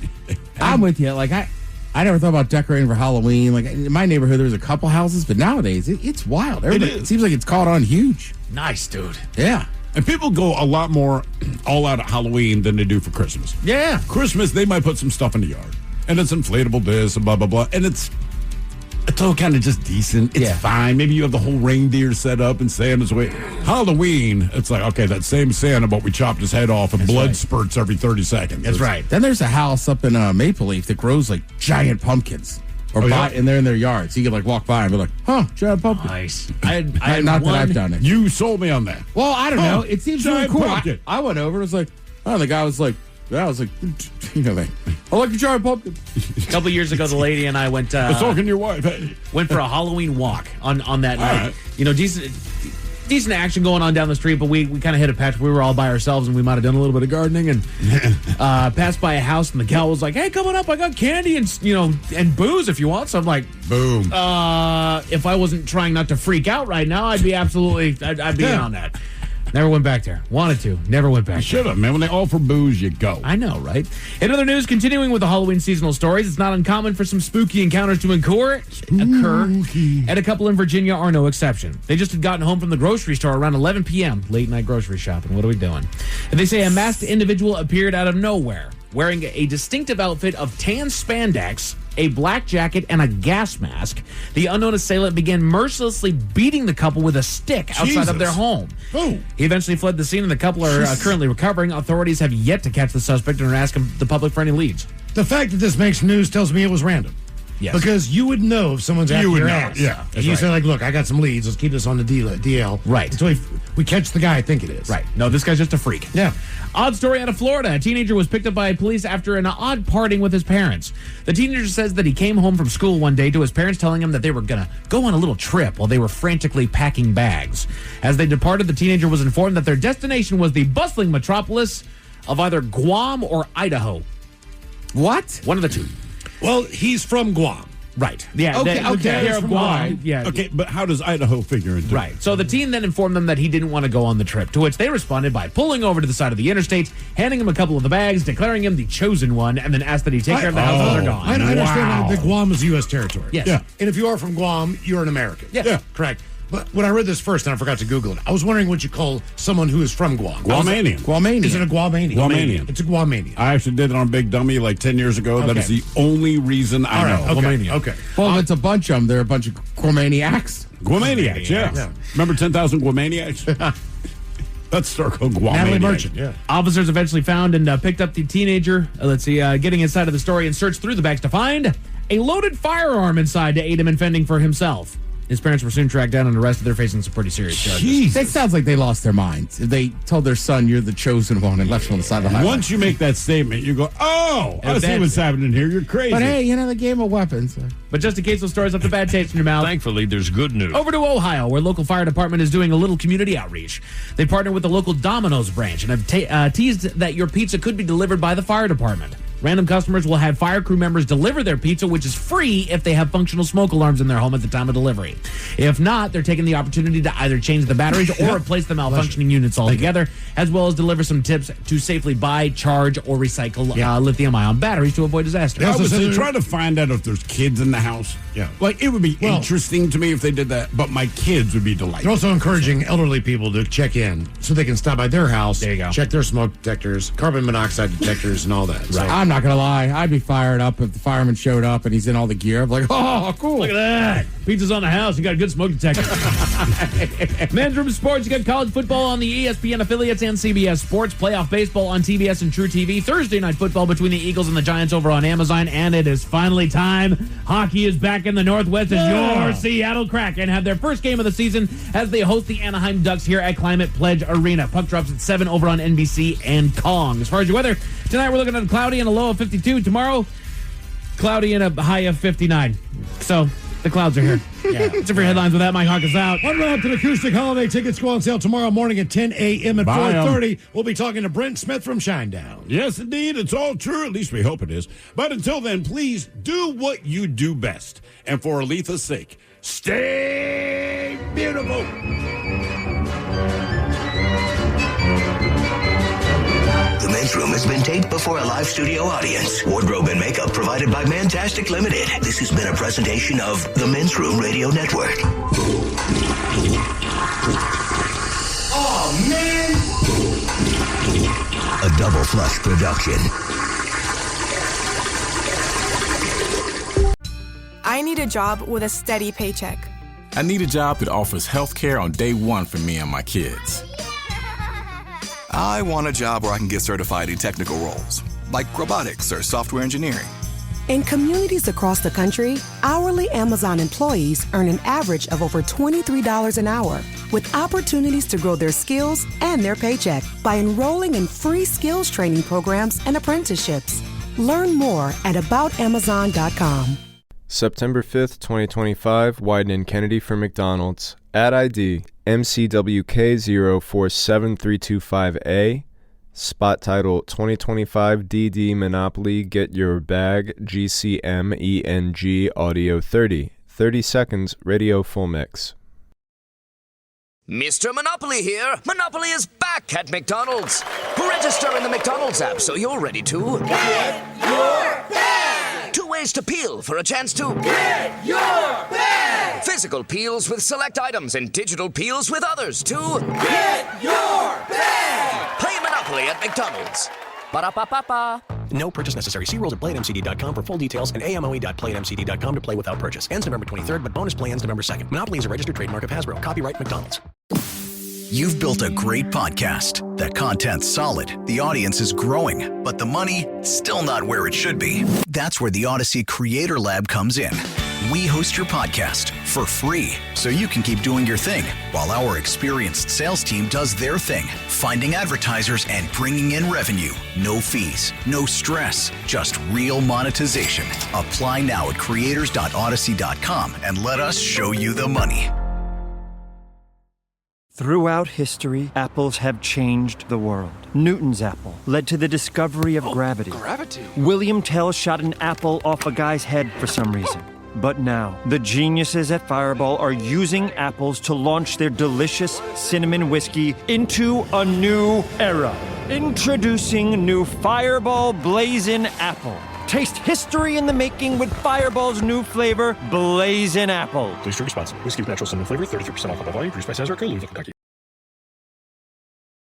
[SPEAKER 10] I'm with you. Like, I never thought about decorating for Halloween. Like, in my neighborhood, there was a couple houses, but nowadays, it's wild. It seems like it's caught on huge.
[SPEAKER 12] Nice, dude.
[SPEAKER 10] Yeah.
[SPEAKER 6] And people go a lot more all out at Halloween than they do for Christmas.
[SPEAKER 12] Yeah.
[SPEAKER 6] Christmas, they might put some stuff in the yard. And it's inflatable this and blah, blah, blah. And it's all kind of just decent. It's fine. Maybe you have the whole reindeer set up and Santa's way. Halloween, it's like, okay, that same Santa, but we chopped his head off and blood spurts every 30 seconds.
[SPEAKER 12] That's right.
[SPEAKER 10] Then there's a house up in Maple Leaf that grows like giant pumpkins. Or and they're in their yard. So you can like walk by and be like, huh, giant pumpkin.
[SPEAKER 12] Nice.
[SPEAKER 10] Not that I've done it.
[SPEAKER 6] You sold me on that.
[SPEAKER 10] Well, I don't know. It seems really
[SPEAKER 6] giant
[SPEAKER 10] cool.
[SPEAKER 6] pumpkin.
[SPEAKER 10] I went over and was like, oh, the guy was like, I like, I like a giant pumpkin.
[SPEAKER 12] A couple of years ago, the lady and I went.
[SPEAKER 6] I was talking to your wife. Hey.
[SPEAKER 12] Went for a Halloween walk on that night.
[SPEAKER 6] Right.
[SPEAKER 12] You know, decent action going on down the street, but we kind of hit a patch. We were all by ourselves, and we might have done a little bit of gardening, and passed by a house, and the gal was like, "Hey, come on up! I got candy and booze if you want." So I'm like,
[SPEAKER 6] "Boom!"
[SPEAKER 12] If I wasn't trying not to freak out right now, I'd be absolutely, I'd be in on that. Never went back there. Wanted to. Never went back there.
[SPEAKER 6] Should have, man. When they offer booze, you go.
[SPEAKER 12] I know, right? In other news, continuing with the Halloween seasonal stories, it's not uncommon for some spooky encounters to occur, and a couple in Virginia are no exception. They just had gotten home from the grocery store around 11 p.m., late night grocery shopping. What are we doing? And they say a masked individual appeared out of nowhere, wearing a distinctive outfit of tan spandex, a black jacket, and a gas mask. The unknown assailant began mercilessly beating the couple with a stick outside of their home.
[SPEAKER 6] Oh.
[SPEAKER 12] He eventually fled the scene, and the couple are currently recovering. Authorities have yet to catch the suspect and are asking the public for any leads.
[SPEAKER 7] The fact that this makes news tells me it was random.
[SPEAKER 12] Yes.
[SPEAKER 7] Because you would know if someone's after your ass.
[SPEAKER 6] Yeah.
[SPEAKER 7] And you say, like, look, I got some leads. Let's keep this on the DL.
[SPEAKER 12] Right.
[SPEAKER 7] Until we catch the guy I think it is.
[SPEAKER 12] Right. No, this guy's just a freak.
[SPEAKER 7] Yeah.
[SPEAKER 12] Odd story out of Florida. A teenager was picked up by police after an odd parting with his parents. The teenager says that he came home from school one day to his parents telling him that they were going to go on a little trip while they were frantically packing bags. As they departed, the teenager was informed that their destination was the bustling metropolis of either Guam or Idaho.
[SPEAKER 10] What?
[SPEAKER 12] One of the two.
[SPEAKER 7] Well, he's from Guam.
[SPEAKER 12] Right. Yeah.
[SPEAKER 10] Okay.
[SPEAKER 12] They're
[SPEAKER 7] from
[SPEAKER 12] Guam.
[SPEAKER 7] Guam.
[SPEAKER 12] Yeah.
[SPEAKER 6] Okay, but how does Idaho figure into it?
[SPEAKER 12] Right. So the teen then informed them that he didn't want to go on the trip, to which they responded by pulling over to the side of the interstate, handing him a couple of the bags, declaring him the chosen one, and then asked that he take care of the house while they're gone.
[SPEAKER 7] I understand that Guam is U.S. territory.
[SPEAKER 12] Yes.
[SPEAKER 6] Yeah.
[SPEAKER 7] And if you are from Guam, you're an American.
[SPEAKER 12] Yes.
[SPEAKER 6] Yeah.
[SPEAKER 7] Correct. But when I read this first, and I forgot to Google it, I was wondering what you call someone who is from Guam.
[SPEAKER 6] Guamanian.
[SPEAKER 10] Guamanian.
[SPEAKER 7] Is it a Guamanian?
[SPEAKER 6] Guamanian.
[SPEAKER 7] It's a Guamanian.
[SPEAKER 6] I actually did it on Big Dummy like 10 years ago. That
[SPEAKER 7] Okay.
[SPEAKER 6] is the only reason I know.
[SPEAKER 7] Okay.
[SPEAKER 6] Guamanian.
[SPEAKER 7] Okay.
[SPEAKER 10] Well, if it's a bunch of them, they're a bunch of Guamaniacs.
[SPEAKER 6] Guamaniacs, yeah.
[SPEAKER 7] Yeah.
[SPEAKER 6] Remember 10,000 Guamaniacs? Let's start calling Guamaniacs.
[SPEAKER 7] Natalie Merchant. Yeah.
[SPEAKER 12] Officers eventually found and picked up the teenager. Getting inside of the story and searched through the bags to find a loaded firearm inside to aid him in fending for himself. His parents were soon tracked down and arrested. They're facing some pretty serious charges.
[SPEAKER 10] That sounds like they lost their minds. If they told their son, you're the chosen one, and left him on the side of the highway.
[SPEAKER 6] Once you make that statement, you go, oh, I see what's happening here. You're crazy.
[SPEAKER 10] But hey, they gave him a weapon. So.
[SPEAKER 12] But just in case those stories left a bad taste in your mouth.
[SPEAKER 14] Thankfully, there's good news.
[SPEAKER 12] Over to Ohio, where local fire department is doing a little community outreach. They partnered with the local Domino's branch and have teased that your pizza could be delivered by the fire department. Random customers will have fire crew members deliver their pizza, which is free if they have functional smoke alarms in their home at the time of delivery. If not, they're taking the opportunity to either change the batteries or replace the malfunctioning units altogether, as well as deliver some tips to safely buy, charge, or recycle lithium-ion batteries to avoid disaster.
[SPEAKER 6] I was trying to find out if there's kids in the house.
[SPEAKER 7] Yeah.
[SPEAKER 6] Like, it would be interesting to me if they did that, but my kids would be delighted.
[SPEAKER 7] They're also encouraging elderly people to check in so they can stop by their house,
[SPEAKER 12] there you go,
[SPEAKER 7] check their smoke detectors, carbon monoxide detectors, and all that.
[SPEAKER 10] Right. I'm not going to lie. I'd be fired up if the fireman showed up and he's in all the gear. I'm like, oh, cool.
[SPEAKER 12] Look at that. Pizza's on the house. You got a good smoke detector. Men's Room Sports. You got college football on the ESPN affiliates and CBS Sports. Playoff baseball on TBS and True TV. Thursday night football between the Eagles and the Giants over on Amazon. And it is finally time. Hockey is back in the Northwest as your Seattle Kraken have their first game of the season as they host the Anaheim Ducks here at Climate Pledge Arena. Puck drops at 7 over on NBC and Kong. As far as your weather, tonight we're looking at cloudy and a low of 52. Tomorrow, cloudy and a high of 59. So the clouds are here. That's it for headlines. With that, Mike Hawk is out.
[SPEAKER 7] Unwrapped Acoustic Holiday tickets go on sale tomorrow morning at 10 a.m. at 4:30. We'll be talking to Brent Smith from Shinedown.
[SPEAKER 6] Yes, indeed. It's all true. At least we hope it is. But until then, please do what you do best. And for Aletha's sake, stay beautiful.
[SPEAKER 9] The Men's Room has been taped before a live studio audience. Wardrobe and makeup provided by Mantastic Limited. This has been a presentation of the Men's Room Radio Network.
[SPEAKER 21] Oh, man!
[SPEAKER 9] A Double Flush production.
[SPEAKER 14] I need a job with a steady paycheck.
[SPEAKER 15] I need a job that offers health care on day one for me and my kids.
[SPEAKER 17] I want a job where I can get certified in technical roles, like robotics or software engineering.
[SPEAKER 1] In communities across the country, hourly Amazon employees earn an average of over $23 an hour, with opportunities to grow their skills and their paycheck by enrolling in free skills training programs and apprenticeships. Learn more at aboutamazon.com.
[SPEAKER 8] September 5th, 2025, Wyden and Kennedy for McDonald's. Ad ID MCWK047325A. Spot title 2025 DD Monopoly Get Your Bag GCM ENG Audio 30. 30 seconds, radio full mix.
[SPEAKER 24] Mr. Monopoly here. Monopoly is back at McDonald's. Register in the McDonald's app so you're ready to get your bag. 2 ways to peel for a chance to get your bag. Physical peels with select items and digital peels with others to get your bag. Play Monopoly at McDonald's. Ba-da-ba-ba-ba.
[SPEAKER 25] No purchase necessary. See rules at playatmcd.com for full details and amoe.playatmcd.com to play without purchase. Ends November 23rd, but bonus play ends November 2nd. Monopoly is a registered trademark of Hasbro. Copyright McDonald's.
[SPEAKER 5] You've built a great podcast. The content's solid, the audience is growing, but the money, still not where it should be. That's where the Odyssey Creator Lab comes in. We host your podcast for free, so you can keep doing your thing, while our experienced sales team does their thing, finding advertisers and bringing in revenue. No fees, no stress, just real monetization. Apply now at creators.odyssey.com and let us show you the money.
[SPEAKER 26] Throughout history, apples have changed the world. Newton's apple led to the discovery of gravity. William Tell shot an apple off a guy's head for some reason. But now, the geniuses at Fireball are using apples to launch their delicious cinnamon whiskey into a new era. Introducing new Fireball Blazin' Apple. Taste history in the making with Fireball's new flavor, Blazin' Apple.
[SPEAKER 25] Please drink responsibly. Whiskey with natural cinnamon flavor, 33% alcohol by volume, produced by Sazerac, Louisville, Kentucky.